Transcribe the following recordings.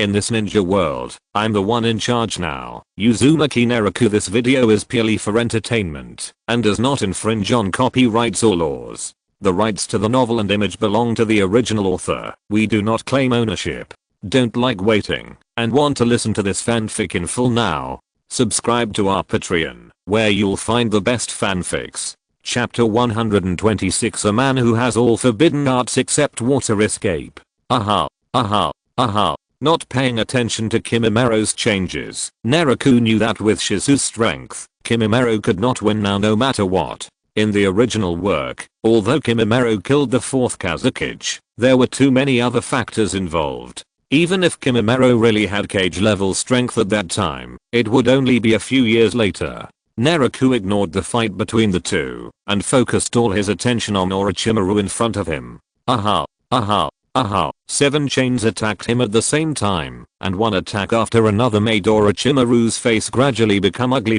In this ninja world, I'm the one in charge now. Uzumaki Naraku. This video is purely for entertainment and does not infringe on copyrights or laws. The rights to the novel and image belong to the original author. We do not claim ownership. Don't like waiting and want to listen to this fanfic in full now? Subscribe to our Patreon, where you'll find the best fanfics. Chapter 126. A man who has all forbidden arts except water escape. Aha. Not paying attention to Kimimura's changes, Naraku knew that with Shizu's strength, Kimimura could not win now no matter what. In the original work, although Kimimura killed the fourth Kazekage, there were too many other factors involved. Even if Kimimura really had cage level strength at that time, it would only be a few years later. Naraku ignored the fight between the two and focused all his attention on Orochimaru in front of him. Aha. 7 chains attacked him at the same time, and one attack after another made Orochimaru's face gradually become ugly.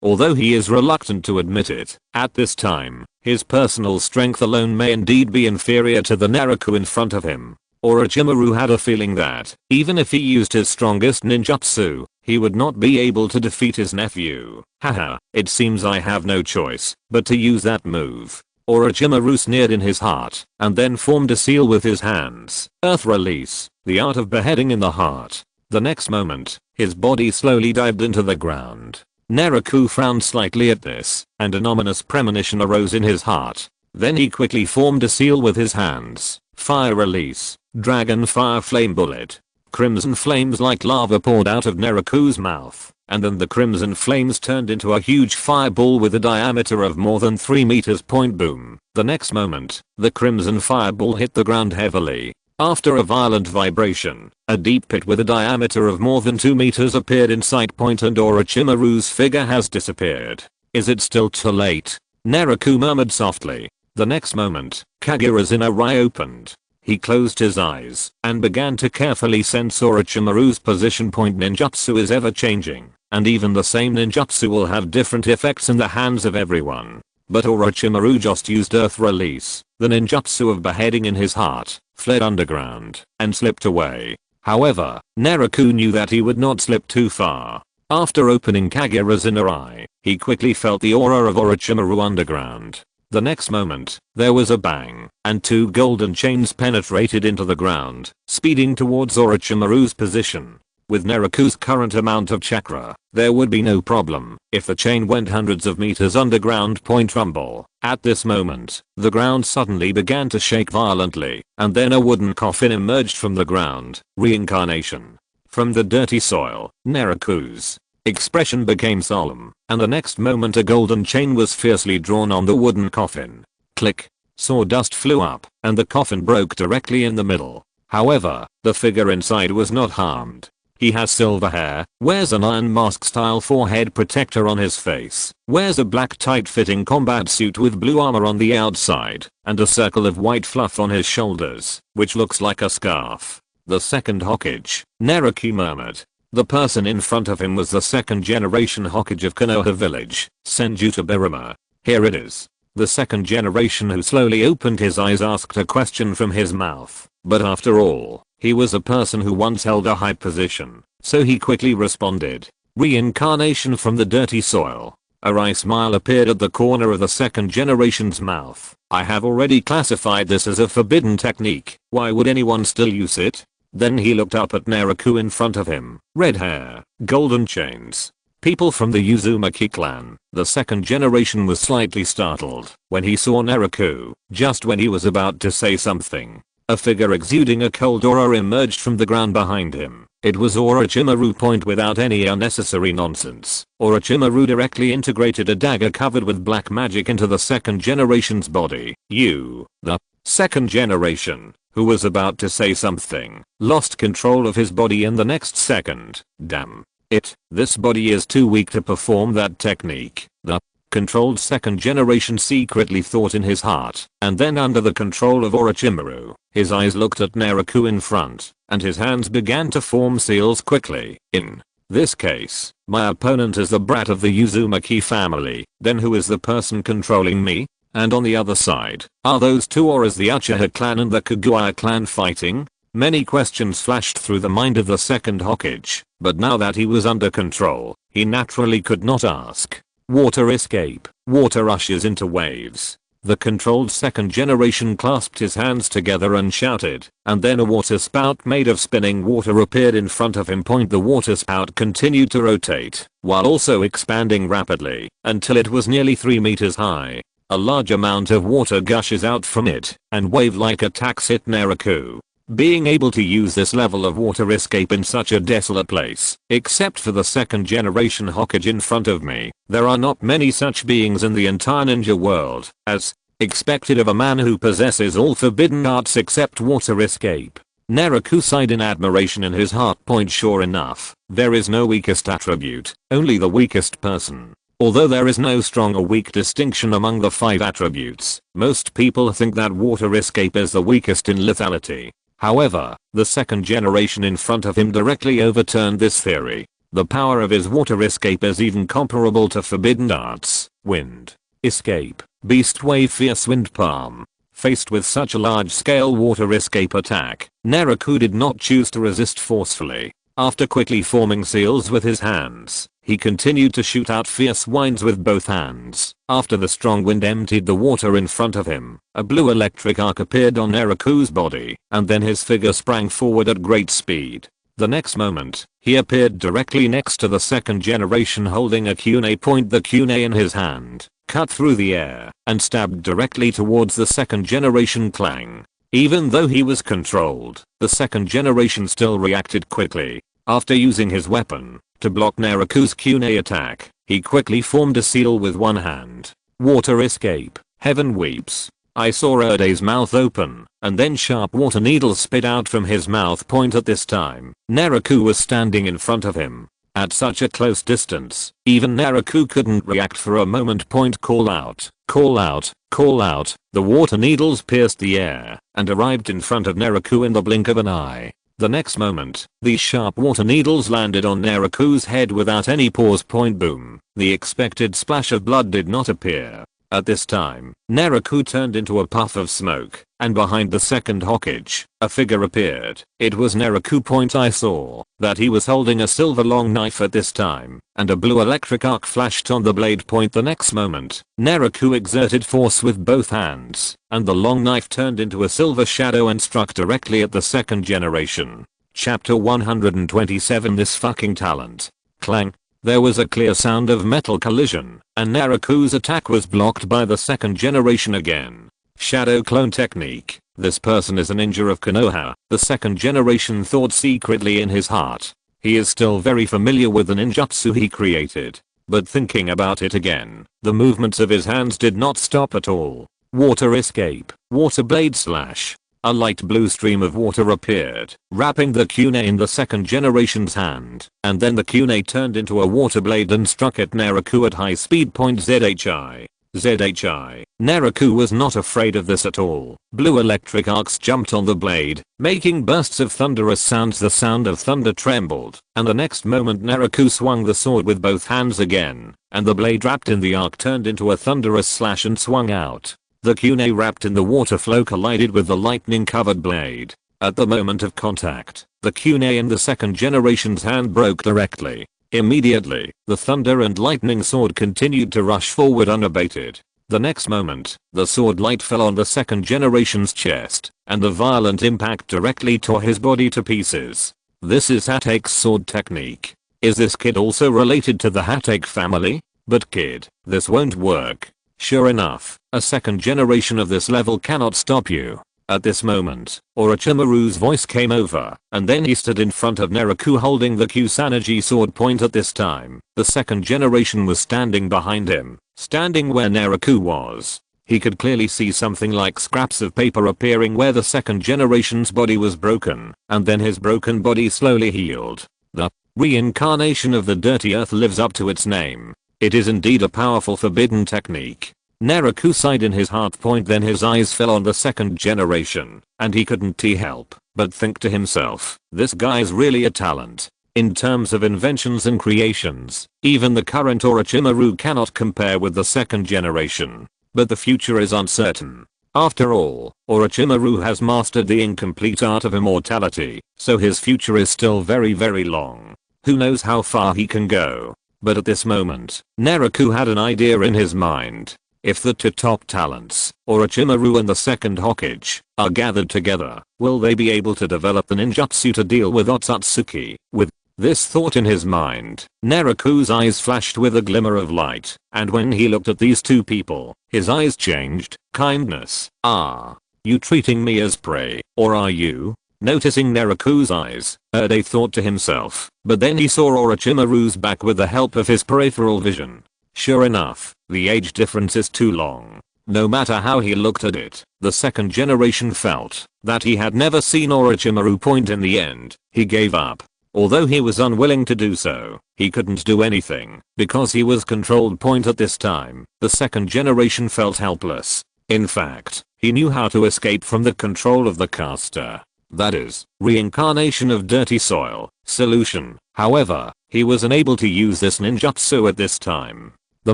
Although he is reluctant to admit it, at this time, his personal strength alone may indeed be inferior to the Naraku in front of him. Orochimaru had a feeling that, even if he used his strongest ninjutsu, he would not be able to defeat his nephew. Haha, it seems I have no choice but to use that move. Orochimaru sneered in his heart, and then formed a seal with his hands. Earth release, the art of beheading in the heart. The next moment, his body slowly dived into the ground. Naraku frowned slightly at this, and an ominous premonition arose in his heart. Then he quickly formed a seal with his hands. Fire release, dragon fire flame bullet. Crimson flames like lava poured out of Naraku's mouth, and then the crimson flames turned into a huge fireball with a diameter of more than 3 meters. Boom. The next moment, the crimson fireball hit the ground heavily. After a violent vibration, a deep pit with a diameter of more than 2 meters appeared in sight. And Orochimaru's figure has disappeared. Is it still too late? Naraku murmured softly. The next moment, Kaguya's inner eye opened. He closed his eyes and began to carefully sense Orochimaru's position. Ninjutsu is ever changing, and even the same ninjutsu will have different effects in the hands of everyone. But Orochimaru just used earth release, the ninjutsu of beheading in his heart, fled underground, and slipped away. However, Naraku knew that he would not slip too far. After opening Kaguya's inner eye, he quickly felt the aura of Orochimaru underground. The next moment, there was a bang, and 2 golden chains penetrated into the ground, speeding towards Orochimaru's position. With Naraku's current amount of chakra, there would be no problem if the chain went hundreds of meters underground. Rumble. At this moment, the ground suddenly began to shake violently, and then a wooden coffin emerged from the ground. Reincarnation. From the dirty soil, Naraku's expression became solemn, and the next moment a golden chain was fiercely drawn on the wooden coffin. Click. Sawdust flew up, and the coffin broke directly in the middle. However, the figure inside was not harmed. He has silver hair, wears an iron mask style forehead protector on his face, wears a black tight-fitting combat suit with blue armor on the outside, and a circle of white fluff on his shoulders, which looks like a scarf. The second Hokage, Naraku murmured. The person in front of him was the second generation Hokage of Konoha village, Senjuta Biruma. Here it is. The second generation who slowly opened his eyes asked a question from his mouth, but after all, he was a person who once held a high position, so he quickly responded. Reincarnation from the dirty soil. A wry smile appeared at the corner of the second generation's mouth. I have already classified this as a forbidden technique. Why would anyone still use it? Then he looked up at Naraku in front of him. Red hair, golden chains. People from the Uzumaki clan. The second generation was slightly startled when he saw Naraku. Just when he was about to say something, a figure exuding a cold aura emerged from the ground behind him. It was Orochimaru. Without any unnecessary nonsense, Orochimaru directly integrated a dagger covered with black magic into the second generation's body. The second generation, who was about to say something, lost control of his body in the next second. Damn it, this body is too weak to perform that technique. The controlled second generation secretly thought in his heart, and then under the control of Orochimaru, his eyes looked at Naraku in front, and his hands began to form seals quickly. In this case, my opponent is the brat of the Uzumaki family, then who is the person controlling me? And on the other side, are those two, or is the Uchiha clan and the Kaguya clan fighting? Many questions flashed through the mind of the second Hokage, but now that he was under control, he naturally could not ask. Water escape. Water rushes into waves. The controlled second generation clasped his hands together and shouted, and then a water spout made of spinning water appeared in front of him. The water spout continued to rotate, while also expanding rapidly, until it was nearly 3 meters high. A large amount of water gushes out from it, and wave-like attacks hit Naraku. Being able to use this level of water escape in such a desolate place, except for the second generation Hokage in front of me, there are not many such beings in the entire ninja world, as expected of a man who possesses all forbidden arts except water escape. Naraku sighed in admiration in his heart. Sure enough, there is no weakest attribute, only the weakest person. Although there is no strong or weak distinction among the 5 attributes, most people think that water escape is the weakest in lethality. However, the second generation in front of him directly overturned this theory. The power of his water escape is even comparable to forbidden arts. Wind escape. Beast wave. Fierce wind palm. Faced with such a large-scale water escape attack, Naraku did not choose to resist forcefully. After quickly forming seals with his hands, he continued to shoot out fierce winds with both hands. After the strong wind emptied the water in front of him, a blue electric arc appeared on Naraku's body, and then his figure sprang forward at great speed. The next moment, he appeared directly next to the second generation holding a kunai point. The kunai in his hand cut through the air and stabbed directly towards the second generation clang. Even though he was controlled, the second generation still reacted quickly. After using his weapon to block Naraku's kunai attack, he quickly formed a seal with one hand. Water escape. Heaven weeps. I saw Erde's mouth open, and then sharp water needles spit out from his mouth. At this time, Naraku was standing in front of him. At such a close distance, even Naraku couldn't react for a moment. Call out, call out, call out. The water needles pierced the air and arrived in front of Naraku in the blink of an eye. The next moment, these sharp water needles landed on Naraku's head without any pause. Boom. The expected splash of blood did not appear. At this time, Naraku turned into a puff of smoke, and behind the second Hokage, a figure appeared. It was Naraku. I saw that he was holding a silver long knife at this time, and a blue electric arc flashed on the blade. The next moment, Naraku exerted force with both hands, and the long knife turned into a silver shadow and struck directly at the second generation. Chapter 127. This fucking talent. Clang. There was a clear sound of metal collision, and Naraku's attack was blocked by the second generation again. Shadow clone technique. This person is a ninja of Konoha, the second generation thought secretly in his heart. He is still very familiar with the ninjutsu he created. But thinking about it again, the movements of his hands did not stop at all. Water escape. Water blade slash. A light blue stream of water appeared, wrapping the kunai in the second generation's hand, and then the kunai turned into a water blade and struck at Naraku at high speed. ZHI. ZHI. Naraku was not afraid of this at all. Blue electric arcs jumped on the blade, making bursts of thunderous sounds. The sound of thunder trembled, and the next moment Naraku swung the sword with both hands again, and the blade wrapped in the arc turned into a thunderous slash and swung out. The kunai wrapped in the water flow collided with the lightning covered blade. At the moment of contact, the kunai in the second generation's hand broke directly. Immediately, the thunder and lightning sword continued to rush forward unabated. The next moment, the sword light fell on the second generation's chest, and the violent impact directly tore his body to pieces. This is Hatake's sword technique. Is this kid also related to the Hatake family? But kid, this won't work. Sure enough, a second generation of this level cannot stop you. At this moment, Orochimaru's voice came over, and then he stood in front of Naraku holding the Kusanagi sword. At this time, the second generation was standing behind him, standing where Naraku was. He could clearly see something like scraps of paper appearing where the second generation's body was broken, and then his broken body slowly healed. The reincarnation of the dirty earth lives up to its name. It is indeed a powerful forbidden technique. Naraku sighed in his heart. Then his eyes fell on the second generation, and he couldn't help but think to himself, this guy's really a talent. In terms of inventions and creations, even the current Orochimaru cannot compare with the second generation. But the future is uncertain. After all, Orochimaru has mastered the incomplete art of immortality, so his future is still very long. Who knows how far he can go. But at this moment, Naraku had an idea in his mind. If the two top talents, Orochimaru and the second Hokage, are gathered together, will they be able to develop the ninjutsu to deal with Otsutsuki? With this thought in his mind, Naraku's eyes flashed with a glimmer of light, and when he looked at these two people, his eyes changed. Kindness. Ah. You treating me as prey, or are you? Noticing Naraku's eyes, Erde thought to himself, but then he saw Orochimaru's back with the help of his peripheral vision. Sure enough, the age difference is too long. No matter how he looked at it, the second generation felt that he had never seen Orochimaru point. In the end, he gave up. Although he was unwilling to do so, he couldn't do anything because he was controlled. At this time, the second generation felt helpless. In fact, he knew how to escape from the control of the caster. That is, reincarnation of dirty soil, solution. However, he was unable to use this ninjutsu at this time. The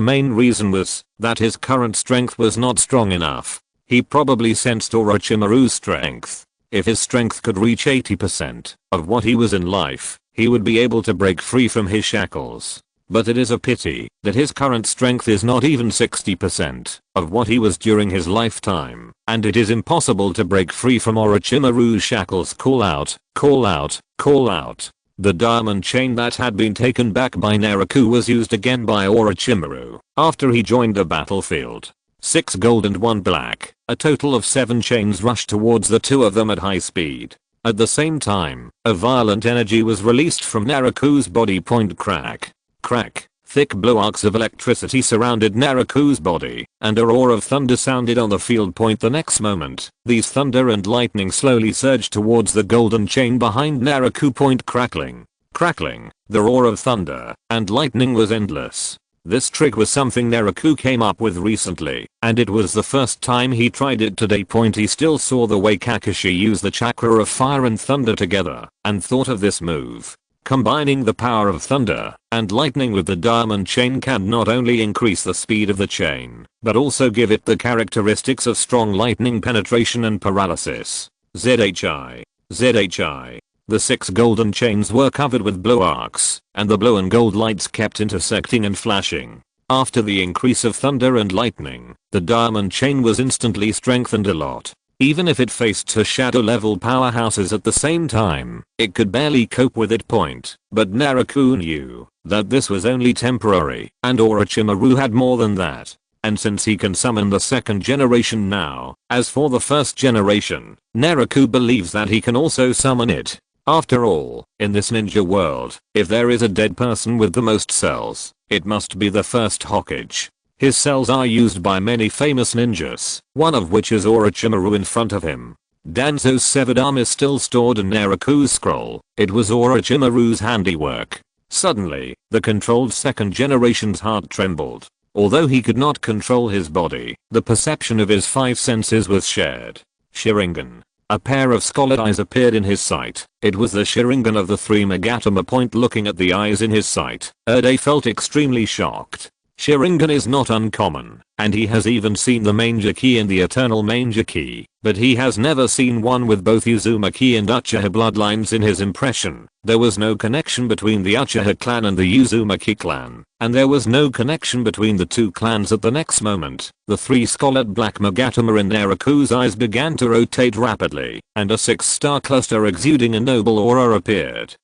main reason was that his current strength was not strong enough. He probably sensed Orochimaru's strength. If his strength could reach 80% of what he was in life, he would be able to break free from his shackles. But it is a pity that his current strength is not even 60% of what he was during his lifetime, and it is impossible to break free from Orochimaru's shackles. Call out, call out, call out. The diamond chain that had been taken back by Naraku was used again by Orochimaru after he joined the battlefield. 6 gold and 1 black, a total of 7 chains rushed towards the two of them at high speed. At the same time, a violent energy was released from Naraku's body. Crack. Crack. Thick blue arcs of electricity surrounded Naraku's body, and a roar of thunder sounded on the field. The next moment, these thunder and lightning slowly surged towards the golden chain behind Naraku. Crackling. Crackling. The roar of thunder and lightning was endless. This trick was something Naraku came up with recently, and it was the first time he tried it today. He still saw the way Kakashi used the chakra of fire and thunder together, and thought of this move. Combining the power of thunder and lightning with the diamond chain can not only increase the speed of the chain, but also give it the characteristics of strong lightning penetration and paralysis. ZHI. ZHI. The 6 golden chains were covered with blue arcs, and the blue and gold lights kept intersecting and flashing. After the increase of thunder and lightning, the diamond chain was instantly strengthened a lot. Even if it faced two shadow-level powerhouses at the same time, it could barely cope with it. But Naraku knew that this was only temporary, and Orochimaru had more than that. And since he can summon the second generation now, as for the first generation, Naraku believes that he can also summon it. After all, in this ninja world, if there is a dead person with the most cells, it must be the first Hokage. His cells are used by many famous ninjas, one of which is Orochimaru in front of him. Danzo's severed arm is still stored in Naraku's scroll. It was Orochimaru's handiwork. Suddenly, the controlled second generation's heart trembled. Although he could not control his body, the perception of his 5 senses was shared. Sharingan. A pair of scarlet eyes appeared in his sight. It was the Sharingan of the 3 Megatama. Looking at the eyes in his sight, Erde felt extremely shocked. Sharingan is not uncommon, and he has even seen the Manger Key and the Eternal Manger Key, but he has never seen one with both Uzumaki and Uchiha bloodlines. In his impression, there was no connection between the Uchiha clan and the Uzumaki clan, and there was no connection between the two clans. At the next moment, the 3 scarlet black Megatama in Naraku's eyes began to rotate rapidly, and a 6-star cluster exuding a noble aura appeared.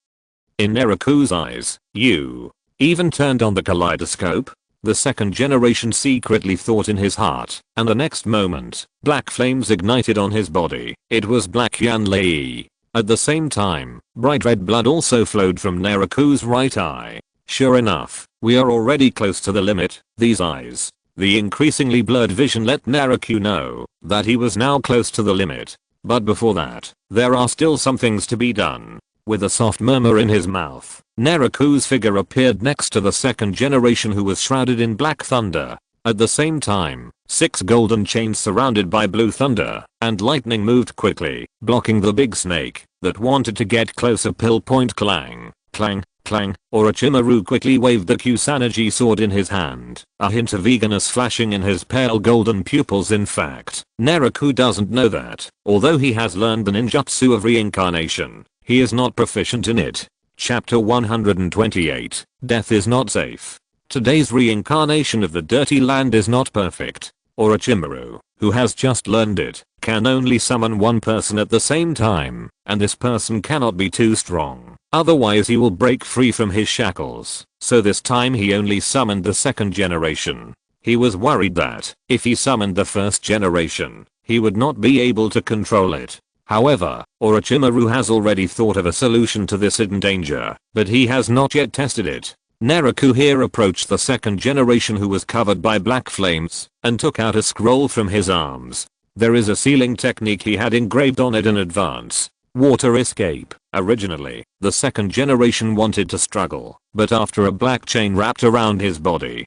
In Naraku's eyes, you even turned on the kaleidoscope? The second generation secretly thought in his heart, and the next moment, black flames ignited on his body. It was Black Yanlei. At the same time, bright red blood also flowed from Naraku's right eye. Sure enough, we are already close to the limit. These eyes. The increasingly blurred vision let Naraku know that he was now close to the limit. But before that, there are still some things to be done. With a soft murmur in his mouth, Naraku's figure appeared next to the second generation, who was shrouded in black thunder. At the same time, 6 golden chains surrounded by blue thunder and lightning moved quickly, blocking the big snake that wanted to get closer. Clang, clang, Clang, Orochimaru quickly waved the Kusanagi sword in his hand, a hint of eagerness flashing in his pale golden pupils. In fact, Naraku doesn't know that, although he has learned the ninjutsu of reincarnation, he is not proficient in it. Chapter 128, Death is not safe. Today's reincarnation of the Dirty Land is not perfect. Orochimaru, who has just learned it, can only summon one person at the same time, and this person cannot be too strong, otherwise he will break free from his shackles. So this time he only summoned the second generation. He was worried that, if he summoned the first generation, he would not be able to control it. However, Orochimaru has already thought of a solution to this hidden danger, but he has not yet tested it. Naraku here approached the second generation, who was covered by black flames, and took out a scroll from his arms. There is a sealing technique he had engraved on it in advance. Water escape. Originally, the second generation wanted to struggle, but after a black chain wrapped around his body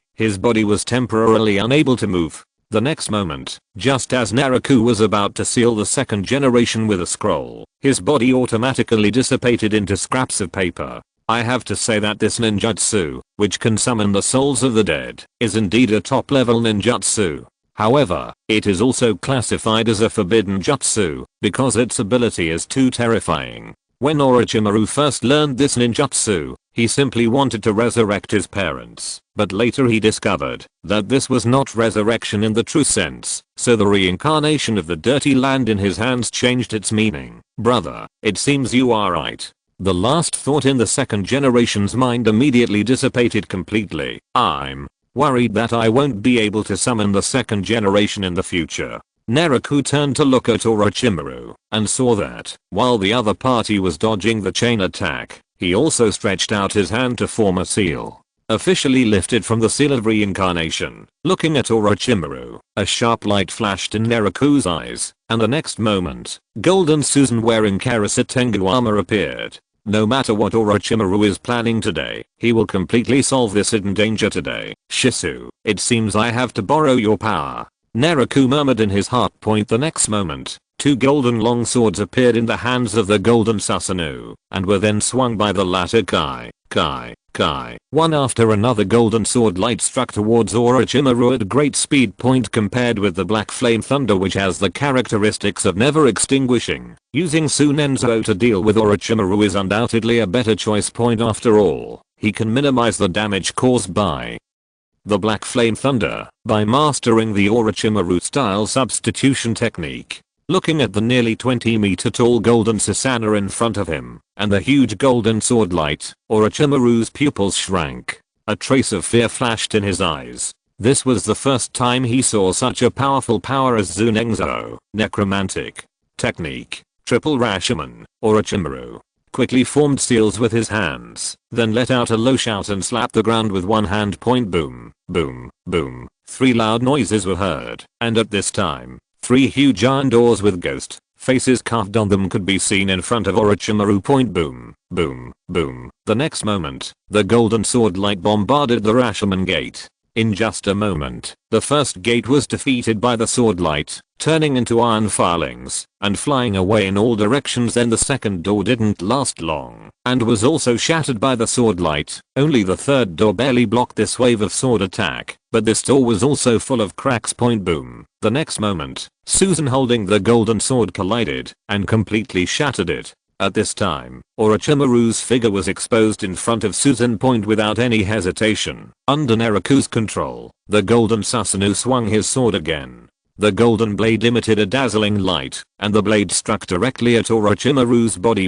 was temporarily unable to move. The next moment, just as Naraku was about to seal the second generation with a scroll, his body automatically dissipated into scraps of paper. I have to say that this ninjutsu, which can summon the souls of the dead, is indeed a top-level ninjutsu. However, it is also classified as a forbidden jutsu, because its ability is too terrifying. When Orochimaru first learned this ninjutsu, he simply wanted to resurrect his parents, but later he discovered that this was not resurrection in the true sense, so the reincarnation of the Dirty Land in his hands changed its meaning. Brother, it seems you are right. The last thought in the second generation's mind immediately dissipated completely. I'm worried that I won't be able to summon the second generation in the future. Naraku turned to look at Orochimaru, and saw that, while the other party was dodging the chain attack, he also stretched out his hand to form a seal. Officially lifted from the seal of reincarnation, looking at Orochimaru, a sharp light flashed in Naraku's eyes, and the next moment, Golden Susan wearing Karasa Tengu armor appeared. No matter what Orochimaru is planning today, he will completely solve this hidden danger today. Shisu, it seems I have to borrow your power. Naraku murmured in his heart. The next moment, two golden long swords appeared in the hands of the Golden Susanoo, and were then swung by the latter. One after another golden sword light struck towards Orochimaru at great speed. Compared with the black flame thunder, which has the characteristics of never extinguishing, using Sunenzo to deal with Orochimaru is undoubtedly a better choice. After all, he can minimize the damage caused by the black flame thunder by mastering the Orochimaru style substitution technique. Looking at the nearly 20-meter tall golden Susanoo in front of him, and the huge golden sword light, Orochimaru's pupils shrank. A trace of fear flashed in his eyes. This was the first time he saw such a powerful power as Zunenzo. Necromantic technique. Triple Rashomon. Orochimaru quickly formed seals with his hands, then let out a low shout and slapped the ground with one hand. Boom, boom, boom. 3 loud noises were heard, and at this time, 3 huge iron doors with ghost faces carved on them could be seen in front of Orochimaru. Boom, boom, boom. The next moment, the golden sword light bombarded the Rashomon gate. In just a moment, the first gate was defeated by the sword light, turning into iron filings and flying away in all directions. Then the second door didn't last long and was also shattered by the sword light. Only the third door barely blocked this wave of sword attack, but this door was also full of cracks. Boom. The next moment, Susan holding the golden sword collided and completely shattered it. At this time, Orochimaru's figure was exposed in front of Susan. Without any hesitation, under Naraku's control, the Golden Susanoo swung his sword again. The golden blade emitted a dazzling light, and the blade struck directly at Orochimaru's body.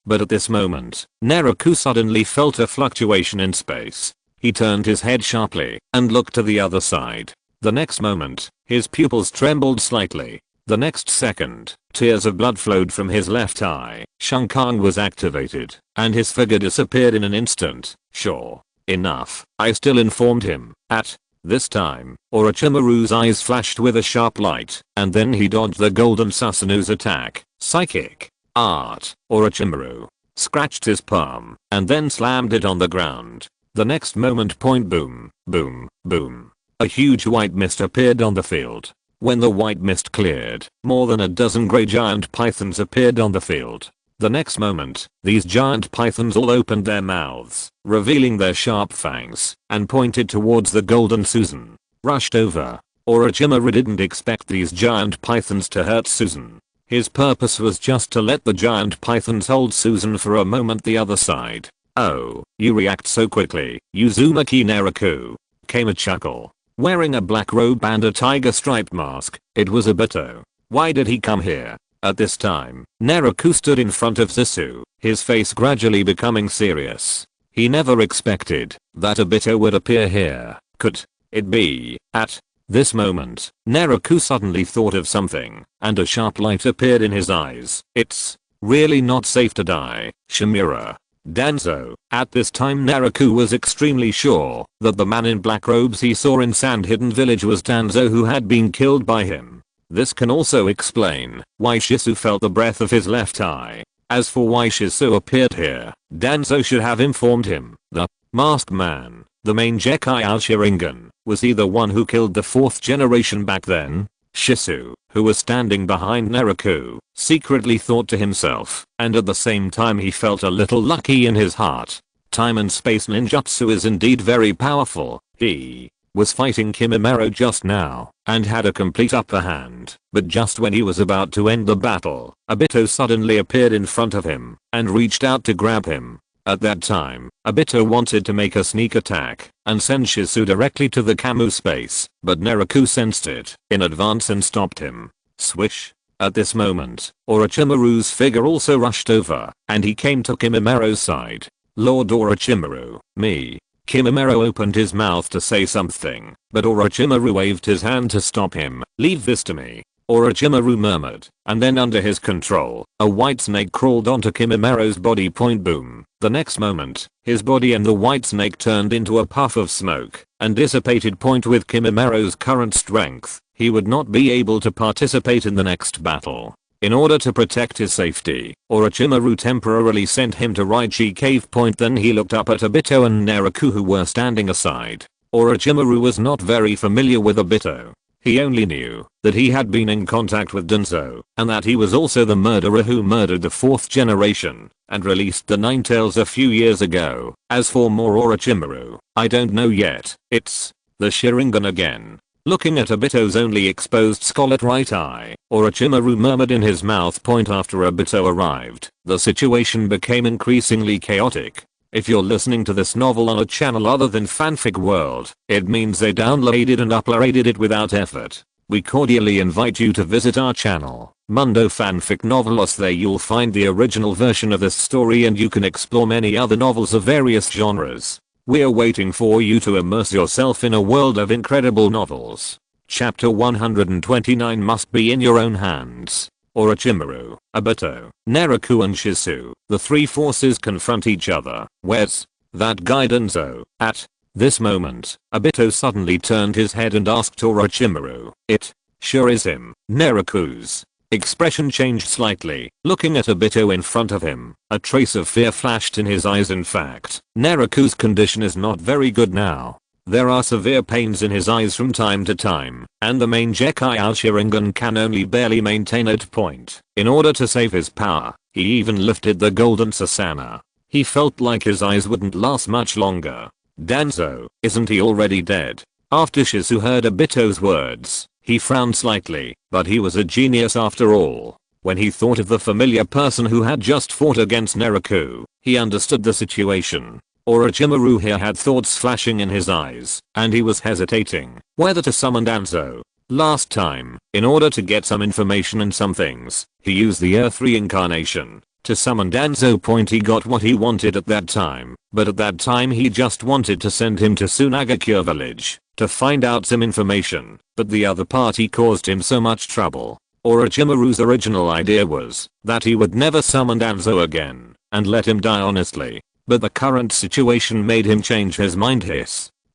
But at this moment, Naraku suddenly felt a fluctuation in space. He turned his head sharply and looked to the other side. The next moment, his pupils trembled slightly. The next second, tears of blood flowed from his left eye. Shunkang was activated, and his figure disappeared in an instant. Sure enough, I still informed him. At this time, Orochimaru's eyes flashed with a sharp light, and then he dodged the Golden Susanoo's attack. Psychic art. Orochimaru scratched his palm, and then slammed it on the ground. The next moment. Boom, boom, boom. A huge white mist appeared on the field. When the white mist cleared, more than a dozen grey giant pythons appeared on the field. The next moment, these giant pythons all opened their mouths, revealing their sharp fangs, and pointed towards the golden Susan. Rushed over. Orochimaru didn't expect these giant pythons to hurt Susan. His purpose was just to let the giant pythons hold Susan for a moment the other side. "Oh, you react so quickly, Uzumaki Naraku," came a chuckle. Wearing a black robe and a tiger striped mask, it was Obito. Why did he come here? At this time, Naraku stood in front of Susu, his face gradually becoming serious. He never expected that Obito would appear here. Could it be? At this moment, Naraku suddenly thought of something, and a sharp light appeared in his eyes. "It's really not safe to die, Shimura." Danzo. At this time Naraku was extremely sure that the man in black robes he saw in Sand Hidden Village was Danzo who had been killed by him. This can also explain why Shisu felt the breath of his left eye. As for why Shisu appeared here, Danzo should have informed him. The masked man, the main Jekai Sharingan, was he the one who killed the 4th generation back then? Shisu, who was standing behind Naraku, secretly thought to himself, and at the same time he felt a little lucky in his heart. Time and space ninjutsu is indeed very powerful. He was fighting Kimimaro just now, and had a complete upper hand, but just when he was about to end the battle, Obito suddenly appeared in front of him, and reached out to grab him. At that time, Obito wanted to make a sneak attack, and send Shisu directly to the Kamu space, but Naraku sensed it in advance and stopped him. Swish. At this moment, Orochimaru's figure also rushed over, and he came to Kimimaro's side. "Lord Orochimaru, me." Kimimaro opened his mouth to say something, but Orochimaru waved his hand to stop him. "Leave this to me." Orochimaru murmured, and then under his control, a white snake crawled onto Kimimaro's body. Point boom. The next moment, his body and the white snake turned into a puff of smoke and dissipated. Point with Kimimaro's current strength, he would not be able to participate in the next battle. In order to protect his safety, Orochimaru temporarily sent him to Raichi Cave. Point then he looked up at Obito and Naraku who were standing aside. Orochimaru was not very familiar with Obito. He only knew that he had been in contact with Danzo, and that he was also the murderer who murdered the 4th generation, and released the Nine Tails a few years ago. As for more Orochimaru, I don't know yet. It's the Sharingan again. Looking at Obito's only exposed scarlet right eye, Orochimaru murmured in his mouth. Point after Obito arrived, the situation became increasingly chaotic. If you're listening to this novel on a channel other than Fanfic World, it means they downloaded and uploaded it without effort. We cordially invite you to visit our channel, Mundo Fanfic Novelos. There you'll find the original version of this story and you can explore many other novels of various genres. We're waiting for you to immerse yourself in a world of incredible novels. Chapter 129 must be in your own hands. Orochimaru, Obito, Naraku and Shisu, the three forces confront each other. "Where's that guy Danzo?" At this moment, Obito suddenly turned his head and asked Orochimaru. "It sure is him." Naraku's expression changed slightly, looking at Obito in front of him. A trace of fear flashed in his eyes. In fact, Naraku's condition is not very good now. There are severe pains in his eyes from time to time, and the main Jekai Sharingan can only barely maintain it. Point. In order to save his power, he even lifted the golden Susanoo. He felt like his eyes wouldn't last much longer. "Danzo, isn't he already dead?" After Shisu heard Obito's words, he frowned slightly, but he was a genius after all. When he thought of the familiar person who had just fought against Naraku, he understood the situation. Orochimaru here had thoughts flashing in his eyes, and he was hesitating whether to summon Danzo. Last time, in order to get some information and some things, he used the Earth reincarnation to summon Danzo. Point. He got what he wanted at that time, but at that time he just wanted to send him to Sunagakure village to find out some information, but the other party caused him so much trouble. Orochimaru's original idea was that he would never summon Danzo again and let him die honestly. But the current situation made him change his mind.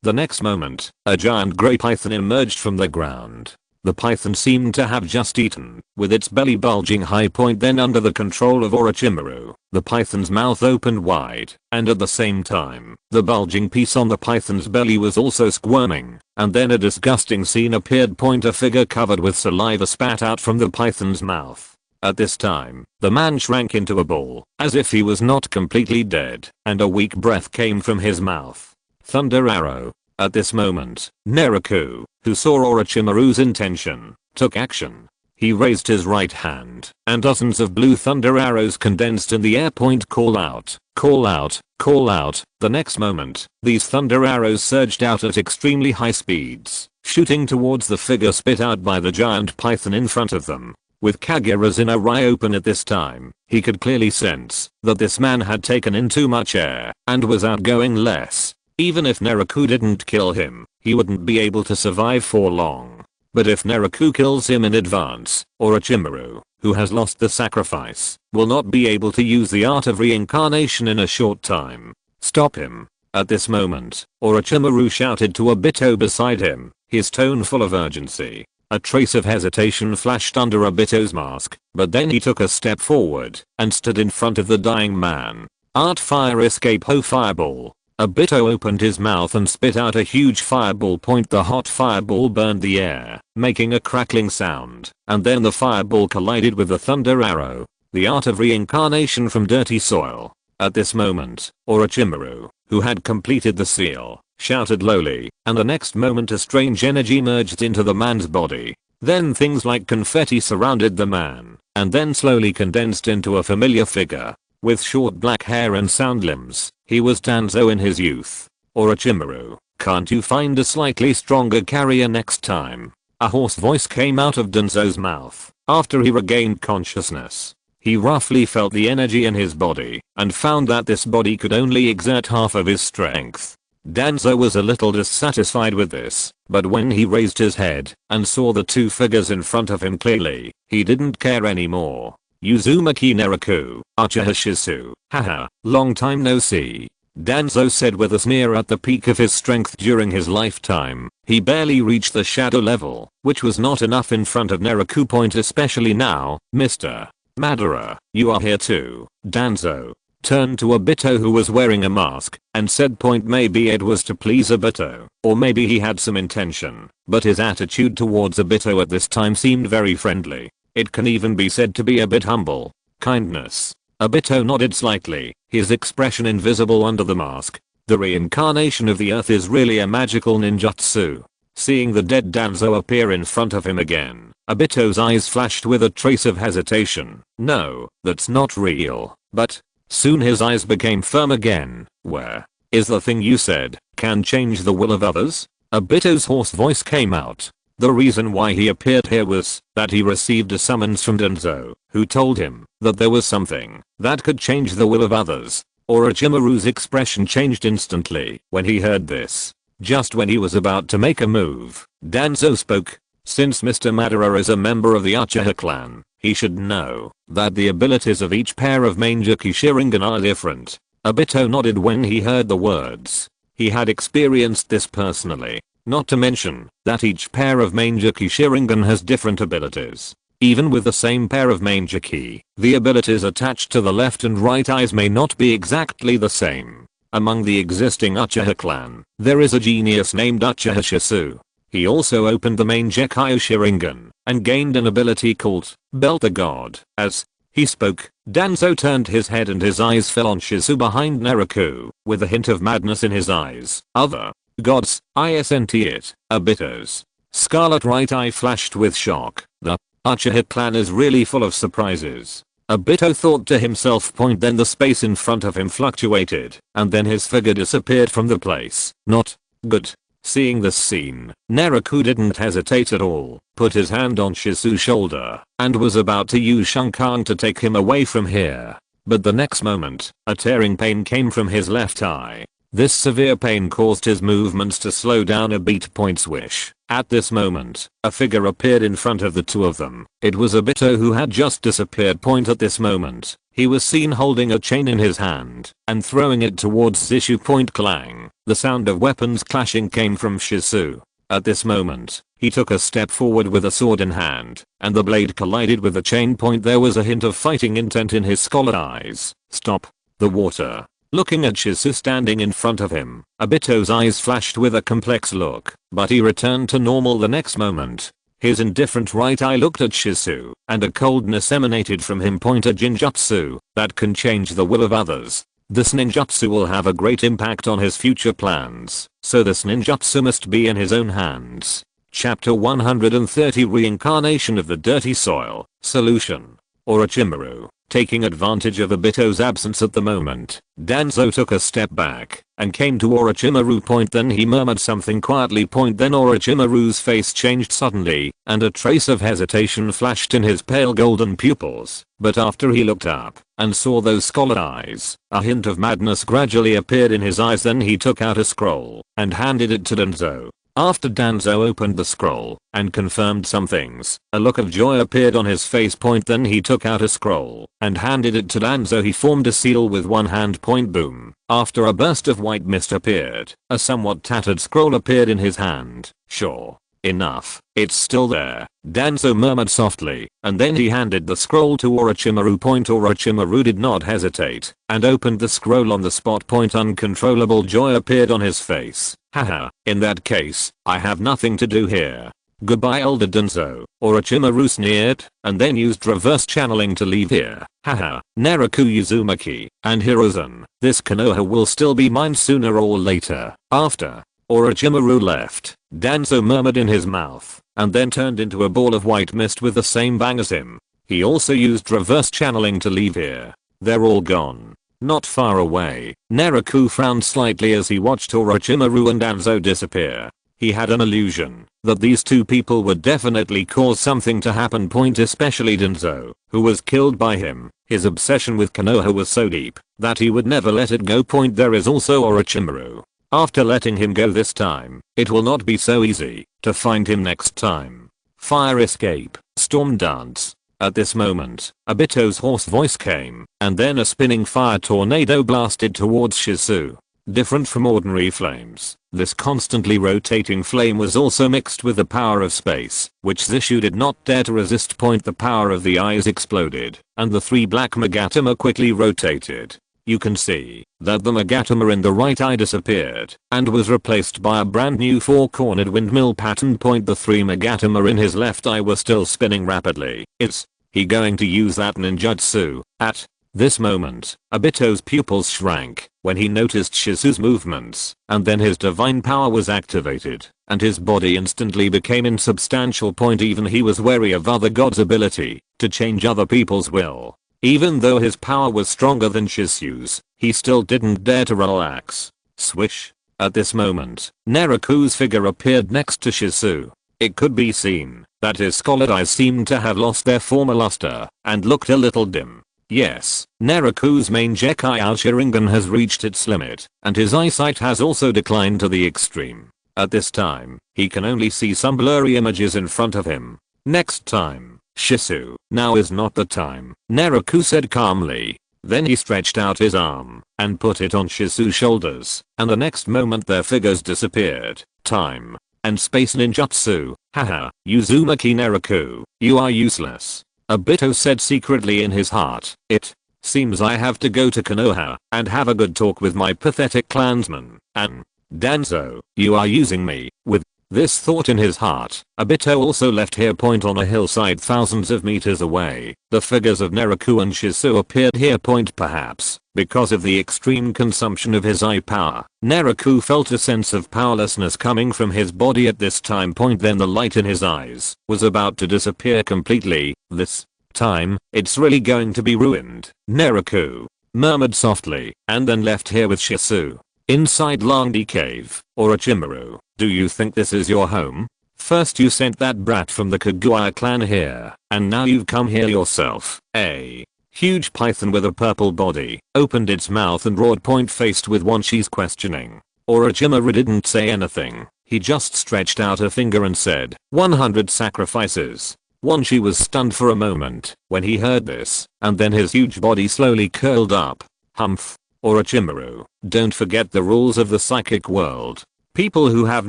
The next moment, a giant grey python emerged from the ground. The python seemed to have just eaten, with its belly bulging high. Point. Then under the control of Orochimaru, the python's mouth opened wide, and at the same time, the bulging piece on the python's belly was also squirming, and then a disgusting scene appeared. Point. A figure covered with saliva spat out from the python's mouth. At this time, the man shrank into a ball, as if he was not completely dead, and a weak breath came from his mouth. Thunder arrow. At this moment, Naraku, who saw Orochimaru's intention, took action. He raised his right hand, and dozens of blue thunder arrows condensed in the air. Call out, call out, call out. The next moment, these thunder arrows surged out at extremely high speeds, shooting towards the figure spit out by the giant python in front of them. With Kaguya's inner eye open at this time, he could clearly sense that this man had taken in too much air and was outgoing less. Even if Naraku didn't kill him, he wouldn't be able to survive for long. But if Naraku kills him in advance, Orochimaru, who has lost the sacrifice, will not be able to use the art of reincarnation in a short time. Stop him. At this moment, Orochimaru shouted to Obito beside him, his tone full of urgency. A trace of hesitation flashed under Obito's mask, but then he took a step forward and stood in front of the dying man. Art fire escape ho fireball. Obito opened his mouth and spit out a huge fireball. The hot fireball burned the air, making a crackling sound, and then the fireball collided with the thunder arrow. The art of reincarnation from dirty soil. At this moment, Orochimaru, who had completed the seal, shouted lowly, and the next moment a strange energy merged into the man's body. Then things like confetti surrounded the man, and then slowly condensed into a familiar figure. With short black hair and sound limbs, he was Danzo in his youth. Orochimaru, can't you find a slightly stronger carrier next time? A hoarse voice came out of Danzo's mouth after he regained consciousness. He roughly felt the energy in his body and found that this body could only exert half of his strength. Danzo was a little dissatisfied with this, but when he raised his head and saw the two figures in front of him clearly, he didn't care anymore. Uzumaki Naraku, Uchiha Shisu, haha, long time no see. Danzo said with a sneer. At the peak of his strength during his lifetime, he barely reached the shadow level, which was not enough in front of Naraku. Especially now, Mr. Madara, you are here too. Danzo turned to Obito, who was wearing a mask, and said, maybe it was to please Obito, or maybe he had some intention, but his attitude towards Obito at this time seemed very friendly. It can even be said to be a bit humble. Kindness. Obito nodded slightly, his expression invisible under the mask. The reincarnation of the earth is really a magical ninjutsu. Seeing the dead Danzo appear in front of him again, Obito's eyes flashed with a trace of hesitation. No, that's not real. But soon his eyes became firm again. Where is the thing you said can change the will of others? Obito's hoarse voice came out. The reason why he appeared here was that he received a summons from Danzo, who told him that there was something that could change the will of others. Orochimaru's expression changed instantly when he heard this. Just when he was about to make a move, Danzo spoke. Since Mr. Madara is a member of the Uchiha clan, he should know that the abilities of each pair of Mangekyou Sharingan are different. Obito nodded when he heard the words. He had experienced this personally. Not to mention that each pair of Mangekyou Sharingan has different abilities. Even with the same pair of Mangekyou, the abilities attached to the left and right eyes may not be exactly the same. Among the existing Uchiha clan, there is a genius named Uchiha Shisu. He also opened the Mangekyou Sharingan and gained an ability called Belt the God. As he spoke, Danzo turned his head and his eyes fell on Shisu behind Naraku, with a hint of madness in his eyes. Other gods, isn't it? Obito's scarlet right eye flashed with shock. The Uchiha clan is really full of surprises. Obito thought to himself. Then the space in front of him fluctuated, and then his figure disappeared from the place. Not good. Seeing this scene, Naraku didn't hesitate at all, put his hand on Shisu's shoulder, and was about to use Shankan to take him away from here. But the next moment, a tearing pain came from his left eye. This severe pain caused his movements to slow down a beat. Swish. At this moment, a figure appeared in front of the two of them. It was Obito, who had just disappeared. At this moment, he was seen holding a chain in his hand and throwing it towards Zishu. Clang. The sound of weapons clashing came from Shisu. At this moment, he took a step forward with a sword in hand, and the blade collided with the chain. There was a hint of fighting intent in his scarlet eyes. Stop. The water. Looking at Shisu standing in front of him, Obito's eyes flashed with a complex look, but he returned to normal the next moment. His indifferent right eye looked at Shizu, and a coldness emanated from him. A Jinjutsu that can change the will of others. This ninjutsu will have a great impact on his future plans, so this ninjutsu must be in his own hands. Chapter 130 Reincarnation of the Dirty Soil. Solution. Orochimaru. Taking advantage of Obito's absence at the moment, Danzo took a step back and came to Orochimaru. Then he murmured something quietly. Then Orochimaru's face changed suddenly, and a trace of hesitation flashed in his pale golden pupils. But after he looked up and saw those scarlet eyes, a hint of madness gradually appeared in his eyes. Then he took out a scroll and handed it to Danzo. After Danzo opened the scroll and confirmed some things, a look of joy appeared on his face. Then he took out a scroll and handed it to Danzo. He formed a seal with one hand. Boom. After a burst of white mist appeared, a somewhat tattered scroll appeared in his hand. Sure enough, it's still there, Danzo murmured softly, and then he handed the scroll to Orochimaru. Orochimaru did not hesitate and opened the scroll on the spot. Uncontrollable joy appeared on his face. Haha, in that case, I have nothing to do here. Goodbye, elder Danzo. Orochimaru sneered, and then used reverse channeling to leave here. Haha, Naraku, Uzumaki, and Hiruzen, this Konoha will still be mine sooner or later. After Orochimaru left, Danzo murmured in his mouth, and then turned into a ball of white mist with the same bang as him. He also used reverse channeling to leave here. They're all gone. Not far away, Naraku frowned slightly as he watched Orochimaru and Danzo disappear. He had an illusion that these two people would definitely cause something to happen. Especially Danzo, who was killed by him. His obsession with Konoha was so deep that he would never let it go. There is also Orochimaru. After letting him go this time, it will not be so easy to find him next time. Fire escape, storm dance. At this moment, Obito's hoarse voice came, and then a spinning fire tornado blasted towards Shizu. Different from ordinary flames, this constantly rotating flame was also mixed with the power of space, which Zishu did not dare to resist. The power of the eyes exploded, and the three black Magatama quickly rotated. You can see that the Magatama in the right eye disappeared and was replaced by a brand new four-cornered windmill pattern. The three Magatama in his left eye were still spinning rapidly. Is he going to use that ninjutsu? At this moment, Obito's pupils shrank when he noticed Shizu's movements, and then his divine power was activated, and his body instantly became insubstantial. Even he was wary of other gods' ability to change other people's will. Even though his power was stronger than Shizu's, he still didn't dare to relax. Swish. At this moment, Naraku's figure appeared next to Shizu. It could be seen that his scarlet eyes seemed to have lost their former luster and looked a little dim. Yes, Naraku's main Jekai Sharingan has reached its limit, and his eyesight has also declined to the extreme. At this time, he can only see some blurry images in front of him. Next time, Shizu, now is not the time, Naraku said calmly. Then he stretched out his arm and put it on Shizu's shoulders, and the next moment their figures disappeared. Time and space ninjutsu. Haha, Uzumaki Naraku, you are useless. Obito said secretly in his heart. It seems I have to go to Konoha and have a good talk with my pathetic clansmen. And Danzo, you are using me. With this thought in his heart, Obito also left here. On a hillside thousands of meters away, the figures of Naraku and Shizu appeared here. Perhaps because of the extreme consumption of his eye power, Naraku felt a sense of powerlessness coming from his body at this time. Then the light in his eyes was about to disappear completely. This time, it's really going to be ruined, Naraku murmured softly, and then left here with Shizu. Inside Langdi Cave, Orochimaru, do you think this is your home? First you sent that brat from the Kaguya clan here, and now you've come here yourself. A huge python with a purple body opened its mouth and roared. Faced with Wonshi's questioning, Orochimaru didn't say anything. He just stretched out a finger and said, 100 sacrifices. Wonshi was stunned for a moment when he heard this, and then his huge body slowly curled up. Humph. Orochimaru, don't forget the rules of the psychic world. People who have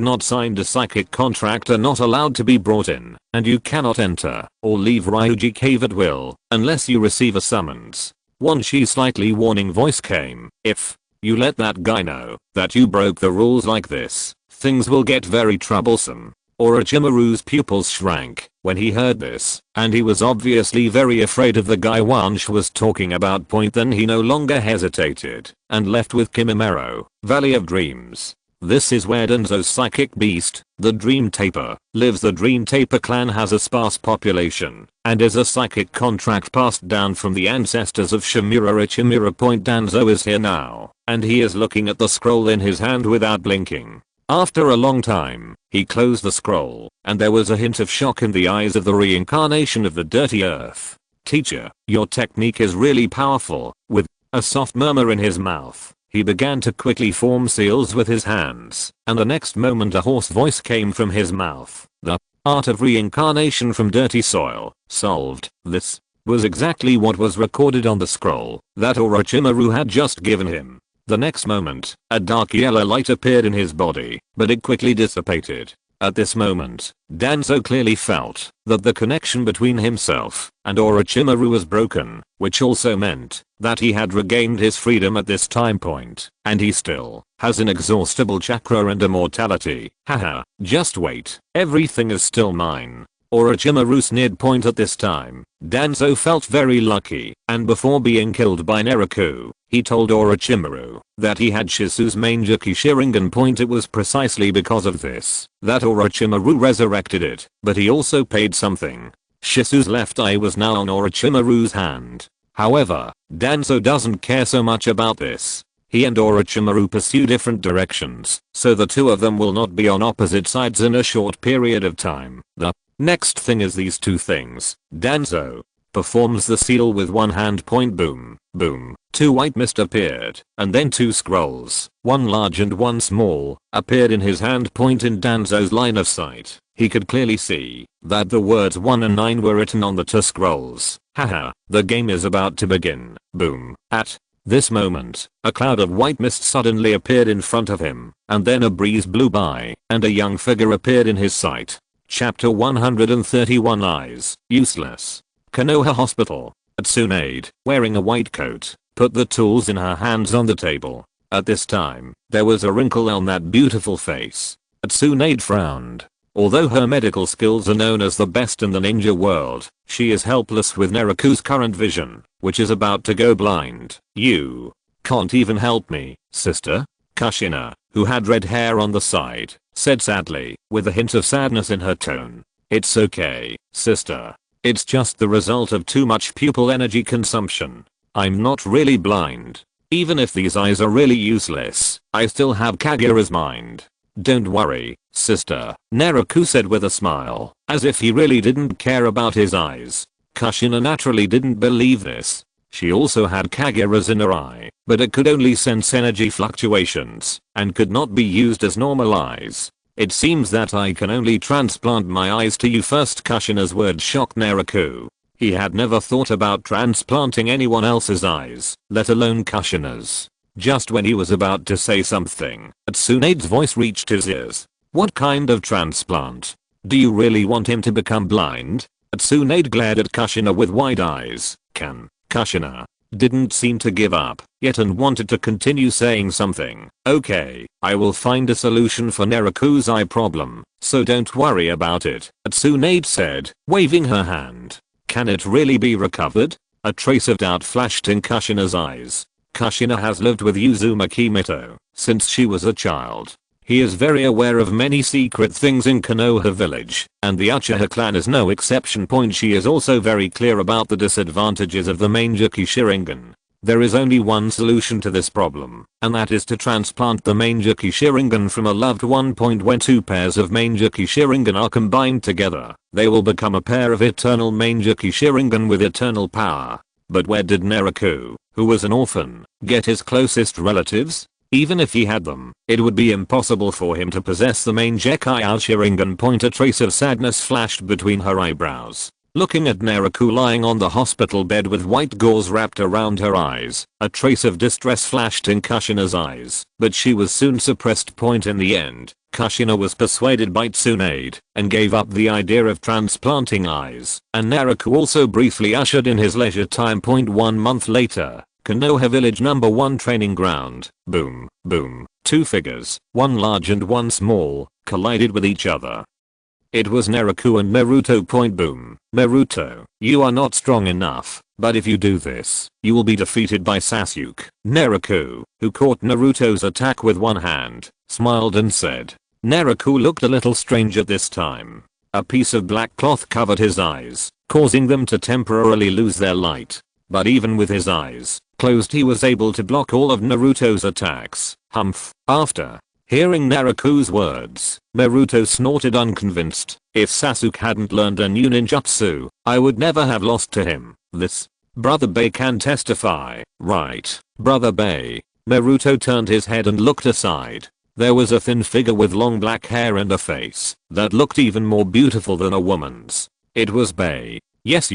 not signed a psychic contract are not allowed to be brought in, and you cannot enter or leave Ryuji Cave at will unless you receive a summons. Wonshi's slightly warning voice came. If you let that guy know that you broke the rules like this, things will get very troublesome. Orochimaru's pupils shrank when he heard this, and he was obviously very afraid of the guy Wansh was talking about. Then he no longer hesitated and left with Kimimaro, Valley of Dreams. This is where Danzo's psychic beast, the Dream Taper, lives. The Dream Taper clan has a sparse population and is a psychic contract passed down from the ancestors of Shimura Ichimura. Danzo is here now, and he is looking at the scroll in his hand without blinking. After a long time, he closed the scroll, and there was a hint of shock in the eyes of the reincarnation of the dirty earth. Teacher, your technique is really powerful. With a soft murmur in his mouth, he began to quickly form seals with his hands, and the next moment a hoarse voice came from his mouth. The art of reincarnation from dirty soil, solved. This was exactly what was recorded on the scroll that Orochimaru had just given him. The next moment, a dark yellow light appeared in his body, but it quickly dissipated. At this moment, Danzo clearly felt that the connection between himself and Orochimaru was broken, which also meant that he had regained his freedom at this time point, and he still has inexhaustible chakra and immortality. Haha, just wait, everything is still mine. Orochimaru sneered. At this time, Danzo felt very lucky, and before being killed by Naraku, he told Orochimaru that he had Shisu's Mangekyou Sharingan. It was precisely because of this that Orochimaru resurrected it, but he also paid something. Shisu's left eye was now on Orochimaru's hand. However, Danzo doesn't care so much about this. He and Orochimaru pursue different directions, so the two of them will not be on opposite sides in a short period of time. The next thing is these two things. Danzo performs the seal with one hand. Boom, boom. Two white mist appeared, and then two scrolls, one large and one small, appeared in his hand. In Danzo's line of sight, he could clearly see that the words 1 and 9 were written on the two scrolls. Haha, the game is about to begin. Boom. At this moment, a cloud of white mist suddenly appeared in front of him, and then a breeze blew by, and a young figure appeared in his sight. Chapter 131 Eyes, Useless. Konoha Hospital. Tsunade, wearing a white coat, put the tools in her hands on the table. At this time, there was a wrinkle on that beautiful face. Tsunade frowned. Although her medical skills are known as the best in the ninja world, she is helpless with Naraku's current vision, which is about to go blind. You can't even help me, sister? Kushina, who had red hair on the side, said sadly, with a hint of sadness in her tone. It's okay, sister. It's just the result of too much pupil energy consumption. I'm not really blind. Even if these eyes are really useless, I still have Kaguya's mind. Don't worry, sister, Naraku said with a smile, as if he really didn't care about his eyes. Kushina naturally didn't believe this. She also had Kaguya's inner eye, but it could only sense energy fluctuations, and could not be used as normal eyes. It seems that I can only transplant my eyes to you first. Kushina's words shocked Naraku. He had never thought about transplanting anyone else's eyes, let alone Kushina's. Just when he was about to say something, Tsunade's voice reached his ears. What kind of transplant? Do you really want him to become blind? Tsunade glared at Kushina with wide eyes. Kushina didn't seem to give up yet and wanted to continue saying something. Okay, I will find a solution for Naraku's eye problem, so don't worry about it, Tsunade said, waving her hand. Can it really be recovered? A trace of doubt flashed in Kushina's eyes. Kushina has lived with Uzumaki Mito since she was a child. He is very aware of many secret things in Konoha village, and the Uchiha clan is no exception. She is also very clear about the disadvantages of the Mangekyou Sharingan. There is only one solution to this problem, and that is to transplant the Mangekyou Sharingan from a loved one. When two pairs of Mangekyou Sharingan are combined together, they will become a pair of eternal Mangekyou Sharingan with eternal power. But where did Naraku, who was an orphan, get his closest relatives? Even if he had them, it would be impossible for him to possess the Mangekyou Sharingan. A trace of sadness flashed between her eyebrows. Looking at Naraku lying on the hospital bed with white gauze wrapped around her eyes, a trace of distress flashed in Kushina's eyes, but she was soon suppressed. In the end, Kushina was persuaded by Tsunade and gave up the idea of transplanting eyes, and Naraku also briefly ushered in his leisure time. 1 month later, Konoha Village number 1 training ground. Boom, boom. Two figures, one large and one small, collided with each other. It was Naraku and Naruto. Point boom. Naruto, you are not strong enough, but if you do this, you will be defeated by Sasuke. Naraku, who caught Naruto's attack with one hand, smiled and said. Naraku looked a little strange at this time. A piece of black cloth covered his eyes, causing them to temporarily lose their light. But even with his eyes closed, he was able to block all of Naruto's attacks. Humph. After hearing Naraku's words, Naruto snorted unconvinced. If Sasuke hadn't learned a new ninjutsu, I would never have lost to him. This Brother Bay can testify, right? Brother Bay. Naruto turned his head and looked aside. There was a thin figure with long black hair and a face that looked even more beautiful than a woman's. It was Bay. Yes,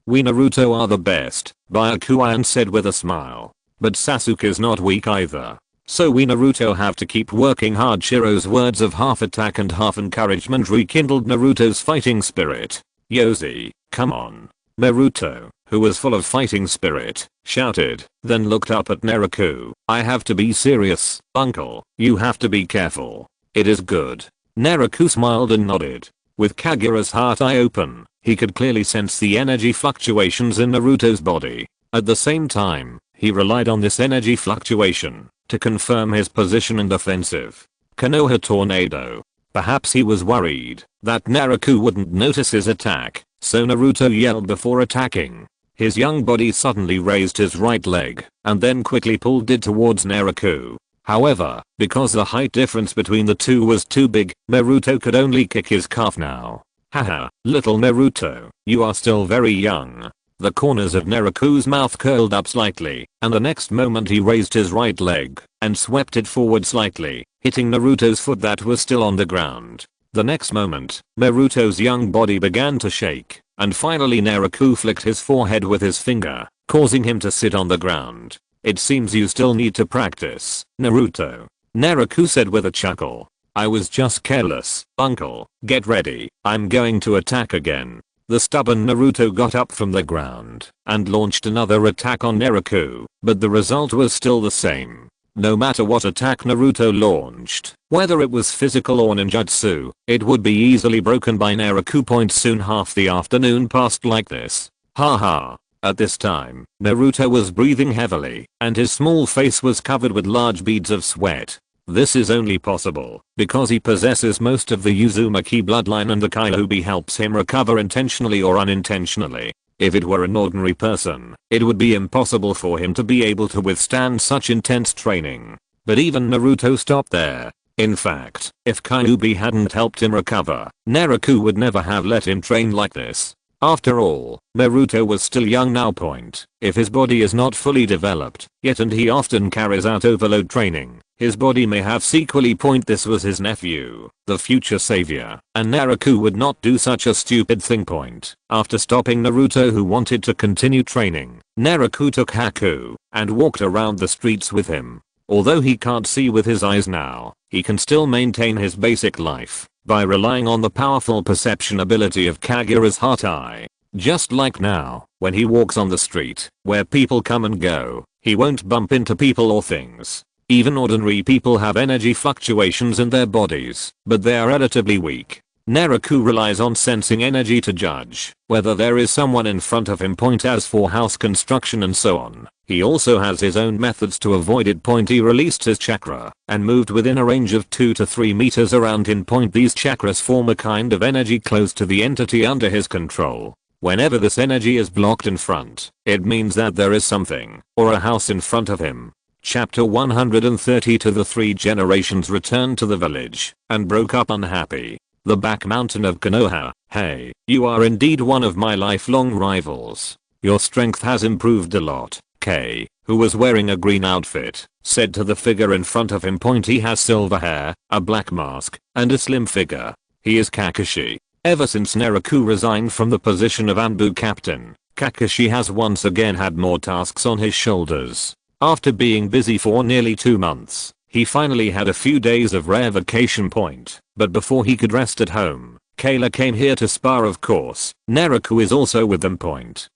we Naruto are the best, Byakuya said with a smile. But Sasuke is not weak either. So we Naruto have to keep working hard. Shiro's words of half attack and half encouragement rekindled Naruto's fighting spirit. Yozi, come on. Naruto, who was full of fighting spirit, shouted, then looked up at Naraku. I have to be serious, uncle. You have to be careful. It is good. Naraku smiled and nodded. With Kaguya's heart eye open, he could clearly sense the energy fluctuations in Naruto's body. At the same time, he relied on this energy fluctuation to confirm his position and offensive. Konoha tornado. Perhaps he was worried that Naraku wouldn't notice his attack, so Naruto yelled before attacking. His young body suddenly raised his right leg and then quickly pulled it towards Naraku. However, because the height difference between the two was too big, Naruto could only kick his calf now. Haha, little Naruto, you are still very young. The corners of Naraku's mouth curled up slightly, and the next moment he raised his right leg and swept it forward slightly, hitting Naruto's foot that was still on the ground. The next moment, Naruto's young body began to shake, and finally Naraku flicked his forehead with his finger, causing him to sit on the ground. It seems you still need to practice, Naruto. Naraku said with a chuckle. I was just careless, uncle. Get ready, I'm going to attack again. The stubborn Naruto got up from the ground and launched another attack on Naraku, but the result was still the same. No matter what attack Naruto launched, whether it was physical or ninjutsu, it would be easily broken by Naraku. Soon half the afternoon passed like this. Haha. At this time, Naruto was breathing heavily, and his small face was covered with large beads of sweat. This is only possible because he possesses most of the Uzumaki bloodline and the Kyuubi helps him recover intentionally or unintentionally. If it were an ordinary person, it would be impossible for him to be able to withstand such intense training. But even Naruto stopped there. In fact, if Kyuubi hadn't helped him recover, Naraku would never have let him train like this. After all, Naruto was still young now. If his body is not fully developed yet and he often carries out overload training, his body may have sequely. This was his nephew, the future savior, and Naraku would not do such a stupid thing. After stopping Naruto who wanted to continue training, Naraku took Haku and walked around the streets with him. Although he can't see with his eyes now, he can still maintain his basic life by relying on the powerful perception ability of Kaguya's heart eye. Just like now, when he walks on the street, where people come and go, he won't bump into people or things. Even ordinary people have energy fluctuations in their bodies, but they are relatively weak. Naraku relies on sensing energy to judge whether there is someone in front of him. As for house construction and so on, he also has his own methods to avoid it. He released his chakra and moved within a range of 2 to 3 meters around him. These chakras form a kind of energy close to the entity under his control. Whenever this energy is blocked in front, it means that there is something or a house in front of him. Chapter 130. To the 3 generations returned to the village and broke up unhappy. The back mountain of Konoha. Hey, you are indeed one of my lifelong rivals. Your strength has improved a lot. Kay, who was wearing a green outfit, said to the figure in front of him. He has silver hair, a black mask, and a slim figure. He is Kakashi. Ever since Naraku resigned from the position of Anbu captain, Kakashi has once again had more tasks on his shoulders. After being busy for nearly 2 months, he finally had a few days of rare vacation. But before he could rest at home, Kayla came here to spar. Of course, Naraku is also with them.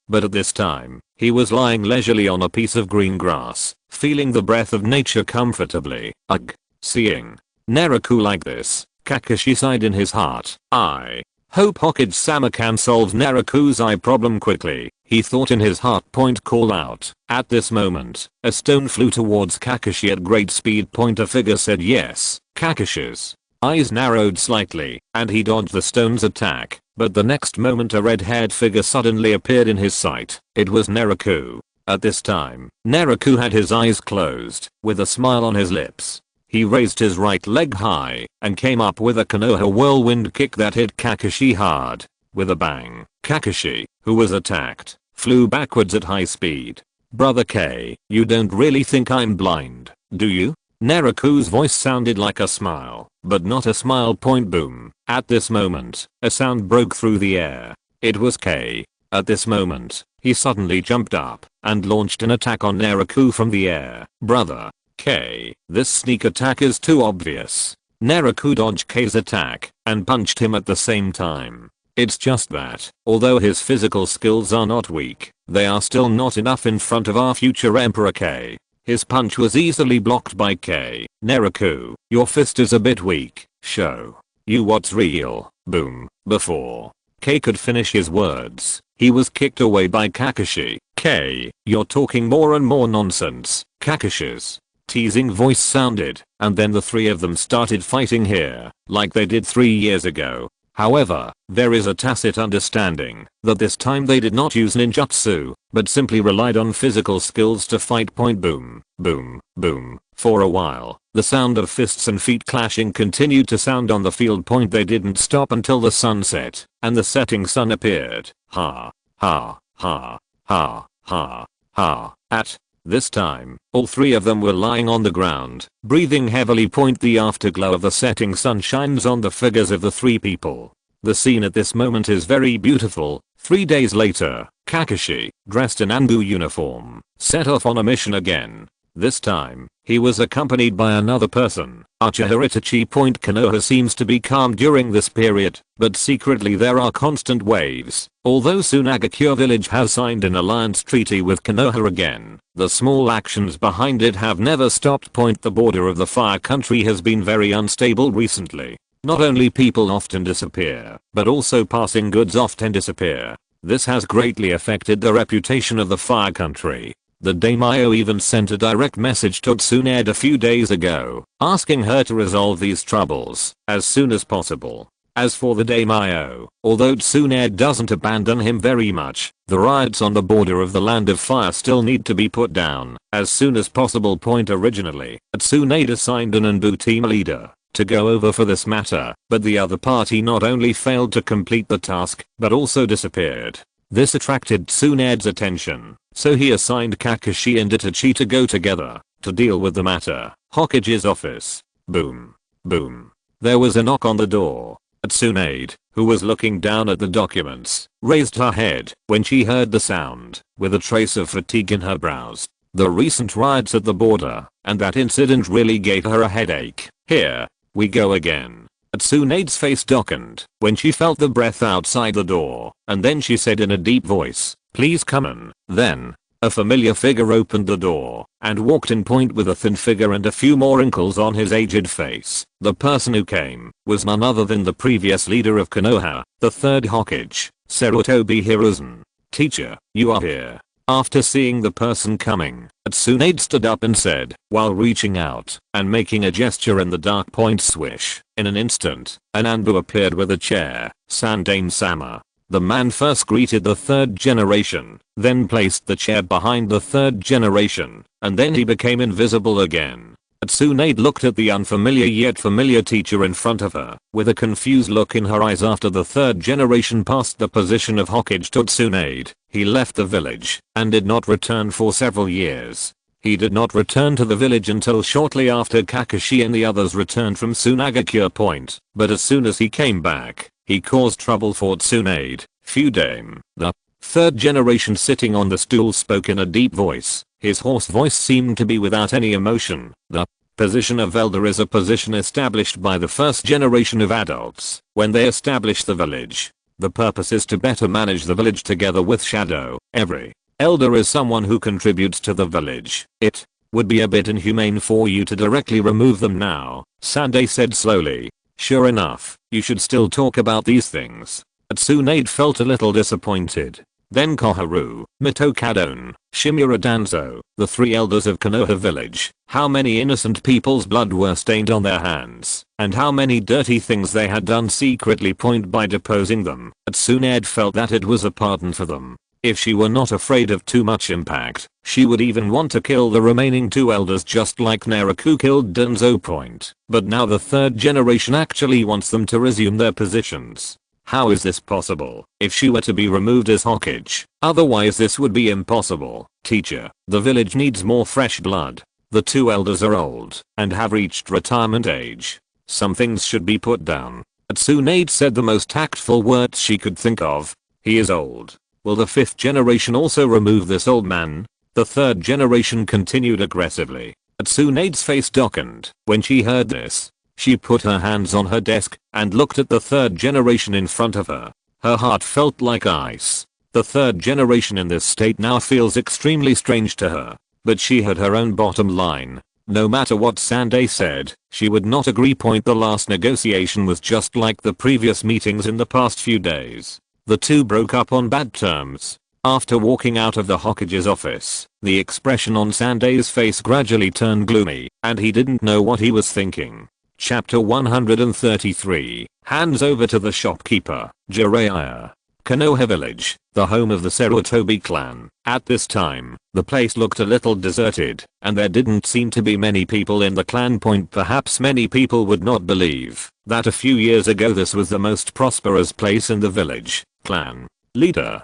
But at this time, he was lying leisurely on a piece of green grass, feeling the breath of nature comfortably. Ugh. Seeing Naraku like this, Kakashi sighed in his heart. I hope Hokage-sama can solve Naraku's eye problem quickly, he thought in his heart. Call out. At this moment, a stone flew towards Kakashi at great speed. A figure said yes. Kakashi's eyes narrowed slightly, and he dodged the stone's attack, but the next moment a red-haired figure suddenly appeared in his sight. It was Naraku. At this time, Naraku had his eyes closed, with a smile on his lips. He raised his right leg high, and came up with a Konoha whirlwind kick that hit Kakashi hard. With a bang, Kakashi, who was attacked, flew backwards at high speed. Brother K, you don't really think I'm blind, do you? Naraku's voice sounded like a smile, but not a smile. Boom. At this moment, a sound broke through the air. It was K. At this moment, he suddenly jumped up and launched an attack on Naraku from the air. Brother K, this sneak attack is too obvious. Naraku dodged K's attack and punched him at the same time. It's just that, although his physical skills are not weak, they are still not enough in front of our future Emperor K. His punch was easily blocked by K. Naraku, your fist is a bit weak. Show you what's real. Boom. Before K could finish his words, he was kicked away by Kakashi. K, you're talking more and more nonsense. Kakashi's teasing voice sounded, and then the three of them started fighting here, like they did 3 years ago. However, there is a tacit understanding that this time they did not use ninjutsu, but simply relied on physical skills to fight. Boom, boom, boom. For a while, the sound of fists and feet clashing continued to sound on the field. They didn't stop until the sun set, and the setting sun appeared. Ha, ha, ha, ha, ha, ha. At this time, all three of them were lying on the ground, breathing heavily. The afterglow of the setting sun shines on the figures of the three people. The scene at this moment is very beautiful. 3 days later, Kakashi, dressed in Anbu uniform, set off on a mission again. This time, he was accompanied by another person, Uchiha Itachi. Konoha seems to be calm during this period, but secretly there are constant waves. Although Tsunagakure village has signed an alliance treaty with Konoha again, the small actions behind it have never stopped. The border of the fire country has been very unstable recently. Not only people often disappear, but also passing goods often disappear. This has greatly affected the reputation of the fire country. The daimyo even sent a direct message to Tsunade a few days ago, asking her to resolve these troubles as soon as possible. As for the daimyo, although Tsunade doesn't abandon him very much, the riots on the border of the land of fire still need to be put down as soon as possible. Originally, Tsunade assigned an Anbu team leader to go over for this matter, but the other party not only failed to complete the task, but also disappeared. This attracted Tsunade's attention, so he assigned Kakashi and Itachi to go together to deal with the matter. Hokage's office. Boom. Boom. There was a knock on the door. Tsunade, who was looking down at the documents, raised her head when she heard the sound, with a trace of fatigue in her brows. The recent riots at the border, and that incident really gave her a headache. Here we go again. Tsunade's face darkened when she felt the breath outside the door, and then she said in a deep voice, "Please come in." Then, a familiar figure opened the door and walked in. With a thin figure and a few more wrinkles on his aged face. The person who came was none other than the previous leader of Konoha, the third Hokage, Sarutobi Hiruzen. "Teacher, you are here." After seeing the person coming, Tsunade stood up and said, while reaching out and making a gesture in the dark. Swish. In an instant, an Anbu appeared with a chair. "Sandaime-sama." The man first greeted the third generation, then placed the chair behind the third generation, and then he became invisible again. Tsunade looked at the unfamiliar yet familiar teacher in front of her, with a confused look in her eyes. After the third generation passed the position of Hokage to Tsunade, he left the village and did not return for several years. He did not return to the village until shortly after Kakashi and the others returned from Tsunagakure. But as soon as he came back, he caused trouble for Tsunade. Fudame, the third generation sitting on the stool, spoke in a deep voice. His hoarse voice seemed to be without any emotion. The position of elder is a position established by the first generation of adults when they establish the village. The purpose is to better manage the village together with Shadow. Every elder is someone who contributes to the village. It would be a bit inhumane for you to directly remove them now, Sandai said slowly. Sure enough, you should still talk about these things. Tsunade felt a little disappointed. Then Koharu, Mito Kadon, Shimura Danzo, the three elders of Konoha village, how many innocent people's blood were stained on their hands, and how many dirty things they had done secretly point by deposing them. Tsunade felt that it was a pardon for them. If she were not afraid of too much impact, she would even want to kill the remaining two elders just like Naraku killed Danzo Point. But now the third generation actually wants them to resume their positions. How is this possible if she were to be removed as Hokage? Otherwise this would be impossible. Teacher, the village needs more fresh blood. The two elders are old and have reached retirement age. Some things should be put down. Tsunade said the most tactful words she could think of. He is old. Will the fifth generation also remove this old man? The third generation continued aggressively. Tsunade's face darkened when she heard this. She put her hands on her desk and looked at the third generation in front of her. Her heart felt like ice. The third generation in this state now feels extremely strange to her. But she had her own bottom line. No matter what Sandai said, she would not agree. The last negotiation was just like the previous meetings in the past few days. The two broke up on bad terms. After walking out of the Hokage's office, the expression on Sandai's face gradually turned gloomy, and he didn't know what he was thinking. Chapter 133, hands over to the shopkeeper, Jiraiya. Konoha village, the home of the Sarutobi clan. At this time, the place looked a little deserted, and there didn't seem to be many people in the clan. Perhaps many people would not believe that a few years ago this was the most prosperous place in the village. Clan leader.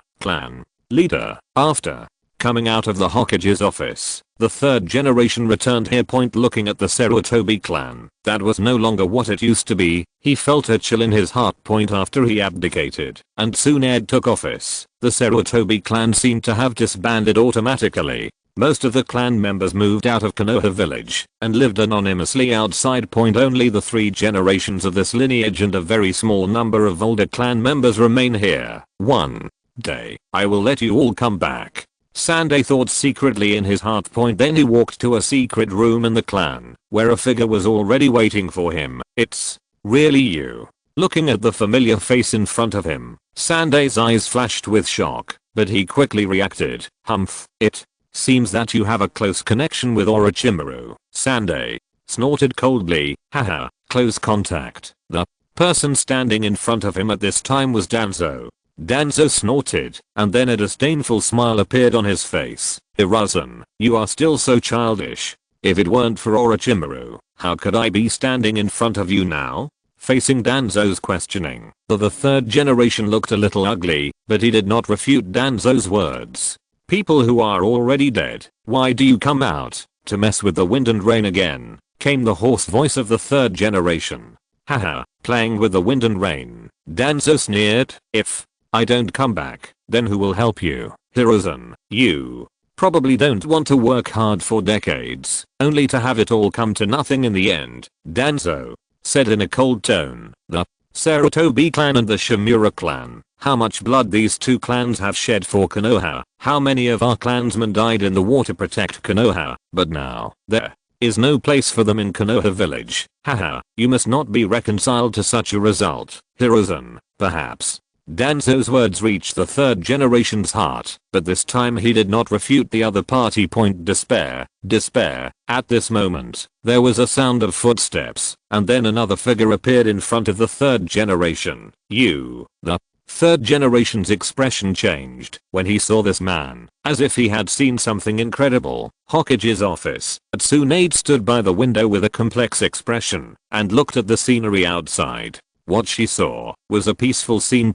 After coming out of the Hokage's office, the third generation returned here. Looking at the Sarutobi clan, that was no longer what it used to be. He felt a chill in his heart. After he abdicated and Tsunade took office, the Sarutobi clan seemed to have disbanded automatically. Most of the clan members moved out of Konoha village and lived anonymously outside. Only the three generations of this lineage and a very small number of older clan members remain here. One day, I will let you all come back, Sandai thought secretly in his heart. Then he walked to a secret room in the clan, where a figure was already waiting for him. It's really you. Looking at the familiar face in front of him, Sandai's eyes flashed with shock, but he quickly reacted. Humph, it seems that you have a close connection with Orochimaru. Sandai snorted coldly. Haha, close contact. The person standing in front of him at this time was Danzo. Danzo snorted, and then a disdainful smile appeared on his face. Hiruzen, you are still so childish. If it weren't for Orochimaru, how could I be standing in front of you now? Facing Danzo's questioning, the third generation looked a little ugly, but he did not refute Danzo's words. People who are already dead, why do you come out to mess with the wind and rain again? Came the hoarse voice of the third generation. Haha, playing with the wind and rain. Danzo sneered. If I don't come back, then who will help you? Hiruzen, you probably don't want to work hard for decades, only to have it all come to nothing in the end. Danzo said in a cold tone. The Sarutobi clan and the Shimura clan. How much blood these two clans have shed for Konoha. How many of our clansmen died in the war to protect Konoha. But now, there is no place for them in Konoha village. Haha, you must not be reconciled to such a result. Hiruzen, perhaps. Danzo's words reached the third generation's heart, but this time he did not refute the other party. Despair. At this moment, there was a sound of footsteps, and then another figure appeared in front of the third generation. You. The third generation's expression changed when he saw this man, as if he had seen something incredible. Hokage's office. Tsunade stood by the window with a complex expression, and looked at the scenery outside. What she saw was a peaceful scene.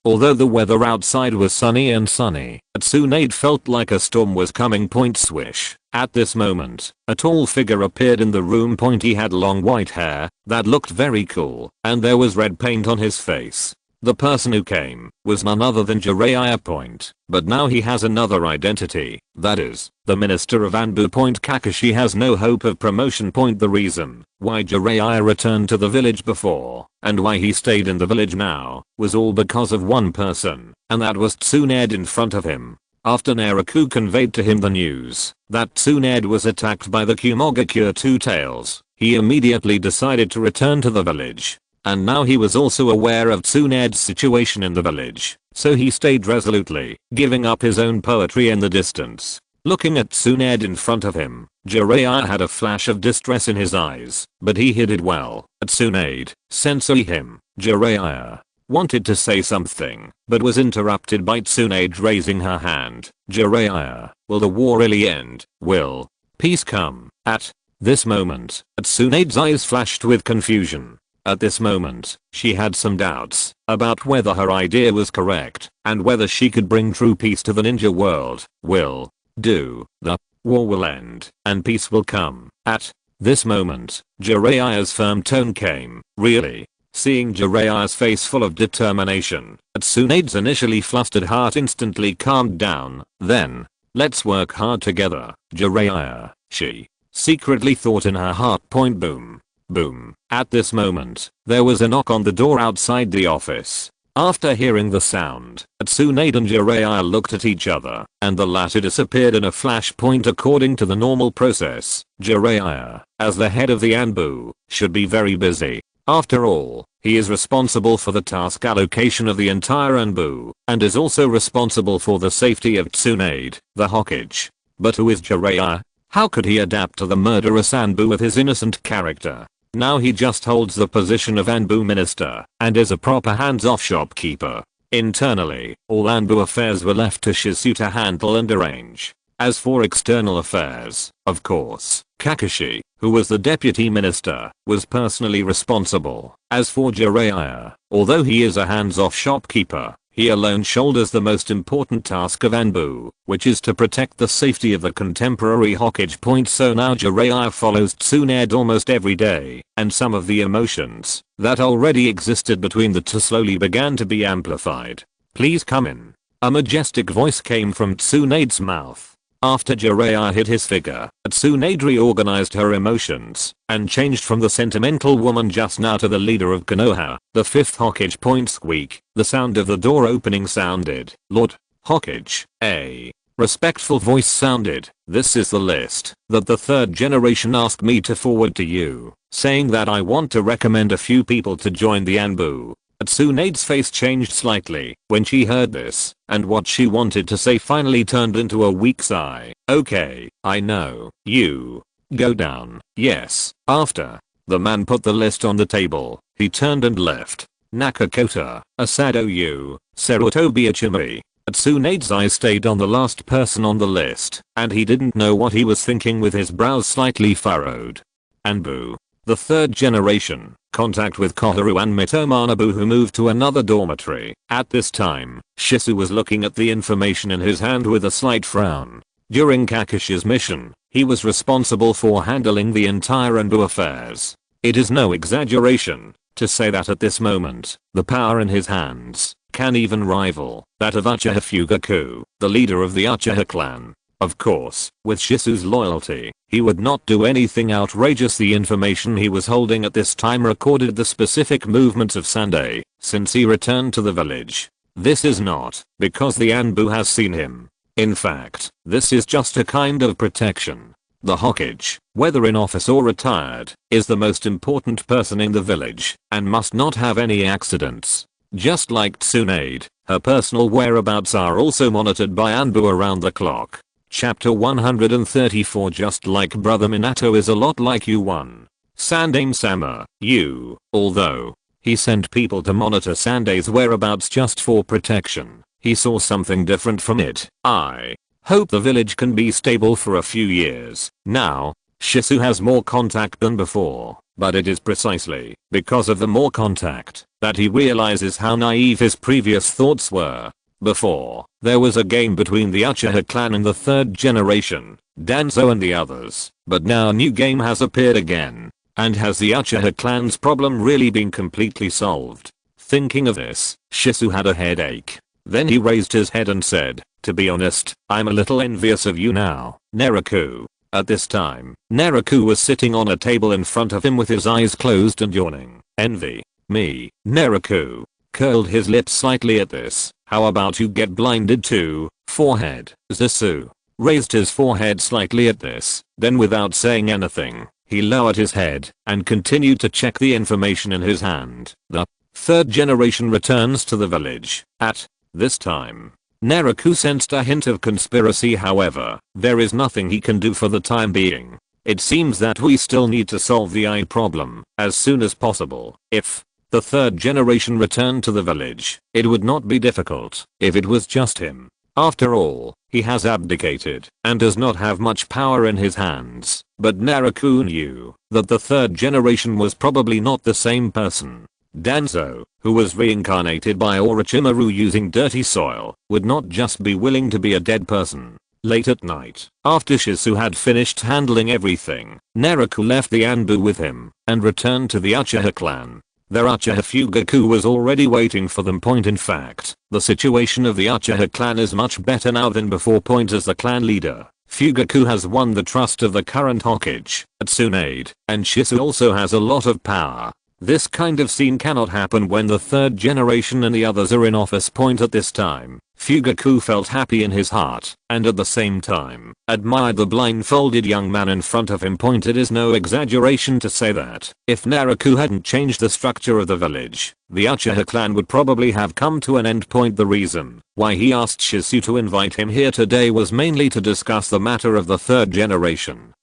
Although the weather outside was sunny, Tsunade felt like a storm was coming. Swish. At this moment, a tall figure appeared in the room. He had long white hair that looked very cool, and there was red paint on his face. The person who came was none other than Jiraiya. But now he has another identity, that is, the Minister of Anbu. Kakashi has no hope of promotion. The reason why Jiraiya returned to the village before, and why he stayed in the village now, was all because of one person, and that was Tsunade in front of him. After Naraku conveyed to him the news that Tsunade was attacked by the Kumogakure Two Tails, he immediately decided to return to the village. and now he was also aware of Tsunade's situation in the village, so he stayed resolutely, giving up his own poetry in the distance. Looking at Tsunade in front of him, Jiraiya had a flash of distress in his eyes, but he hid it well. Tsunade, sensei him, Jiraiya wanted to say something, but was interrupted by Tsunade raising her hand. Jiraiya, will the war really end? Will peace come? At this moment, Tsunade's eyes flashed with confusion. At this moment, she had some doubts about whether her idea was correct and whether she could bring true peace to the ninja world. Will do the war will end and peace will come. At this moment, Jiraiya's firm tone came. Really? Seeing Jiraiya's face full of determination, Tsunade's initially flustered heart instantly calmed down. Then, let's work hard together, Jiraiya, she secretly thought in her heart. Point boom. Boom. At this moment, there was a knock on the door outside the office. After hearing the sound, Tsunade and Jiraiya looked at each other, and the latter disappeared in a flashpoint according to the normal process. Jiraiya, as the head of the Anbu, should be very busy. After all, he is responsible for the task allocation of the entire Anbu, and is also responsible for the safety of Tsunade, the Hokage. But who is Jiraiya? How could he adapt to the murderous Anbu with his innocent character? Now he just holds the position of Anbu minister, and is a proper hands-off shopkeeper. Internally, all Anbu affairs were left to Shizu to handle and arrange. As for external affairs, of course, Kakashi, who was the deputy minister, was personally responsible. As for Jiraiya, although he is a hands-off shopkeeper, he alone shoulders the most important task of Anbu, which is to protect the safety of the contemporary Hokage. So now Jiraiya follows Tsunade almost every day, and some of the emotions that already existed between the two slowly began to be amplified. Please come in. A majestic voice came from Tsunade's mouth. After Jiraiya hid his figure, Tsunade reorganized her emotions and changed from the sentimental woman just now to the leader of Konoha, the fifth Hokage. Squeak. The sound of the door opening sounded. Lord Hokage, a respectful voice sounded. This is the list that the third generation asked me to forward to you, saying that I want to recommend a few people to join the Anbu. Tsunade's face changed slightly when she heard this, and what she wanted to say finally turned into a weak sigh. Okay, I know. You go down. Yes. After the man put the list on the table, he turned and left. Nakakota, Asado Yu, Sarutobi Ichimari. Tsunade's eyes stayed on the last person on the list, and he didn't know what he was thinking with his brows slightly furrowed. Anbu. The third generation, contact with Koharu and Mitomanabu, who moved to another dormitory. At this time, Shizu was looking at the information in his hand with a slight frown. During Kakashi's mission, he was responsible for handling the entire Anbu affairs. It is no exaggeration to say that at this moment, the power in his hands can even rival that of Uchiha Fugaku, the leader of the Uchiha clan. Of course, with Shizu's loyalty, he would not do anything outrageous. The information he was holding at this time recorded the specific movements of Sunday since he returned to the village. This is not because the Anbu has seen him. In fact, this is just a kind of protection. The Hokage, whether in office or retired, is the most important person in the village and must not have any accidents. Just like Tsunade, her personal whereabouts are also monitored by Anbu around the clock. Chapter 134. Just like brother Minato is a lot like you one. Sandane-sama, you, although he sent people to monitor Sanday's whereabouts just for protection, he saw something different from it. I hope the village can be stable for a few years. Now, Shizu has more contact than before, but it is precisely because of the more contact that he realizes how naive his previous thoughts were. Before, there was a game between the Uchiha clan and the third generation, Danzo and the others, but now a new game has appeared again. And has the Uchiha clan's problem really been completely solved? Thinking of this, Shizu had a headache. Then he raised his head and said, to be honest, I'm a little envious of you now, Naraku. At this time, Naraku was sitting on a table in front of him with his eyes closed and yawning. Envy me, Naraku curled his lips slightly at this. How about you get blinded too? Forehead. Zisu raised his forehead slightly at this, then without saying anything, He lowered his head and continued to check the information in his hand. The third generation returns to the village. At this time, Naraku sensed a hint of conspiracy. However, there is nothing he can do for the time being. It seems that we still need to solve the eye problem as soon as possible. If the third generation returned to the village, it would not be difficult if it was just him. After all, he has abdicated and does not have much power in his hands. But Naraku knew that the third generation was probably not the same person. Danzo, who was reincarnated by Orochimaru using dirty soil, would not just be willing to be a dead person. Late at night, after Shizu had finished handling everything, Naraku left the Anbu with him and returned to the Uchiha clan. Their Uchiha Fugaku was already waiting for them. In fact, the situation of the Uchiha clan is much better now than before. As the clan leader, Fugaku has won the trust of the current Hokage, Tsunade, and Shizu also has a lot of power. This kind of scene cannot happen when the third generation and the others are in office. At this time, Fugaku felt happy in his heart, and at the same time, admired the blindfolded young man in front of him. It is no exaggeration to say that, if Naraku hadn't changed the structure of the village, the Uchiha clan would probably have come to an end. The reason why he asked Shizu to invite him here today was mainly to discuss the matter of the third generation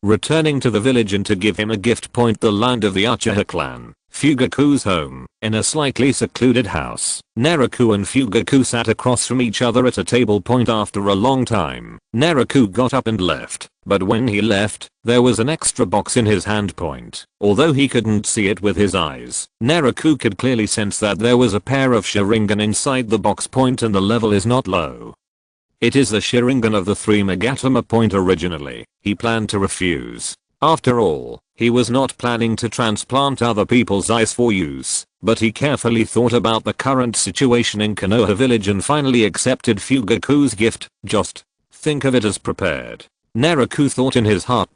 returning to the village and to give him a gift. The land of the Uchiha clan, Fugaku's home, in a slightly secluded house. Naraku and Fugaku sat across from each other at a table. After a long time, Naraku got up and left, but when he left, there was an extra box in his hand. Although he couldn't see it with his eyes, Naraku could clearly sense that there was a pair of Sharingan inside the box. And the level is not low. It is the Sharingan of the 3 Megatama. Originally, he planned to refuse. After all, he was not planning to transplant other people's eyes for use, but he carefully thought about the current situation in Konoha village and finally accepted Fugaku's gift. Just think of it as prepared, Naraku thought in his heart.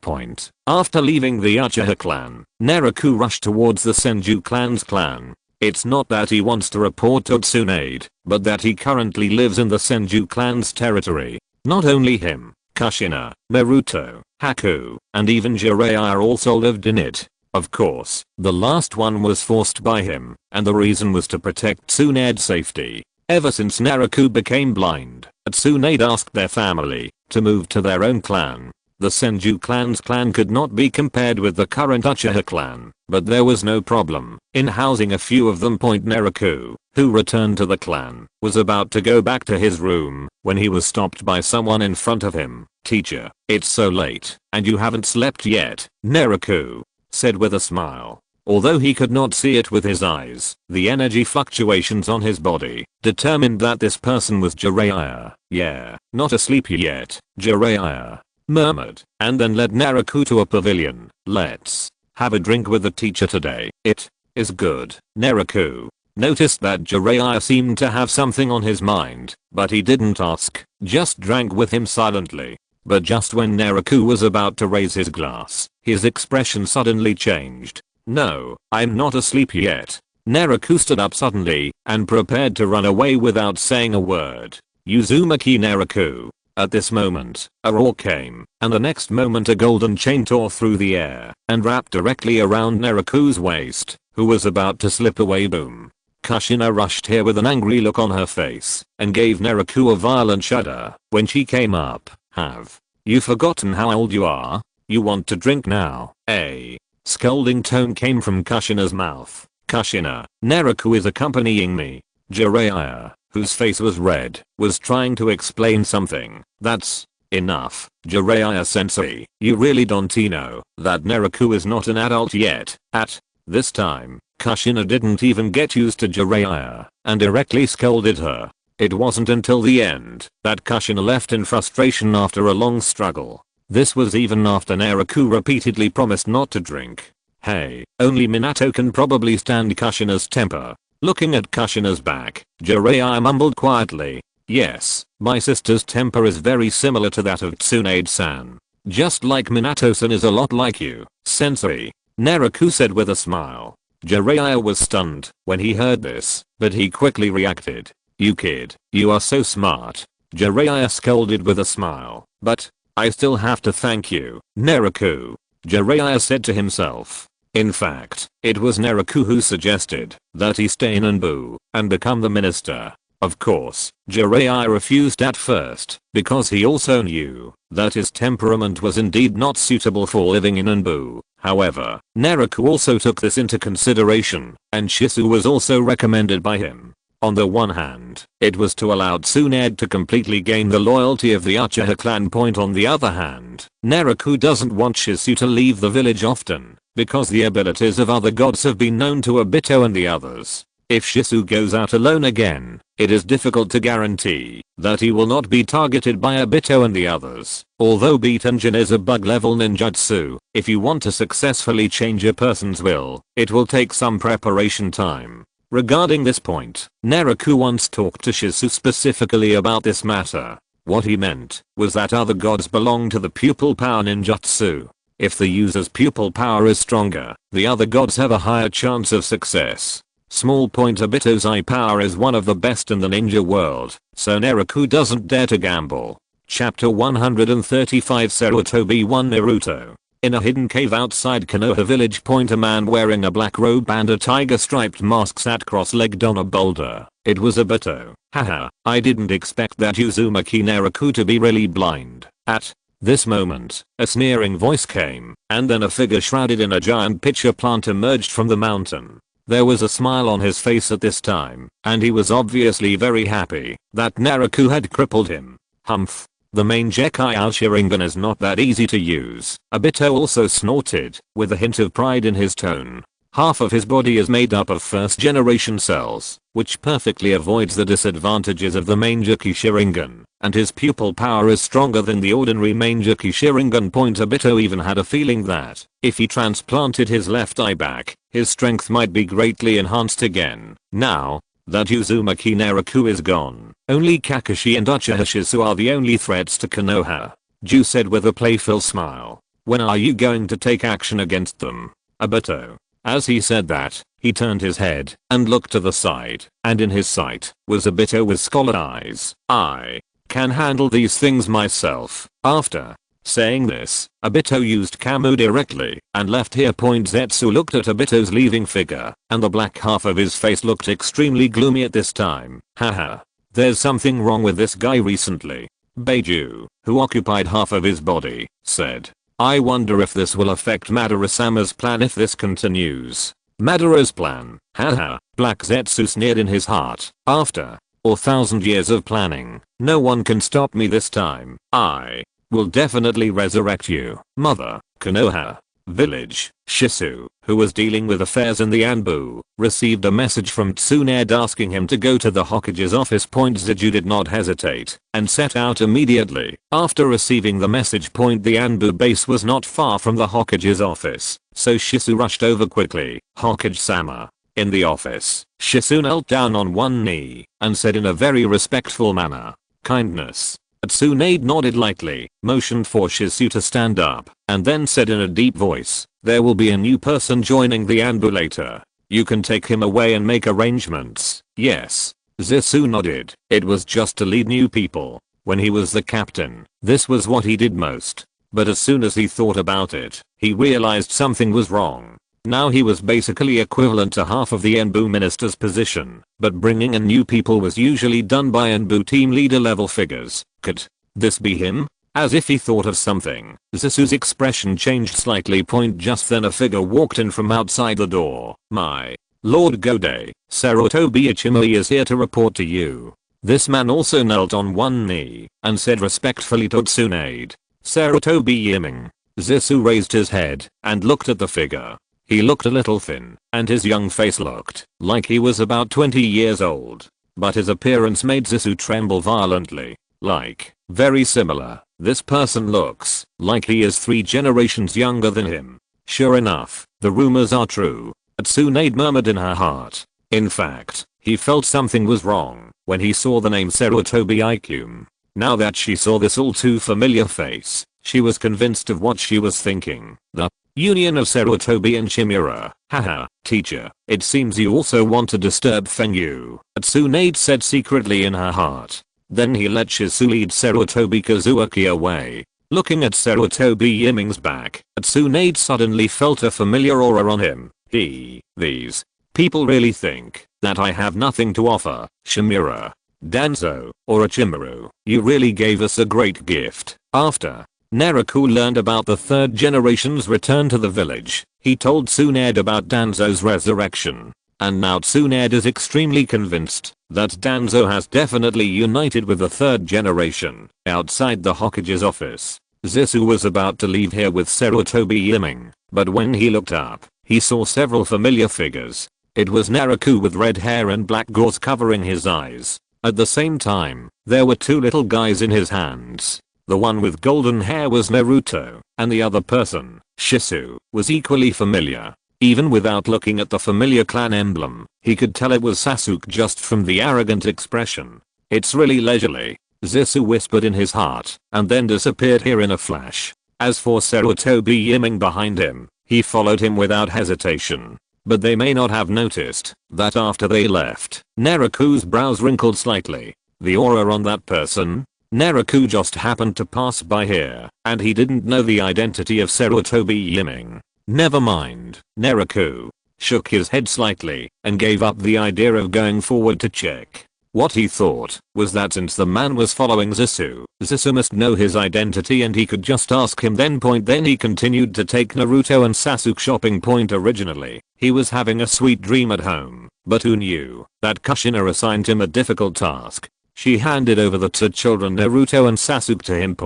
After leaving the Uchiha clan, Naraku rushed towards the Senju clan's clan. It's not that he wants to report to Tsunade, but that he currently lives in the Senju clan's territory. Not only him, Kushina, Naruto, Haku, and even Jiraiya also lived in it. Of course, the last one was forced by him, and the reason was to protect Tsunade's safety. Ever since Naraku became blind, Tsunade asked their family to move to their own clan. The Senju clan's clan could not be compared with the current Uchiha clan, but there was no problem in housing a few of them. Naraku, who returned to the clan, was about to go back to his room when he was stopped by someone in front of him. "Teacher, it's so late, and you haven't slept yet," Naraku said with a smile. Although he could not see it with his eyes, the energy fluctuations on his body determined that this person was Jiraiya. "Yeah, not asleep yet," Jiraiya murmured, and then led Naraku to a pavilion. "Let's have a drink with the teacher today. It is good." Naraku noticed that Jiraiya seemed to have something on his mind, but he didn't ask, just drank with him silently. But just when Naraku was about to raise his glass, his expression suddenly changed. "No, I'm not asleep yet." Naraku stood up suddenly and prepared to run away without saying a word. Uzumaki Naraku. At this moment, a roar came, and the next moment a golden chain tore through the air and wrapped directly around Naraku's waist, who was about to slip away. Boom. Kushina rushed here with an angry look on her face and gave Naraku a violent shudder when she came up. "Have you forgotten how old you are? You want to drink now, eh?" Scolding tone came from Kushina's mouth. "Kushina, Naraku is accompanying me." Jiraiya, whose face was red, was trying to explain something. "That's enough, Jiraiya-sensei. You really don't know that Naraku is not an adult yet." At this time, Kushina didn't even get used to Jiraiya and directly scolded her. It wasn't until the end that Kushina left in frustration after a long struggle. This was even after Naraku repeatedly promised not to drink. Hey, only Minato can probably stand Kushina's temper. Looking at Kushina's back, Jiraiya mumbled quietly, "Yes, my sister's temper is very similar to that of Tsunade-san. Just like Minato-san is a lot like you, sensei," Naraku said with a smile. Jiraiya was stunned when he heard this, but he quickly reacted. "You kid, you are so smart." Jiraiya scolded with a smile, "But I still have to thank you, Naraku." Jiraiya said to himself. In fact, it was Naraku who suggested that he stay in Anbu and become the minister. Of course, Jiraiya refused at first because he also knew that his temperament was indeed not suitable for living in Anbu. However, Naraku also took this into consideration, and Shisu was also recommended by him. On the one hand, it was to allow Tsunade to completely gain the loyalty of the Uchiha clan. On the other hand, Naraku doesn't want Shisu to leave the village often, because the abilities of other gods have been known to Obito and the others. If Shisu goes out alone again, it is difficult to guarantee that he will not be targeted by Obito and the others. Although Beatenjin is a bug level ninjutsu, if you want to successfully change a person's will, it will take some preparation time. Regarding this point, Naraku once talked to Shisu specifically about this matter. What he meant was that other gods belong to the pupil power ninjutsu. If the user's pupil power is stronger, the other gods have a higher chance of success. Small point, Obito's eye power is one of the best in the ninja world, so Naraku doesn't dare to gamble. Chapter 135 Sarutobi 1 Naruto. In a hidden cave outside Konoha village, a man wearing a black robe and a tiger-striped mask sat cross-legged on a boulder. It was Obito. Haha, I didn't expect that Uzumaki Naraku to be really blind. At this moment, a sneering voice came, and then a figure shrouded in a giant pitcher plant emerged from the mountain. There was a smile on his face at this time, and he was obviously very happy that Naraku had crippled him. Humph. The main Jekai Sharingan is not that easy to use. Obito also snorted, with a hint of pride in his tone. Half of his body is made up of first generation cells, which perfectly avoids the disadvantages of the main Jekai Sharingan, and his pupil power is stronger than the ordinary main Jekai Sharingan. Obito even had a feeling that, if he transplanted his left eye back, his strength might be greatly enhanced again. Now that Uzumaki Naraku is gone, only Kakashi and Uchiha Shisu are the only threats to Konoha. Ju said with a playful smile. When are you going to take action against them, Obito? As he said that, he turned his head and looked to the side, and in his sight was Obito with scarlet eyes. I can handle these things myself. After saying this, Obito used Kamu directly and left here. Zetsu looked at Obito's leaving figure, and the black half of his face looked extremely gloomy at this time. Haha. There's something wrong with this guy recently. Beiju, who occupied half of his body, said. I wonder if this will affect Madara-sama's plan if this continues. Madara's plan? Haha. Black Zetsu sneered in his heart. After 1,000 years of planning, no one can stop me this time. I will definitely resurrect you, mother. Konoha village. Shisu, who was dealing with affairs in the Anbu, received a message from Tsunade asking him to go to the Hokage's office. Ziju did not hesitate and set out immediately. After receiving the message, the Anbu base was not far from the Hokage's office, so Shisu rushed over quickly. Hokage-sama. In the office, Shisu knelt down on one knee and said in a very respectful manner, kindness. Tsunade nodded lightly, motioned for Shisu to stand up, and then said in a deep voice, there will be a new person joining the Anbu later. You can take him away and make arrangements. Yes. Shisu nodded. It was just to lead new people. When he was the captain, this was what he did most. But as soon as he thought about it, he realized something was wrong. Now he was basically equivalent to half of the Anbu minister's position, but bringing in new people was usually done by Anbu team leader level figures. Could this be him? As if he thought of something, Zisu's expression changed slightly. Just then a figure walked in from outside the door. My Lord Gode, Sarutobi Ichimoi is here to report to you. This man also knelt on one knee and said respectfully to Tsunade, Sarutobi Yiming. Zisu raised his head and looked at the figure. He looked a little thin, and his young face looked like he was about 20 years old. But his appearance made Zisu tremble violently. Like, very similar. This person looks like he is 3 generations younger than him. Sure enough, the rumors are true. Tsunade murmured in her heart. In fact, he felt something was wrong when he saw the name Sarutobi Ikume. Now that she saw this all too familiar face, she was convinced of what she was thinking. The union of Sarutobi and Chimera. Haha, teacher, it seems you also want to disturb Fengyu, Tsunade said secretly in her heart. Then he let Shisu lead Sarutobi Kazuaki away. Looking at Sarutobi Yiming's back, Tsunade suddenly felt a familiar aura on him. These people really think that I have nothing to offer. Shimura, Danzo, or Orochimaru, you really gave us a great gift. After Naraku learned about the third generation's return to the village, he told Tsunade about Danzo's resurrection. And now Tsunade is extremely convinced that Danzo has definitely united with the third generation. Outside the Hokage's office, Zissou was about to leave here with Sarutobi Yiming, but when he looked up, he saw several familiar figures. It was Naraku with red hair and black gauze covering his eyes. At the same time, there were two little guys in his hands. The one with golden hair was Naruto, and the other person, Shisu, was equally familiar. Even without looking at the familiar clan emblem, he could tell it was Sasuke just from the arrogant expression. It's really leisurely, Zissou whispered in his heart, and then disappeared here in a flash. As for Sarutobi Yiming behind him, he followed him without hesitation. But they may not have noticed that after they left, Naraku's brows wrinkled slightly. The aura on that person? Naraku just happened to pass by here, and he didn't know the identity of Sarutobi Yiming. Never mind. Naraku shook his head slightly and gave up the idea of going forward to check. What he thought was that since the man was following Zissou must know his identity and he could just ask him then. Then he continued to take Naruto and Sasuke shopping. Originally, he was having a sweet dream at home, but who knew that Kushina assigned him a difficult task. She handed over the two children Naruto and Sasuke to him.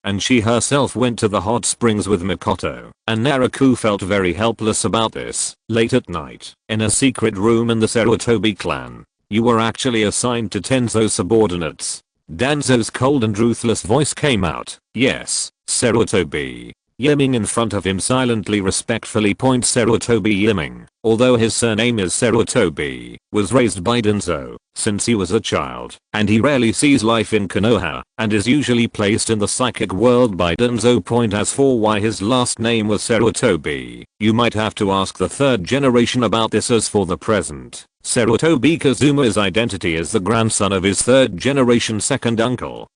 And she herself went to the hot springs with Mikoto, and Naraku felt very helpless about this. Late at night, in a secret room in the Sarutobi clan, you were actually assigned to Tenzo's subordinates. Danzo's cold and ruthless voice came out. Yes, Sarutobi Yiming in front of him silently respectfully points Sarutobi Yiming, although his surname is Sarutobi, was raised by Danzo since he was a child, and he rarely sees life in Konoha, and is usually placed in the psychic world by Danzo. As for why his last name was Sarutobi, you might have to ask the third generation about this. As for the present, Sarutobi Kazuma's identity is the grandson of his third generation second uncle,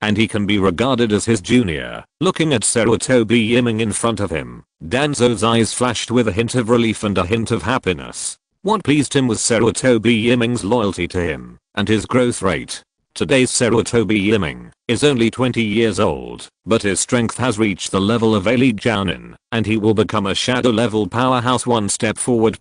and he can be regarded as his junior. Looking at Sarutobi Yiming in front of him, Danzo's eyes flashed with a hint of relief and a hint of happiness. What pleased him was Sarutobi Yiming's loyalty to him, and his growth rate. Today's Sarutobi Yiming is only 20 years old, but his strength has reached the level of elite Jounin, and he will become a shadow level powerhouse one step forward.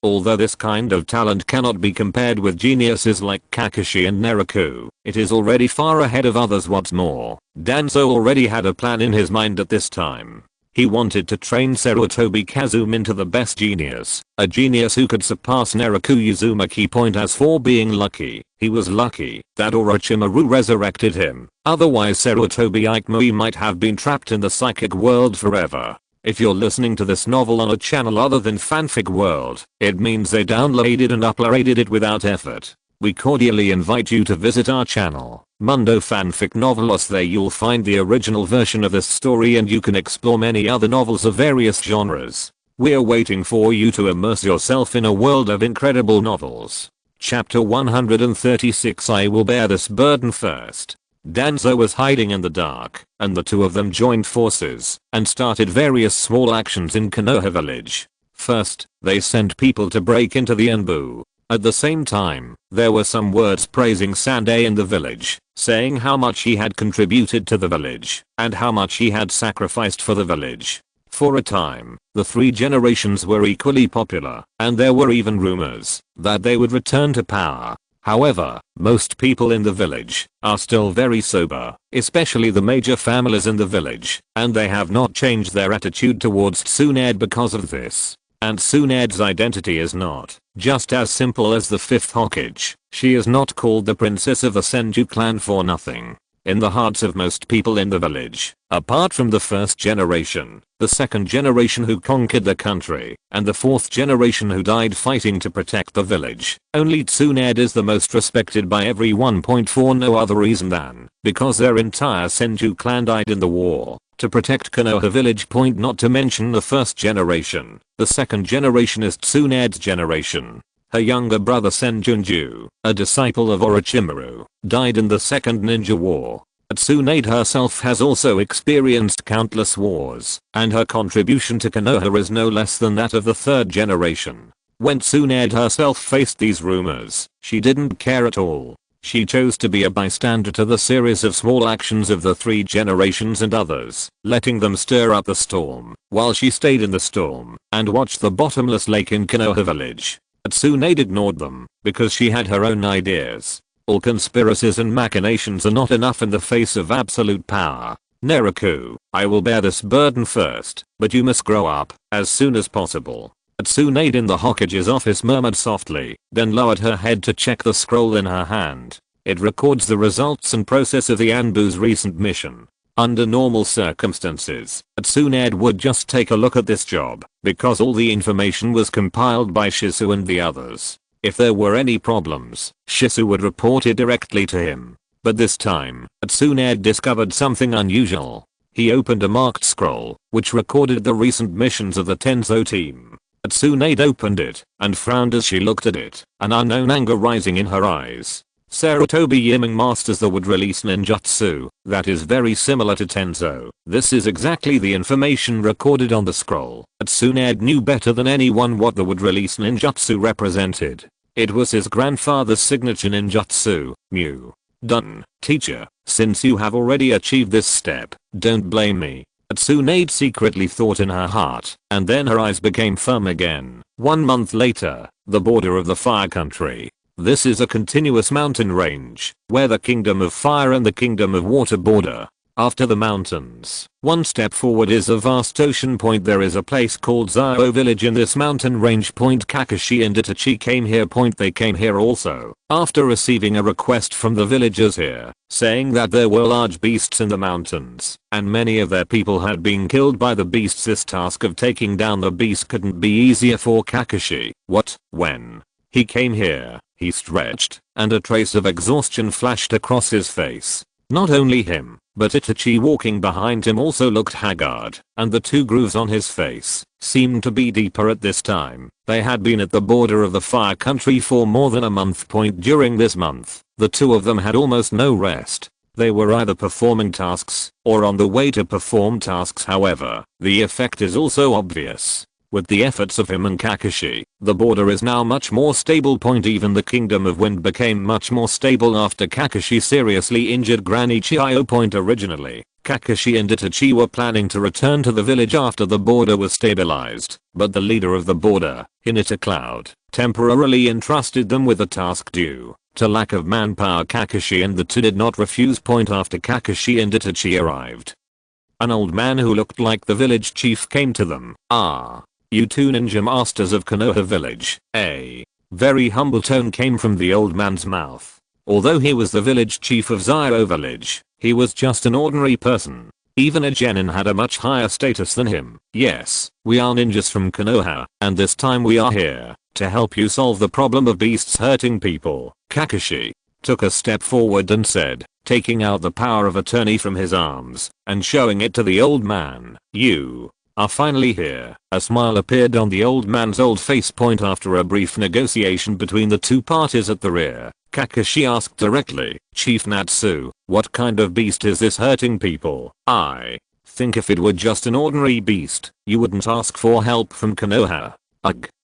Although this kind of talent cannot be compared with geniuses like Kakashi and Naraku, it is already far ahead of others. What's more, Danzo already had a plan in his mind at this time. He wanted to train Sarutobi Kazuma into the best genius, a genius who could surpass Naraku Uzumaki. As for being lucky, he was lucky that Orochimaru resurrected him, otherwise Sarutobi Ikemui might have been trapped in the psychic world forever. If you're listening to this novel on a channel other than Fanfic World, it means they downloaded and uploaded it without effort. We cordially invite you to visit our channel, Mundo Fanfic Novelos. There you'll find the original version of this story and you can explore many other novels of various genres. We're waiting for you to immerse yourself in a world of incredible novels. Chapter 136. I will bear this burden first. Danzo was hiding in the dark, and the two of them joined forces and started various small actions in Konoha village. First, they sent people to break into the Enbu. At the same time, there were some words praising Sandai in the village, saying how much he had contributed to the village, and how much he had sacrificed for the village. For a time, the three generations were equally popular, and there were even rumors that they would return to power. However, most people in the village are still very sober, especially the major families in the village, and they have not changed their attitude towards Tsunade because of this. And Tsunade's identity is not just as simple as the fifth Hokage. She is not called the princess of the Senju clan for nothing. In the hearts of most people in the village, apart from the first generation, the second generation who conquered the country, and the fourth generation who died fighting to protect the village, only Tsunade is the most respected by everyone. For no other reason than because their entire Senju clan died in the war to protect Konoha village. Not to mention the first generation. The second generation is Tsunade's generation. Her younger brother Senjunju, a disciple of Orochimaru, died in the Second Ninja War. Tsunade herself has also experienced countless wars, and her contribution to Konoha is no less than that of the third generation. When Tsunade herself faced these rumors, she didn't care at all. She chose to be a bystander to the series of small actions of the three generations and others, letting them stir up the storm, while she stayed in the storm and watched the bottomless lake in Konoha village. Tsunade ignored them because she had her own ideas. All conspiracies and machinations are not enough in the face of absolute power. Naraku, I will bear this burden first, but you must grow up as soon as possible. Tsunade in the Hokage's office murmured softly, then lowered her head to check the scroll in her hand. It records the results and process of the Anbu's recent mission. Under normal circumstances, Tsunade would just take a look at this job, because all the information was compiled by Shizu and the others. If there were any problems, Shizu would report it directly to him. But this time, Tsunade discovered something unusual. He opened a marked scroll, which recorded the recent missions of the Tenzo team. Tsunade opened it, and frowned as she looked at it, an unknown anger rising in her eyes. Sarutobi Yiming masters the would release ninjutsu, that is very similar to Tenzo. This is exactly the information recorded on the scroll. Tsunade knew better than anyone what the would release ninjutsu represented. It was his grandfather's signature ninjutsu, Mu. Done, teacher, since you have already achieved this step, don't blame me. Tsunade secretly thought in her heart, and then her eyes became firm again. 1 month later, the border of the Fire Country. This is a continuous mountain range, where the Kingdom of Fire and the Kingdom of Water border. After the mountains, one step forward is a vast ocean point. There is a place called Zao village in this mountain range. Kakashi and Itachi came here. They came here also, after receiving a request from the villagers here, saying that there were large beasts in the mountains, and many of their people had been killed by the beasts. This task of taking down the beast couldn't be easier for Kakashi. When he came here, he stretched, and a trace of exhaustion flashed across his face. Not only him, but Itachi walking behind him also looked haggard, and the two grooves on his face seemed to be deeper at this time. They had been at the border of the Fire Country for more than a month. During this month, the two of them had almost no rest. They were either performing tasks, or on the way to perform tasks. However, the effect is also obvious. With the efforts of him and Kakashi, the border is now much more stable. Even the Kingdom of Wind became much more stable after Kakashi seriously injured Granny Chiyo. Originally, Kakashi and Itachi were planning to return to the village after the border was stabilized, but the leader of the border, Hinata Cloud, temporarily entrusted them with the task due to lack of manpower. Kakashi and the two did not refuse. After Kakashi and Itachi arrived, an old man who looked like the village chief came to them. You two ninja masters of Konoha village. A very humble tone came from the old man's mouth. Although he was the village chief of Zio village, he was just an ordinary person. Even a genin had a much higher status than him. Yes, we are ninjas from Konoha, and this time we are here to help you solve the problem of beasts hurting people. Kakashi took a step forward and said, taking out the power of attorney from his arms and showing it to the old man. You are finally here. A smile appeared on the old man's old face. After a brief negotiation between the two parties at the rear, Kakashi asked directly, Chief Natsu, what kind of beast is this hurting people? I think if it were just an ordinary beast, you wouldn't ask for help from Konoha.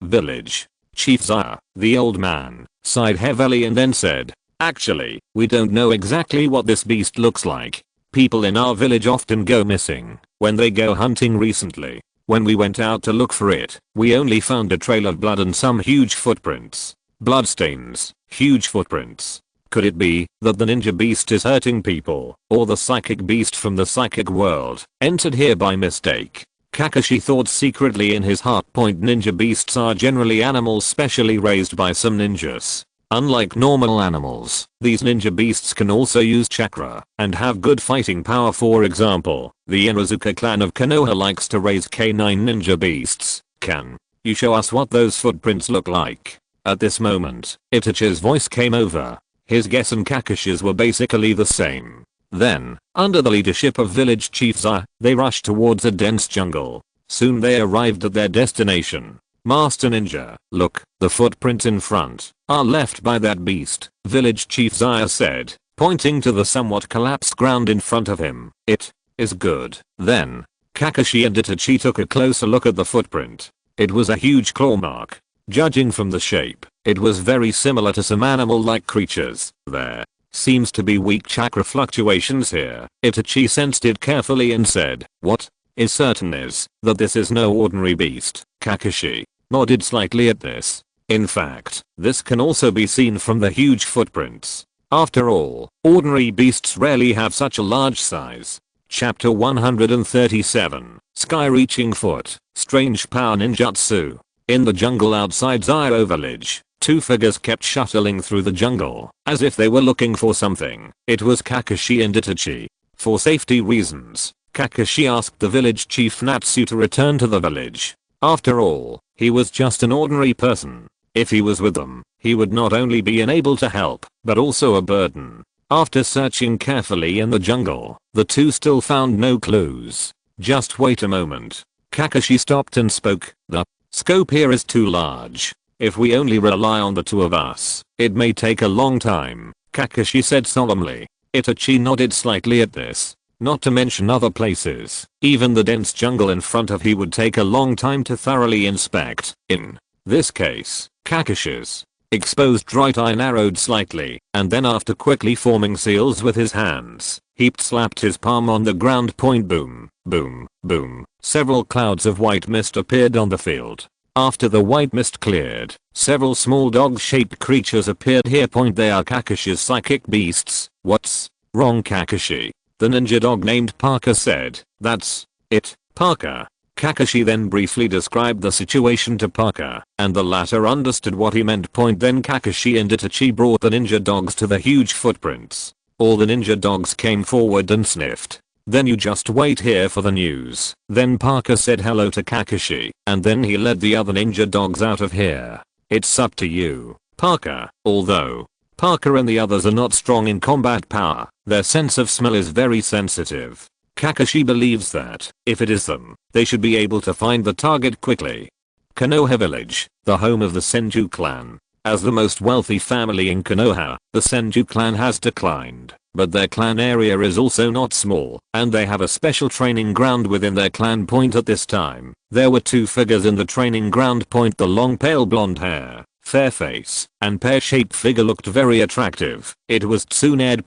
Village. Chief Zaya, the old man, sighed heavily and then said, actually, we don't know exactly what this beast looks like. People in our village often go missing when they go hunting. Recently, when we went out to look for it, we only found a trail of blood and some huge footprints. Bloodstains, huge footprints. Could it be that the ninja beast is hurting people, or the psychic beast from the psychic world entered here by mistake? Kakashi thought secretly in his heart. Ninja beasts are generally animals specially raised by some ninjas. Unlike normal animals, these ninja beasts can also use chakra and have good fighting power. For example, the Inazuka clan of Konoha likes to raise canine ninja beasts. Can you show us what those footprints look like? At this moment, Itachi's voice came over. His guess and Kakashi's were basically the same. Then, under the leadership of village chief Zaya, they rushed towards a dense jungle. Soon they arrived at their destination. Master Ninja, look, the footprints in front are left by that beast, village chief Zaya said. pointing to the somewhat collapsed ground in front of him. It is good. Then, Kakashi and Itachi took a closer look at the footprint. It was a huge claw mark. Judging from the shape, it was very similar to some animal-like creatures. There seems to be weak chakra fluctuations here. Itachi sensed it carefully and said, "What is certain is that this is no ordinary beast." Kakashi nodded slightly at this. In fact, this can also be seen from the huge footprints. After all, ordinary beasts rarely have such a large size. Chapter 137, Sky-Reaching Foot, Strange Power Ninjutsu. In the jungle outside Zyro Village, two figures kept shuttling through the jungle, as if they were looking for something. It was Kakashi and Itachi. For safety reasons, Kakashi asked the village chief Natsu to return to the village. After all, he was just an ordinary person. If he was with them, he would not only be unable to help, but also a burden. After searching carefully in the jungle, the two still found no clues. "Just wait a moment." Kakashi stopped and spoke. "The scope here is too large. If we only rely on the two of us, it may take a long time," Kakashi said solemnly. Itachi nodded slightly at this. Not to mention other places, even the dense jungle in front of he would take a long time to thoroughly inspect. In this case, Kakashi's exposed right eye narrowed slightly, and then after quickly forming seals with his hands, he slapped his palm on the ground. Boom, boom, boom. Several clouds of white mist appeared on the field. After the white mist cleared, several small dog-shaped creatures appeared here. They are Kakashi's psychic beasts. "What's wrong, Kakashi?" the ninja dog named Parker said. "That's it, Parker." Kakashi then briefly described the situation to Parker, and the latter understood what he meant. Then Kakashi and Itachi brought the ninja dogs to the huge footprints. All the ninja dogs came forward and sniffed. "Then you just wait here for the news." Then Parker said hello to Kakashi, and then he led the other ninja dogs out of here. "It's up to you, Parker." Although Parker and the others are not strong in combat power, their sense of smell is very sensitive. Kakashi believes that, if it is them, they should be able to find the target quickly. Konoha Village, the home of the Senju clan. As the most wealthy family in Konoha, the Senju clan has declined, but their clan area is also not small, and they have a special training ground within their clan. At this time, there were two figures in the training ground. The long pale blonde hair, fair face, and pear-shaped figure looked very attractive. It was Tsunade.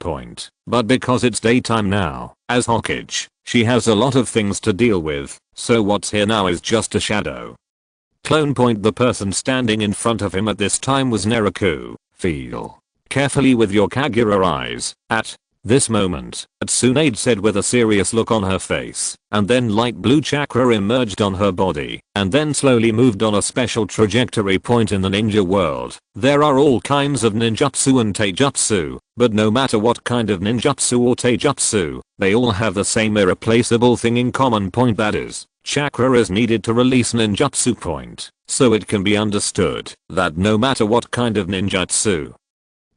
But because it's daytime now, as Hokage, she has a lot of things to deal with, so what's here now is just a shadow. Clone. The person standing in front of him at this time was Naraku. "Feel carefully with your Kaguya eyes." At this moment, Tsunade said with a serious look on her face, and then light blue chakra emerged on her body, and then slowly moved on a special trajectory. In the ninja world, there are all kinds of ninjutsu and taijutsu, but no matter what kind of ninjutsu or taijutsu, they all have the same irreplaceable thing in common. That is, chakra is needed to release ninjutsu. So it can be understood that no matter what kind of ninjutsu,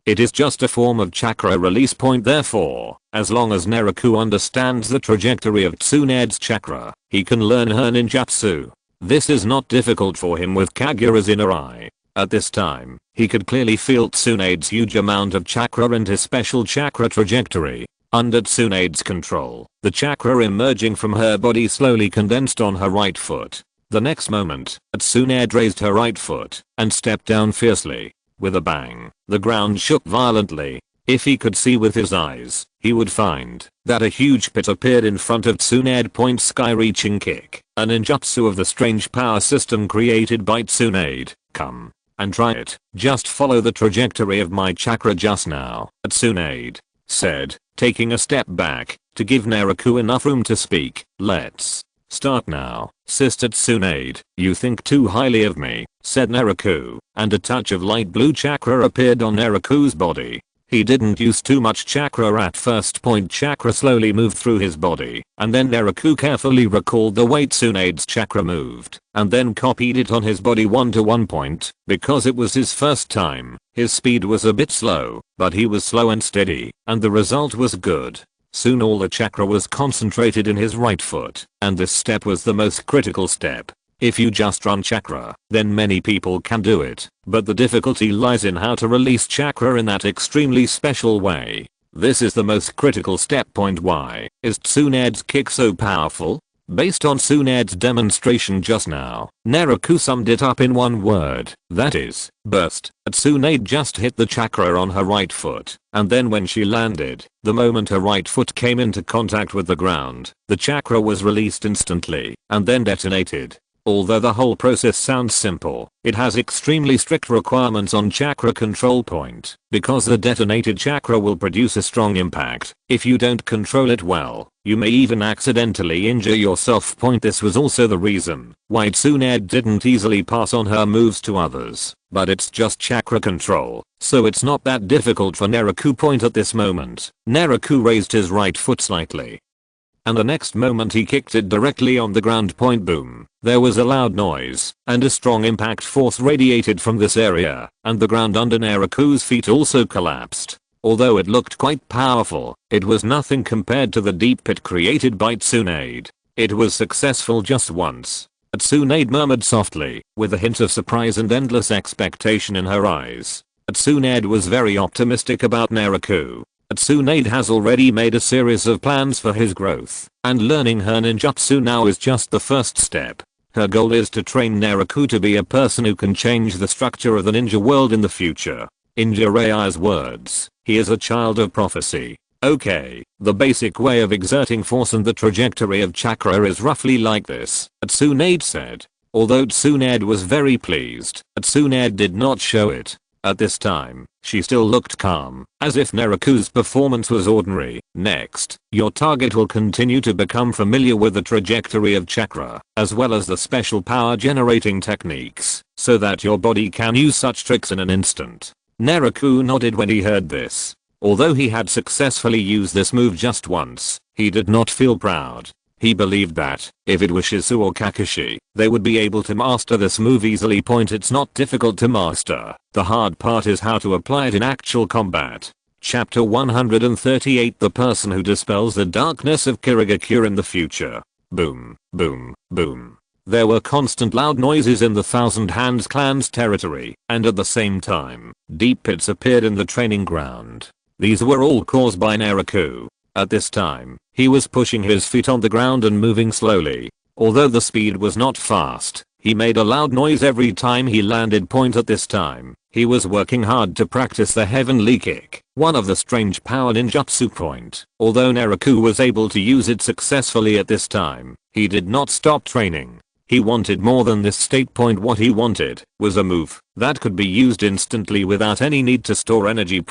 it is just a form of chakra release. Therefore, as long as Naraku understands the trajectory of Tsunade's chakra, he can learn her ninjutsu. This is not difficult for him with Kaguya's inner eye. At this time, he could clearly feel Tsunade's huge amount of chakra and his special chakra trajectory. Under Tsunade's control, the chakra emerging from her body slowly condensed on her right foot. The next moment, Tsunade raised her right foot and stepped down fiercely. With a bang, the ground shook violently. If he could see with his eyes, he would find that a huge pit appeared in front of Tsunade. Sky-Reaching Kick, a ninjutsu of the strange power system created by Tsunade. "Come and try it. Just follow the trajectory of my chakra just now," Tsunade said, taking a step back to give Naraku enough room to speak. "Let's start now, Sister Tsunade." "You think too highly of me," said Naraku, and a touch of light blue chakra appeared on Naraku's body. He didn't use too much chakra at first. Chakra slowly moved through his body, and then Naraku carefully recalled the way Tsunade's chakra moved, and then copied it on his body 1-to-1. Because it was his first time, his speed was a bit slow, but he was slow and steady, and the result was good. Soon all the chakra was concentrated in his right foot, and this step was the most critical step. If you just run chakra, then many people can do it, but the difficulty lies in how to release chakra in that extremely special way. This is the most critical step. Why is Tsunade's kick so powerful? Based on Tsunade's demonstration just now, Naraku summed it up in one word, that is, burst. Tsunade just hit the chakra on her right foot, and then when she landed, the moment her right foot came into contact with the ground, the chakra was released instantly, and then detonated. Although the whole process sounds simple, it has extremely strict requirements on chakra control. Because the detonated chakra will produce a strong impact, if you don't control it well, you may even accidentally injure yourself. This was also the reason why Tsunade didn't easily pass on her moves to others, but it's just chakra control, so it's not that difficult for Naraku. At this moment, Naraku raised his right foot slightly, and the next moment he kicked it directly on the ground. Boom. There was a loud noise, and a strong impact force radiated from this area, and the ground under Naraku's feet also collapsed. Although it looked quite powerful, it was nothing compared to the deep pit created by Tsunade. It was successful just once. Tsunade murmured softly, with a hint of surprise and endless expectation in her eyes. Tsunade was very optimistic about Naraku. Tsunade has already made a series of plans for his growth, and learning her ninjutsu now is just the first step. Her goal is to train Naraku to be a person who can change the structure of the ninja world in the future. In Jiraiya's words, he is a child of prophecy. Okay, the basic way of exerting force and the trajectory of chakra is roughly like this, Tsunade said. Although Tsunade was very pleased, Tsunade did not show it. At this time, she still looked calm, as if Naraku's performance was ordinary. Next, your target will continue to become familiar with the trajectory of chakra, as well as the special power generating techniques, so that your body can use such tricks in an instant. Naraku nodded when he heard this. Although he had successfully used this move just once, he did not feel proud. He believed that, if it was Shizu or Kakashi, they would be able to master this move easily. It's not difficult to master, the hard part is how to apply it in actual combat. Chapter 138 The person who dispels the darkness of Kirigakure in the future. Boom, boom, boom. There were constant loud noises in the Thousand Hands clan's territory, and at the same time, deep pits appeared in the training ground. These were all caused by Naraku. At this time, he was pushing his feet on the ground and moving slowly. Although the speed was not fast, he made a loud noise every time he landed. At this time, he was working hard to practice the heavenly kick, one of the strange power ninjutsu. Although Naraku was able to use it successfully at this time, he did not stop training. He wanted more than this state. What he wanted was a move that could be used instantly without any need to store energy.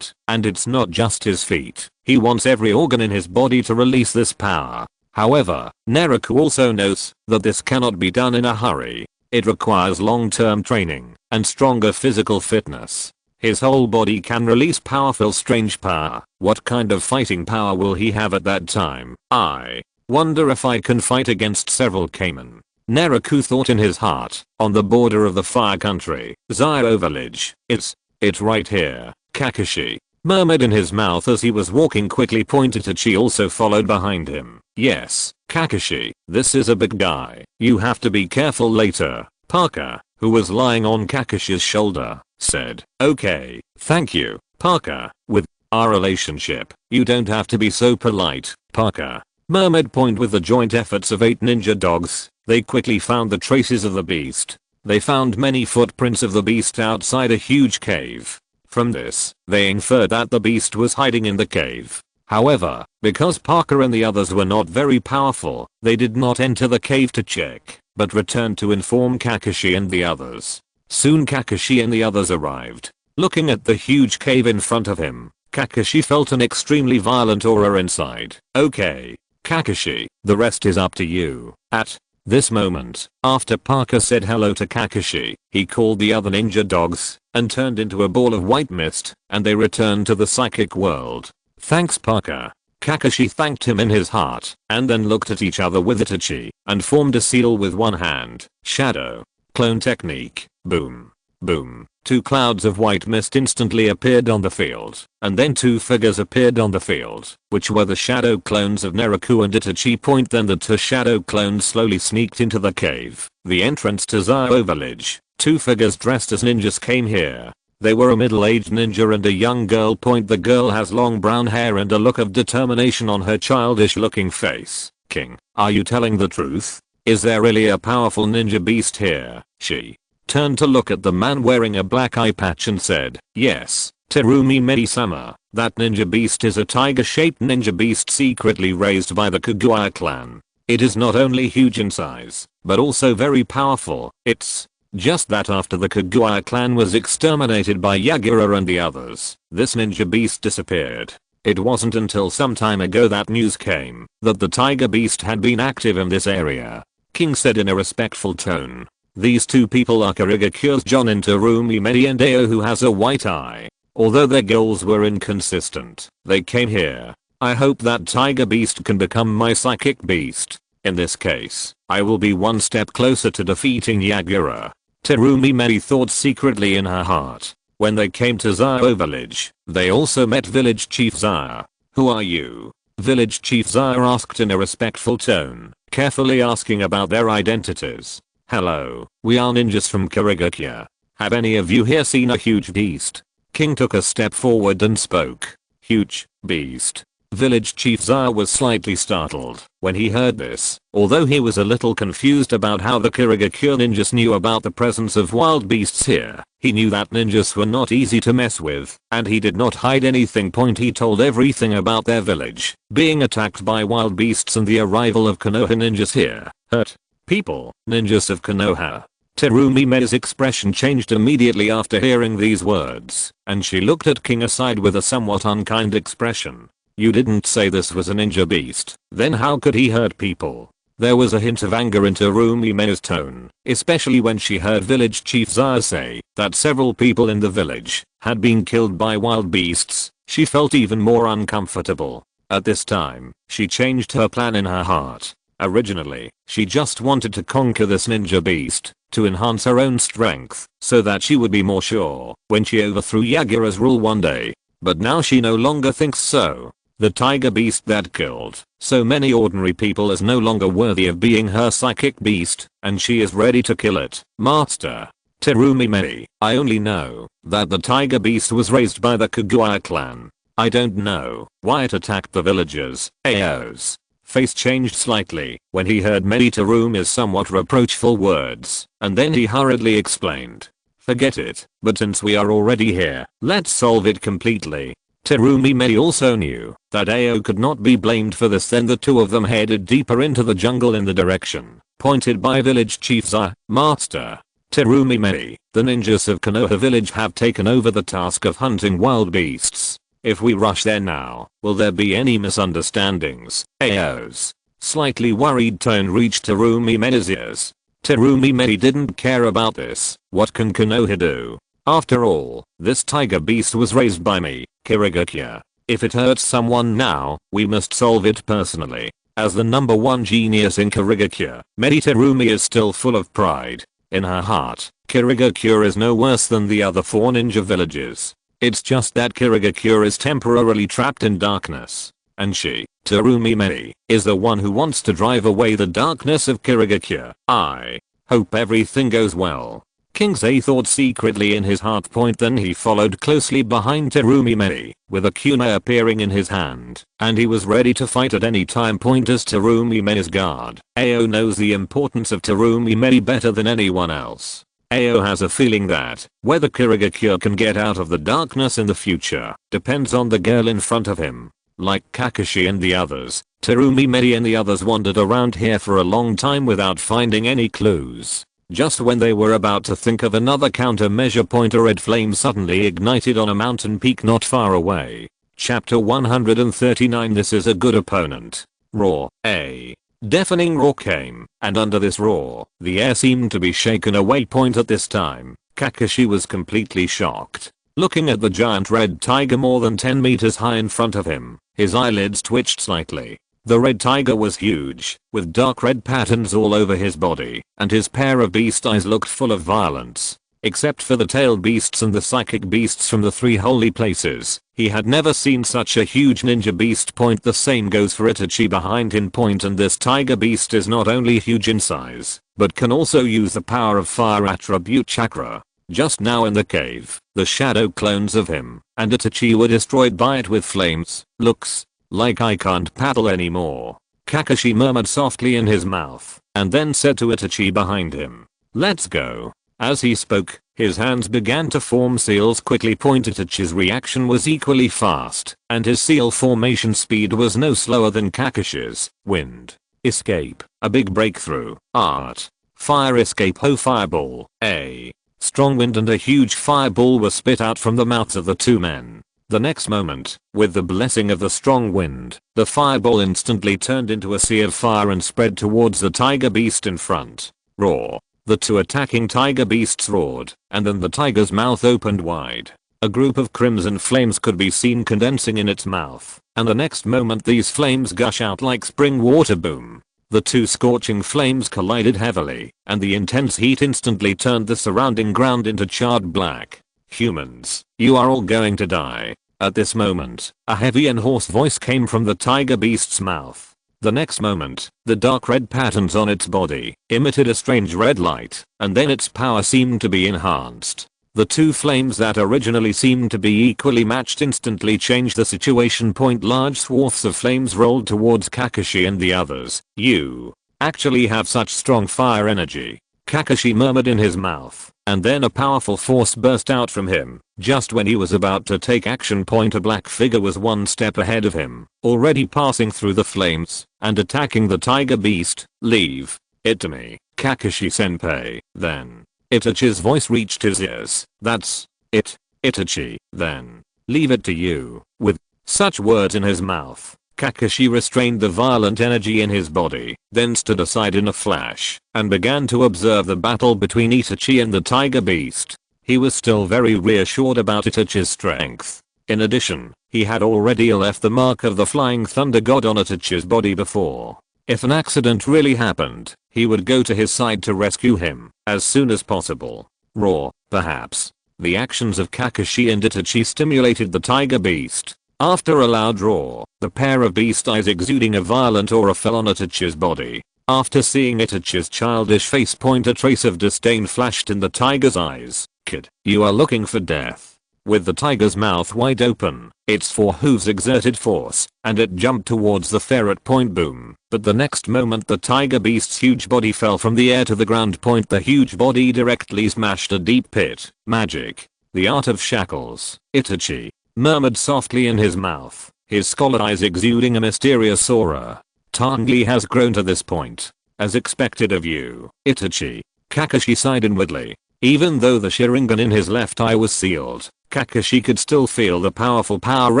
And it's not just his feet. He wants every organ in his body to release this power. However, Naraku also knows that this cannot be done in a hurry. It requires long-term training and stronger physical fitness. His whole body can release powerful strange power. What kind of fighting power will he have at that time? I wonder if I can fight against several Kamen. Naraku thought in his heart. On the border of the fire country, Zio village. It's right here, Kakashi murmured in his mouth as he was walking quickly. Itachi also followed behind him. Yes, Kakashi, this is a big guy. You have to be careful later. Parker, who was lying on Kakashi's shoulder, said, okay, thank you, Parker. With our relationship, you don't have to be so polite, Parker murmured. With the joint efforts of 8 ninja dogs, they quickly found the traces of the beast. They found many footprints of the beast outside a huge cave. From this, they inferred that the beast was hiding in the cave. However, because Parker and the others were not very powerful, they did not enter the cave to check, but returned to inform Kakashi and the others. Soon Kakashi and the others arrived. Looking at the huge cave in front of him, Kakashi felt an extremely violent aura inside. Okay, Kakashi, the rest is up to you. At this moment, after Parker said hello to Kakashi, he called the other ninja dogs and turned into a ball of white mist, and they returned to the psychic world. Thanks Parker. Kakashi thanked him in his heart, and then looked at each other with Itachi, and formed a seal with one hand. Shadow. Clone technique. Boom. Boom. 2 clouds of white mist instantly appeared on the field, and then 2 figures appeared on the field, which were the shadow clones of Naraku and Itachi. Then the 2 shadow clones slowly sneaked into the cave, the entrance to Zio village. 2 figures dressed as ninjas came here. They were a middle-aged ninja and a young girl. The girl has long brown hair and a look of determination on her childish-looking face. King, are you telling the truth? Is there really a powerful ninja beast here? She turned to look at the man wearing a black eye patch and said, yes, Terumi Medi-sama, that ninja beast is a tiger-shaped ninja beast secretly raised by the Kaguya clan. It is not only huge in size, but also very powerful. It's just that after the Kaguya clan was exterminated by Yagura and the others, this ninja beast disappeared. It wasn't until some time ago that news came that the tiger beast had been active in this area. King said in a respectful tone. These two people are Kirigakure's Jonin Terumi Medi and Ao, who has a white eye. Although their goals were inconsistent, they came here. I hope that tiger beast can become my psychic beast. In this case, I will be one step closer to defeating Yagura. Terumi Medi thought secretly in her heart. When they came to Zao village, they also met village chief Zao. Who are you? Village chief Zao asked in a respectful tone, carefully asking about their identities. Hello, we are ninjas from Kirigakure. Have any of you here seen a huge beast? King took a step forward and spoke. Huge beast. Village chief Zao was slightly startled when he heard this, although he was a little confused about how the Kirigakure ninjas knew about the presence of wild beasts here. He knew that ninjas were not easy to mess with, and he did not hide anything. He told everything about their village being attacked by wild beasts and the arrival of Konoha ninjas here. Hurt people, ninjas of Konoha. Terumi Medi's expression changed immediately after hearing these words, and she looked at King aside with a somewhat unkind expression. You didn't say this was a ninja beast, then how could he hurt people? There was a hint of anger in Terumi Medi's tone, especially when she heard village chief Zao say that several people in the village had been killed by wild beasts. She felt even more uncomfortable. At this time, she changed her plan in her heart. Originally, she just wanted to conquer this ninja beast to enhance her own strength so that she would be more sure when she overthrew Yagura's rule one day. But now she no longer thinks so. The tiger beast that killed so many ordinary people is no longer worthy of being her psychic beast, and she is ready to kill it. Master Terumi Medi, I only know that the tiger beast was raised by the Kaguya clan. I don't know why it attacked the villagers. Ao's face changed slightly when he heard Medi Terumi's somewhat reproachful words, and then he hurriedly explained. Forget it, but since we are already here, let's solve it completely. Terumi Medi also knew that Ao could not be blamed for this. Then the two of them headed deeper into the jungle in the direction pointed by village chief Zao. Master Terumi Medi, the ninjas of Konoha village have taken over the task of hunting wild beasts. If we rush there now, will there be any misunderstandings? Ao's slightly worried tone reached Terumi Medi's ears. Terumi Medi didn't care about this. What can Konoha do? After all, this tiger beast was raised by me, Kirigakure. If it hurts someone now, we must solve it personally. As the #1 genius in Kirigakure, Medi Terumi is still full of pride. In her heart, Kirigakure is no worse than the other 4 ninja villages. It's just that Kirigakure is temporarily trapped in darkness. And she, Terumi Medi, is the one who wants to drive away the darkness of Kirigakure. I hope everything goes well. King Zay thought secretly in his heart. Then he followed closely behind Terumi Medi, with a kunai appearing in his hand, and he was ready to fight at any time. As Terumi Medi's guard, Ao knows the importance of Terumi Medi better than anyone else. Ao has a feeling that whether Kirigakure can get out of the darkness in the future depends on the girl in front of him. Like Kakashi and the others, Terumi Medi and the others wandered around here for a long time without finding any clues. Just when they were about to think of another countermeasure, a red flame suddenly ignited on a mountain peak not far away. Chapter 139. This is a good opponent. Roar. A deafening roar came, and under this roar, the air seemed to be shaken away. At this time, Kakashi was completely shocked. Looking at the giant red tiger more than 10 meters high in front of him, his eyelids twitched slightly. The red tiger was huge, with dark red patterns all over his body, and his pair of beast eyes looked full of violence. Except for the tailed beasts and the psychic beasts from the 3 holy places, he had never seen such a huge ninja beast. The same goes for Itachi behind him. And this tiger beast is not only huge in size, but can also use the power of fire attribute chakra. Just now in the cave, the shadow clones of him and Itachi were destroyed by it with flames. Looks like I can't paddle anymore, Kakashi murmured softly in his mouth, and then said to Itachi behind him, "Let's go." As he spoke, his hands began to form seals quickly. Itachi's reaction was equally fast, and his seal formation speed was no slower than Kakashi's. Wind escape, a big breakthrough. Art. Fire escape. Oh, fireball. A strong wind and a huge fireball were spit out from the mouths of the two men. The next moment, with the blessing of the strong wind, the fireball instantly turned into a sea of fire and spread towards the tiger beast in front. Roar. The two attacking tiger beasts roared, and then the tiger's mouth opened wide. A group of crimson flames could be seen condensing in its mouth, and the next moment these flames gush out like spring water. Boom. The two scorching flames collided heavily, and the intense heat instantly turned the surrounding ground into charred black. "Humans, you are all going to die." At this moment, a heavy and hoarse voice came from the tiger beast's mouth. The next moment, the dark red patterns on its body emitted a strange red light, and then its power seemed to be enhanced. The two flames that originally seemed to be equally matched instantly changed the situation. Large swaths of flames rolled towards Kakashi and the others. "You actually have such strong fire energy," Kakashi murmured in his mouth, and then a powerful force burst out from him. Just when he was about to take action, a black figure was one step ahead of him, already passing through the flames and attacking the tiger beast. "Leave it to me, Kakashi-senpai." Then Itachi's voice reached his ears. "That's it, Itachi, then. Leave it to you." With such words in his mouth, Kakashi restrained the violent energy in his body, then stood aside in a flash, and began to observe the battle between Itachi and the tiger beast. He was still very reassured about Itachi's strength. In addition, he had already left the mark of the flying thunder god on Itachi's body before. If an accident really happened, he would go to his side to rescue him as soon as possible. Roar, perhaps. The actions of Kakashi and Itachi stimulated the tiger beast. After a loud roar, the pair of beast eyes exuding a violent aura fell on Itachi's body. After seeing Itachi's childish face, a trace of disdain flashed in the tiger's eyes. "Kid, you are looking for death." With the tiger's mouth wide open, its four hooves exerted force, and it jumped towards the ferret. Boom. But the next moment the tiger beast's huge body fell from the air to the ground. The huge body directly smashed a deep pit. Magic. The art of shackles. Itachi murmured softly in his mouth, his scholar eyes exuding a mysterious aura. "Tangli has grown to this point. As expected of you, Itachi." Kakashi sighed inwardly. Even though the Sharingan in his left eye was sealed, Kakashi could still feel the powerful power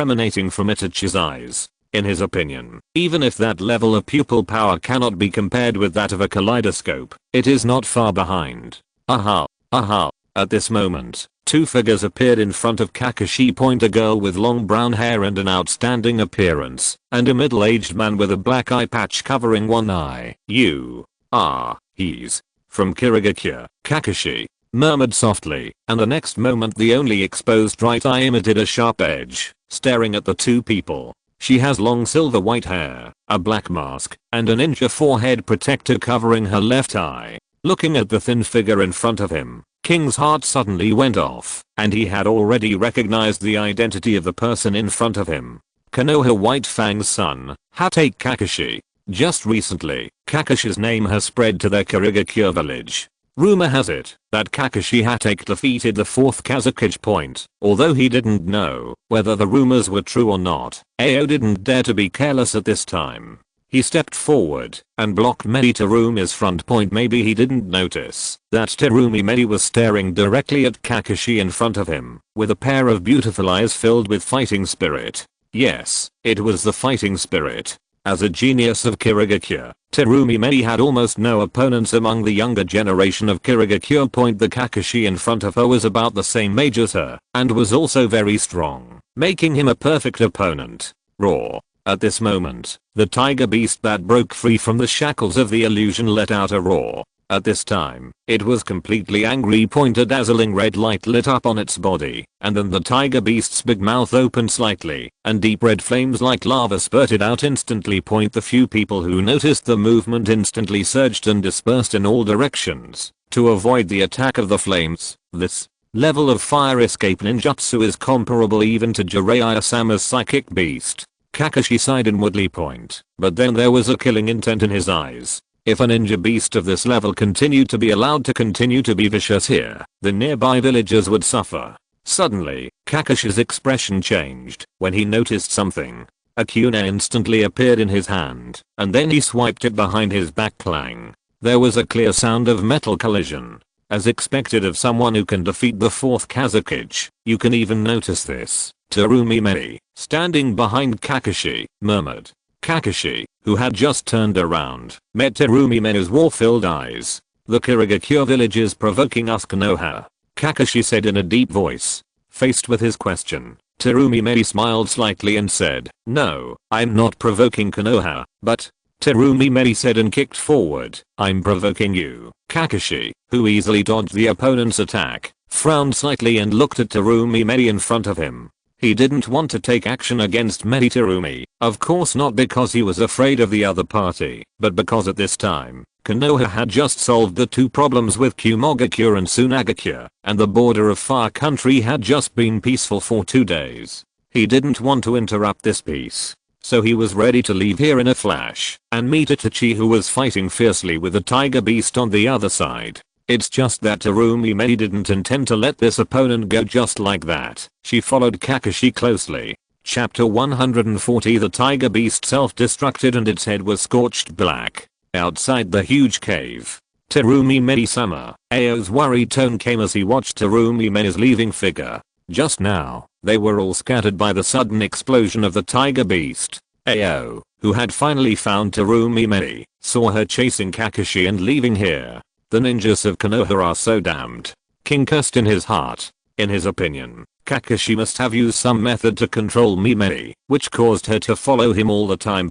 emanating from Itachi's eyes. In his opinion, even if that level of pupil power cannot be compared with that of a kaleidoscope, it is not far behind. Aha. At this moment, two figures appeared in front of Kakashi. A girl with long brown hair and an outstanding appearance, and a middle-aged man with a black eye patch covering one eye. He's from Kirigakure. Kakashi murmured softly, and the next moment the only exposed right eye emitted a sharp edge, staring at the two people. She has long silver white hair, a black mask, and a ninja forehead protector covering her left eye. Looking at the thin figure in front of him, King's heart suddenly went off, and he had already recognized the identity of the person in front of him. Konoha White Fang's son, Hatake Kakashi. Just recently, Kakashi's name has spread to their Kirigakure village. Rumor has it that Kakashi Hatake defeated the 4th Kazekage. Although he didn't know whether the rumors were true or not, Ao didn't dare to be careless at this time. He stepped forward and blocked Medi Terumi's front. Maybe he didn't notice that Terumi Medi was staring directly at Kakashi in front of him, with a pair of beautiful eyes filled with fighting spirit. Yes, it was the fighting spirit. As a genius of Kirigakure, Terumi Medi had almost no opponents among the younger generation of Kirigakure. The Kakashi in front of her was about the same age as her, and was also very strong, making him a perfect opponent. Roar. At this moment, the tiger beast that broke free from the shackles of the illusion let out a roar. At this time, it was completely angry. A dazzling red light lit up on its body, and then the tiger beast's big mouth opened slightly, and deep red flames like lava spurted out instantly. The few people who noticed the movement instantly surged and dispersed in all directions to avoid the attack of the flames. This level of fire escape ninjutsu is comparable even to Jiraiya-sama's psychic beast. Kakashi sighed inwardly. But then there was a killing intent in his eyes. If a ninja beast of this level continued to be allowed to continue to be vicious here, the nearby villagers would suffer. Suddenly, Kakashi's expression changed when he noticed something. A Kushina instantly appeared in his hand, and then he swiped it behind his back. Clang. There was a clear sound of metal collision. As expected of someone who can defeat the fourth Kazekage, you can even notice this. Terumi Mei, standing behind Kakashi, murmured. Kakashi, who had just turned around, met Terumi Mei's war-filled eyes. The Kirigakure village is provoking us, Konoha. Kakashi said in a deep voice. Faced with his question, Terumi Mei smiled slightly and said, "No, I'm not provoking Konoha, but..." Terumi Mei said and kicked forward. "I'm provoking you." Kakashi, who easily dodged the opponent's attack, frowned slightly and looked at Terumi Mei in front of him. He didn't want to take action against Terumi, of course not because he was afraid of the other party, but because at this time, Konoha had just solved the two problems with Kumogakure and Sunagakure, and the border of Fire Country had just been peaceful for 2 days. He didn't want to interrupt this peace, so he was ready to leave here in a flash and meet Itachi, who was fighting fiercely with the tiger beast on the other side. It's just that Terumi Mei didn't intend to let this opponent go just like that. She followed Kakashi closely. Chapter 140. The tiger beast self-destructed and its head was scorched black. Outside the huge cave, Terumi Mei-sama, Ao's worried tone came as he watched Terumi Mei's leaving figure. Just now, they were all scattered by the sudden explosion of the tiger beast. Ao, who had finally found Terumi Mei, saw her chasing Kakashi and leaving here. The ninjas of Konoha are so damned. King cursed in his heart. In his opinion, Kakashi must have used some method to control Mei, which caused her to follow him all the time.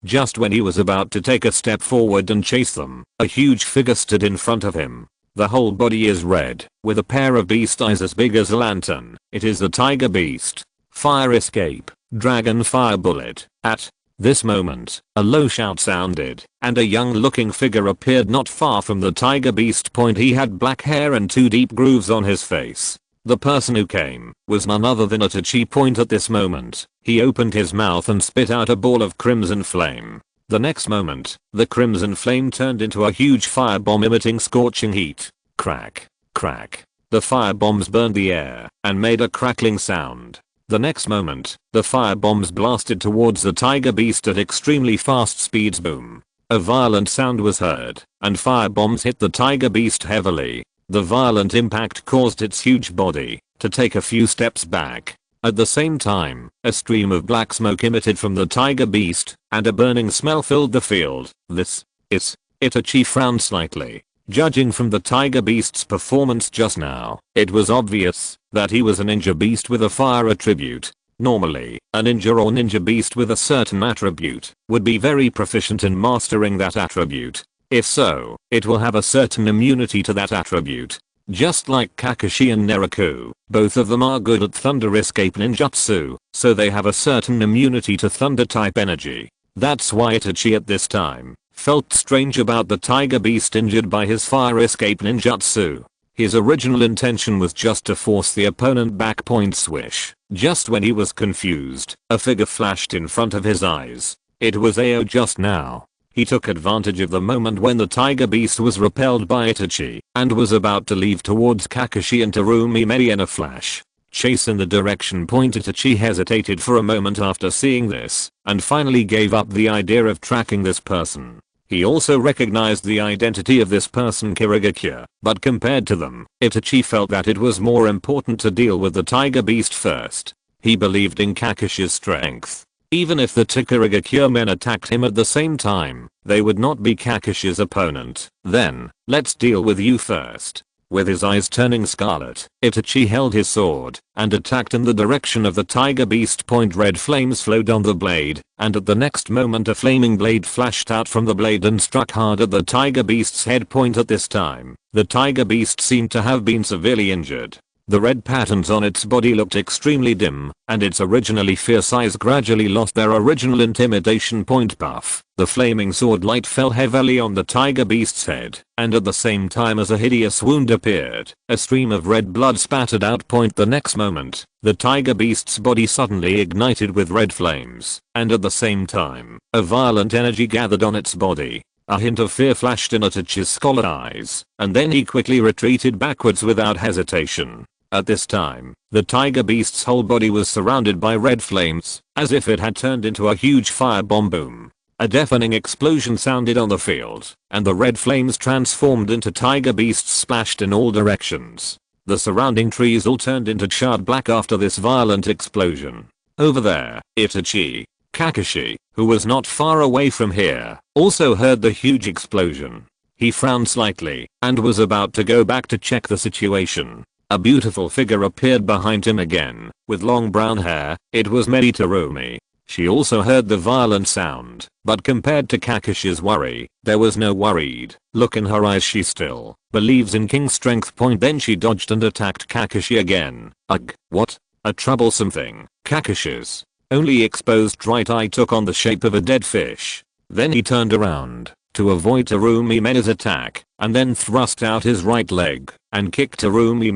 Just when he was about to take a step forward and chase them, a huge figure stood in front of him. The whole body is red, with a pair of beast eyes as big as a lantern. It is the tiger beast. Fire escape, dragon fire bullet. At this moment, a low shout sounded, and a young-looking figure appeared not far from the tiger beast. He had black hair and 2 deep grooves on his face. The person who came was none other than Itachi. At this moment, he opened his mouth and spit out a ball of crimson flame. The next moment, the crimson flame turned into a huge firebomb emitting scorching heat. Crack, crack. The firebombs burned the air and made a crackling sound. The next moment, the firebombs blasted towards the tiger beast at extremely fast speeds. Boom. A violent sound was heard, and firebombs hit the tiger beast heavily. The violent impact caused its huge body to take a few steps back. At the same time, a stream of black smoke emitted from the tiger beast, and a burning smell filled the field. This is... Itachi frowned slightly. Judging from the tiger beast's performance just now, it was obvious that he was a ninja beast with a fire attribute. Normally, a ninja or ninja beast with a certain attribute would be very proficient in mastering that attribute. If so, it will have a certain immunity to that attribute. Just like Kakashi and Naraku, both of them are good at thunder escape ninjutsu, so they have a certain immunity to thunder type energy. That's why Itachi at this time felt strange about the tiger beast injured by his fire escape ninjutsu. His original intention was just to force the opponent back. Swish. Just when he was confused, a figure flashed in front of his eyes. It was Ao just now. He took advantage of the moment when the tiger beast was repelled by Itachi and was about to leave towards Kakashi and Terumi Mei in a flash. Chase in the direction. Itachi hesitated for a moment after seeing this and finally gave up the idea of tracking this person. He also recognized the identity of this person, Kirigakure, but compared to them, Itachi felt that it was more important to deal with the tiger beast first. He believed in Kakashi's strength. Even if the two Kirigakure men attacked him at the same time, they would not be Kakashi's opponent. Then, let's deal with you first. With his eyes turning scarlet, Itachi held his sword and attacked in the direction of the tiger beast. Red flames flowed on the blade, and at the next moment a flaming blade flashed out from the blade and struck hard at the tiger beast's head. At this time, the tiger beast seemed to have been severely injured. The red patterns on its body looked extremely dim, and its originally fierce eyes gradually lost their original intimidation point buff. The flaming sword light fell heavily on the tiger beast's head, and at the same time as a hideous wound appeared, a stream of red blood spattered out. The next moment, the tiger beast's body suddenly ignited with red flames, and at the same time, a violent energy gathered on its body. A hint of fear flashed in Itachi's scarlet eyes, and then he quickly retreated backwards without hesitation. At this time, the tiger beast's whole body was surrounded by red flames, as if it had turned into a huge firebomb boom. A deafening explosion sounded on the field, and the red flames transformed into tiger beasts splashed in all directions. The surrounding trees all turned into charred black after this violent explosion. Over there, Itachi, Kakashi, who was not far away from here, also heard the huge explosion. He frowned slightly, and was about to go back to check the situation. A beautiful figure appeared behind him again, with long brown hair. It was Minato. She also heard the violent sound, but compared to Kakashi's worry, there was no worried look in her eyes. She still believes in King's strength. Then she dodged and attacked Kakashi again. Ugh, what? A troublesome thing. Kakashi's only exposed right eye took on the shape of a dead fish. Then he turned around to avoid Terumi's attack, and then thrust out his right leg and kicked Terumi.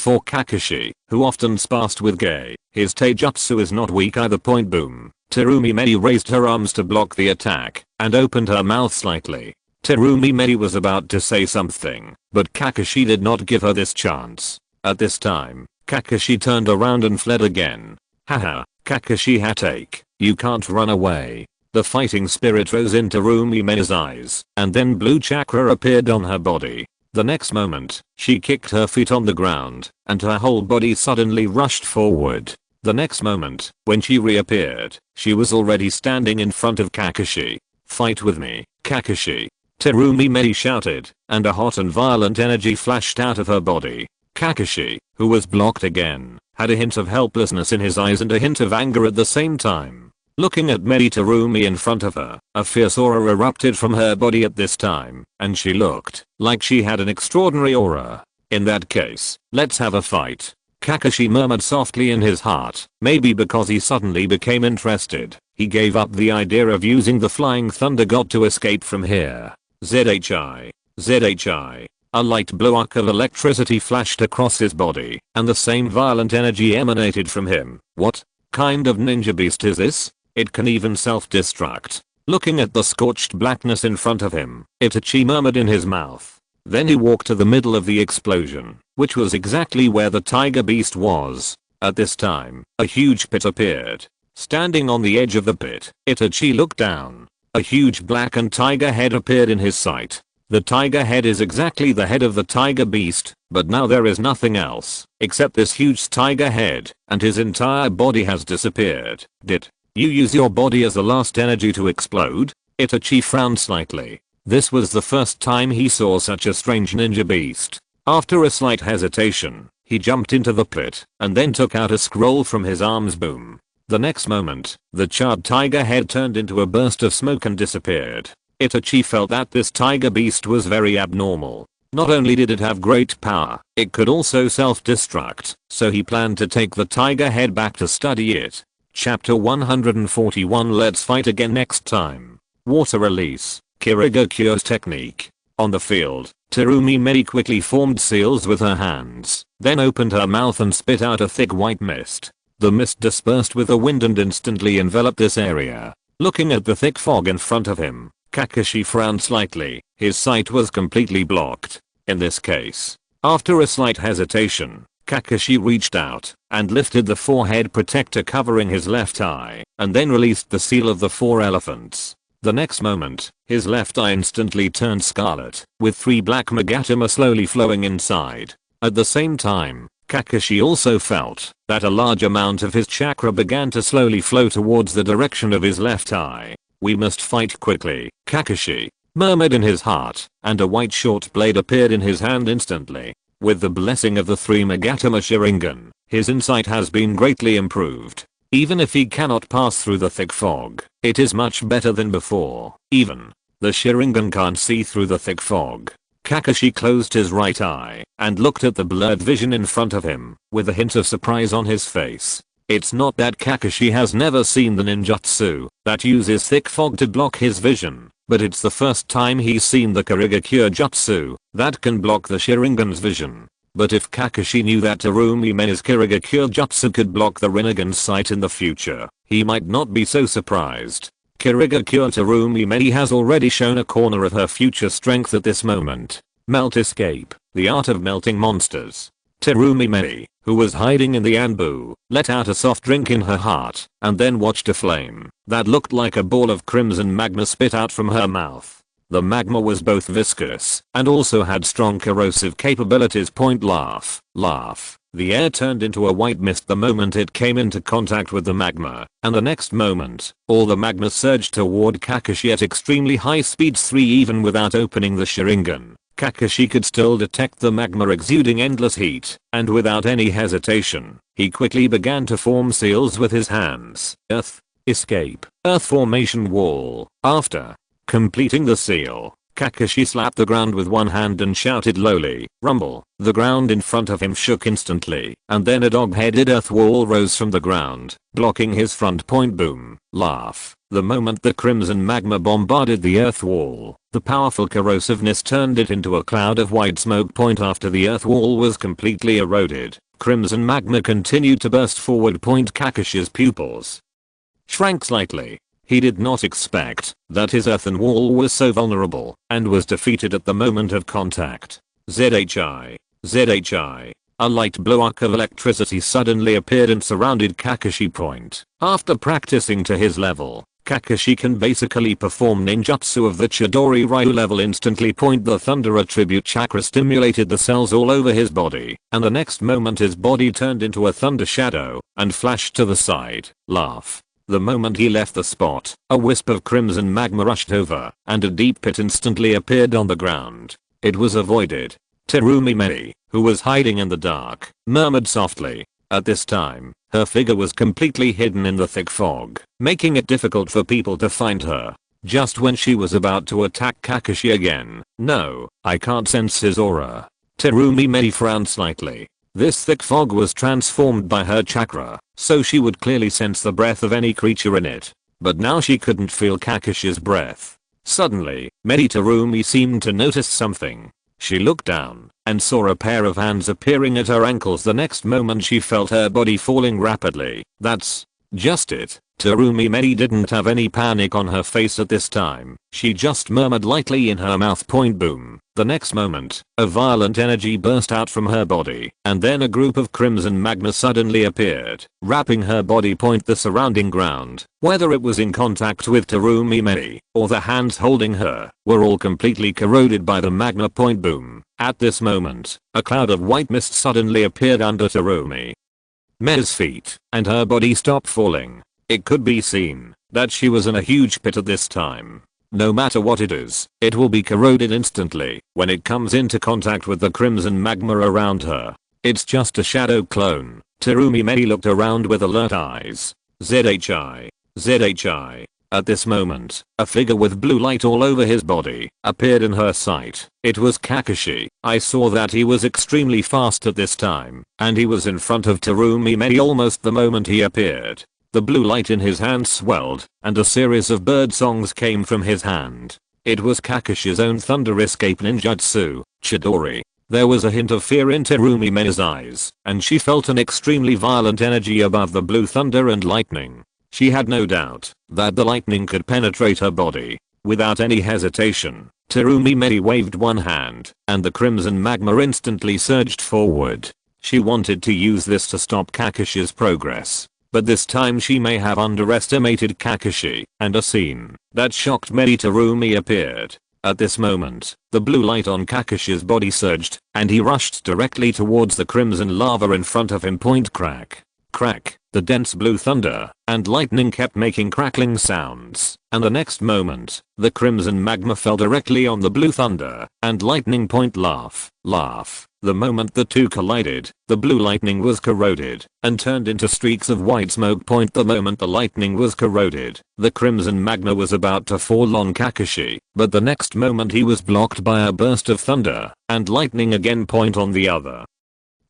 For Kakashi, who often sparred with Gai, his taijutsu is not weak either. Boom. Terumi raised her arms to block the attack and opened her mouth slightly. Terumi was about to say something, but Kakashi did not give her this chance. At this time, Kakashi turned around and fled again. Haha, Kakashi Hatake, you can't run away. The fighting spirit rose in Terumi's eyes, and then blue chakra appeared on her body. The next moment, she kicked her feet on the ground, and her whole body suddenly rushed forward. The next moment, when she reappeared, she was already standing in front of Kakashi. Fight with me, Kakashi. Terumi shouted, and a hot and violent energy flashed out of her body. Kakashi, who was blocked again, had a hint of helplessness in his eyes and a hint of anger at the same time. Looking at Terumi in front of her, a fierce aura erupted from her body at this time, and she looked like she had an extraordinary aura. In that case, let's have a fight. Kakashi murmured softly in his heart. Maybe because he suddenly became interested, he gave up the idea of using the flying thunder god to escape from here. ZHI. ZHI. A light blue arc of electricity flashed across his body, and the same violent energy emanated from him. What kind of ninja beast is this? It can even self-destruct. Looking at the scorched blackness in front of him, Itachi murmured in his mouth. Then he walked to the middle of the explosion, which was exactly where the tiger beast was. At this time, a huge pit appeared. Standing on the edge of the pit, Itachi looked down. A huge black and tiger head appeared in his sight. The tiger head is exactly the head of the tiger beast, but now there is nothing else except this huge tiger head, and his entire body has disappeared. Did you use your body as the last energy to explode? Itachi frowned slightly. This was the first time he saw such a strange ninja beast. After a slight hesitation, he jumped into the pit and then took out a scroll from his arms. Boom. The next moment, the charred tiger head turned into a burst of smoke and disappeared. Itachi felt that this tiger beast was very abnormal. Not only did it have great power, it could also self-destruct, so he planned to take the tiger head back to study it. Chapter 141. Let's fight again next time. Water release. Kirigakyo's technique. On the field, Terumi quickly formed seals with her hands, then opened her mouth and spit out a thick white mist. The mist dispersed with the wind and instantly enveloped this area. Looking at the thick fog in front of him, Kakashi frowned slightly. His sight was completely blocked. In this case, after a slight hesitation, Kakashi reached out and lifted the forehead protector covering his left eye, and then released the seal of the 4 elephants. The next moment, his left eye instantly turned scarlet, with 3 black magatama slowly flowing inside. At the same time, Kakashi also felt that a large amount of his chakra began to slowly flow towards the direction of his left eye. We must fight quickly, Kakashi murmured in his heart, and a white short blade appeared in his hand instantly. With the blessing of the 3 Magatama Sharingan, his insight has been greatly improved. Even if he cannot pass through the thick fog, it is much better than before. Even the Sharingan can't see through the thick fog. Kakashi closed his right eye and looked at the blurred vision in front of him with a hint of surprise on his face. It's not that Kakashi has never seen the ninjutsu that uses thick fog to block his vision, but it's the first time he's seen the Kurigakure jutsu that can block the Sharingan's vision. But if Kakashi knew that Terumi Mei's Kurigakure jutsu could block the Rinnegan's sight in the future, he might not be so surprised. Kurigakure Terumi Mei has already shown a corner of her future strength at this moment. Melt escape, the art of melting monsters. Terumi Mei, who was hiding in the Anbu, let out a soft drink in her heart and then watched a flame that looked like a ball of crimson magma spit out from her mouth. The magma was both viscous and also had strong corrosive capabilities. Laugh. The air turned into a white mist the moment it came into contact with the magma, and the next moment, all the magma surged toward Kakashi at extremely high speeds. Even without opening the Sharingan, Kakashi could still detect the magma exuding endless heat, and without any hesitation, he quickly began to form seals with his hands. Earth, escape, earth formation wall. After completing the seal, Kakashi slapped the ground with one hand and shouted lowly, rumble. The ground in front of him shook instantly, and then a dog-headed earth wall rose from the ground, blocking his front. Boom. Laugh. The moment the crimson magma bombarded the earth wall, the powerful corrosiveness turned it into a cloud of white smoke. After the earth wall was completely eroded, crimson magma continued to burst forward. Kakashi's pupils shrank slightly. He did not expect that his earthen wall was so vulnerable and was defeated at the moment of contact. ZHI. A light blow-up of electricity suddenly appeared and surrounded Kakashi. After practicing to his level, Kakashi can basically perform ninjutsu of the Chidori Ryu level instantly. The thunder attribute chakra stimulated the cells all over his body, and the next moment his body turned into a thunder shadow and flashed to the side. Laugh. The moment he left the spot, a wisp of crimson magma rushed over, and a deep pit instantly appeared on the ground. It was avoided. Terumi Mei, who was hiding in the dark, murmured softly. At this time, her figure was completely hidden in the thick fog, making it difficult for people to find her. Just when she was about to attack Kakashi again, no, I can't sense his aura. Terumi Mei frowned slightly. This thick fog was transformed by her chakra, so she would clearly sense the breath of any creature in it. But now she couldn't feel Kakashi's breath. Suddenly, Terumi seemed to notice something. She looked down and saw a pair of hands appearing at her ankles. The next moment she felt her body falling rapidly. That's just it. Terumi Mei didn't have any panic on her face at this time. She just murmured lightly in her mouth. Boom. The next moment, a violent energy burst out from her body, and then a group of crimson magma suddenly appeared, wrapping her body. The surrounding ground, whether it was in contact with Terumi Mei or the hands holding her, were all completely corroded by the magma. Boom. At this moment, a cloud of white mist suddenly appeared under Terumi Mei's feet, and her body stopped falling. It could be seen that she was in a huge pit at this time. No matter what it is, it will be corroded instantly when it comes into contact with the crimson magma around her. It's just a shadow clone. Terumi Mei looked around with alert eyes. ZHI. At this moment, a figure with blue light all over his body appeared in her sight. It was Kakashi. I saw that he was extremely fast at this time, and he was in front of Terumi Mei almost the moment he appeared. The blue light in his hand swelled, and a series of bird songs came from his hand. It was Kakashi's own thunder escape ninjutsu, Chidori. There was a hint of fear in Terumi Mei's eyes, and she felt an extremely violent energy above the blue thunder and lightning. She had no doubt that the lightning could penetrate her body. Without any hesitation, Terumi Mei waved one hand, and the crimson magma instantly surged forward. She wanted to use this to stop Kakashi's progress. But this time she may have underestimated Kakashi, and a scene that shocked Terumi appeared. At this moment, the blue light on Kakashi's body surged, and he rushed directly towards the crimson lava in front of him. Crack. the dense blue thunder and lightning kept making crackling sounds, and the next moment, the crimson magma fell directly on the blue thunder and lightning point. Laugh. The moment the two collided, the blue lightning was corroded and turned into streaks of white smoke. The moment the lightning was corroded, the crimson magma was about to fall on Kakashi, but the next moment he was blocked by a burst of thunder and lightning again. On the other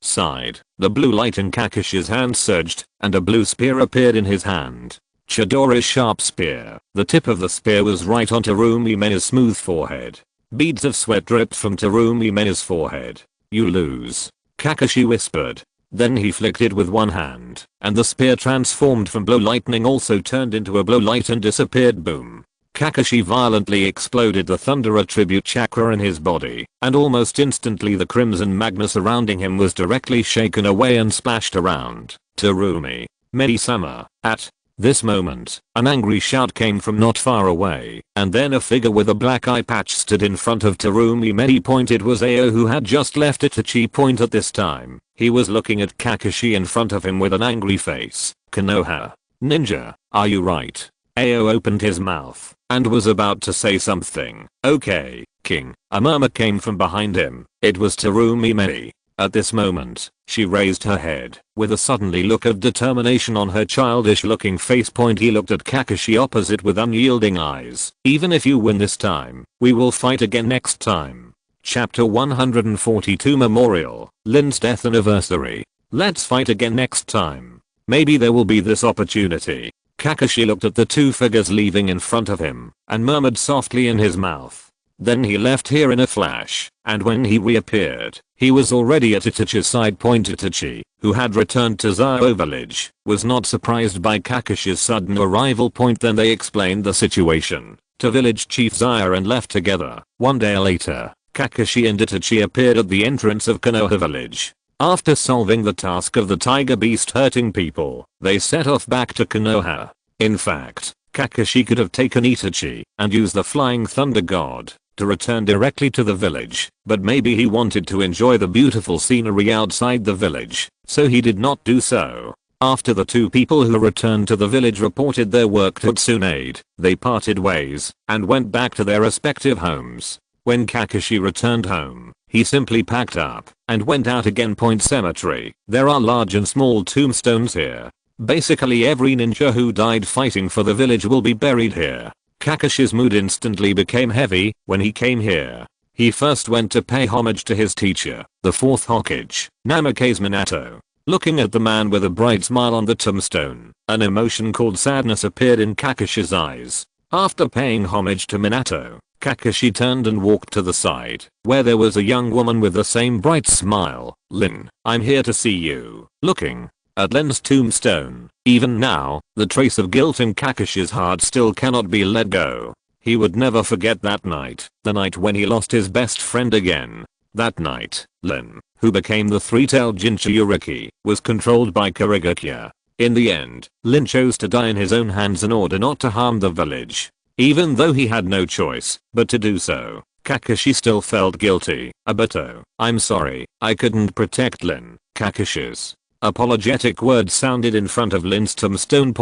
side, the blue light in Kakashi's hand surged, and a blue spear appeared in his hand. Chidori's sharp spear. The tip of the spear was right on Terumi Mena's smooth forehead. Beads of sweat dripped from Terumi Mena's forehead. "You lose," Kakashi whispered. Then he flicked it with one hand, and the spear transformed from blue lightning also turned into a blue light and disappeared. Boom. Kakashi violently exploded the thunder attribute chakra in his body, and almost instantly the crimson magma surrounding him was directly shaken away and splashed around Terumi Medi-sama. At this moment, an angry shout came from not far away, and then a figure with a black eye patch stood in front of Terumi Medi. It was Ao, who had just left Itachi. At this time, he was looking at Kakashi in front of him with an angry face. "Konoha. Ninja, are you right?" Ao opened his mouth and was about to say something. "Okay, King." A murmur came from behind him. It was Terumi Medi. At this moment, she raised her head with a suddenly look of determination on her childish looking face. He looked at Kakashi opposite with unyielding eyes. "Even if you win this time, we will fight again next time." Chapter 142 Memorial, Lin's death anniversary. Let's fight again next time. Maybe there will be this opportunity. Kakashi looked at the two figures leaving in front of him and murmured softly in his mouth. Then he left here in a flash, and when he reappeared, he was already at Itachi's side. Itachi, who had returned to Zao Village, was not surprised by Kakashi's sudden arrival. Then they explained the situation to village chief Zaya and left together. One day later, Kakashi and Itachi appeared at the entrance of Konoha Village. After solving the task of the tiger beast hurting people, they set off back to Konoha. In fact, Kakashi could have taken Itachi and used the flying thunder god to return directly to the village, but maybe he wanted to enjoy the beautiful scenery outside the village, so he did not do so. After the two people who returned to the village reported their work to Tsunade, they parted ways and went back to their respective homes. When Kakashi returned home, he simply packed up and went out again. Cemetery. There are large and small tombstones here. Basically every ninja who died fighting for the village will be buried here. Kakashi's mood instantly became heavy when he came here. He first went to pay homage to his teacher, the fourth Hokage, Namake's Minato. Looking at the man with a bright smile on the tombstone, an emotion called sadness appeared in Kakashi's eyes. After paying homage to Minato, Kakashi turned and walked to the side, where there was a young woman with the same bright smile. "Lin, I'm here to see you." Looking at Lin's tombstone, even now, the trace of guilt in Kakashi's heart still cannot be let go. He would never forget that night, the night when he lost his best friend again. That night, Lin, who became the three-tailed Jinchuriki, was controlled by Kaguya. In the end, Lin chose to die in his own hands in order not to harm the village. Even though he had no choice but to do so, Kakashi still felt guilty. "Abato, I'm sorry, I couldn't protect Lin." Kakashi's apologetic words sounded in front of Lin's tombstone.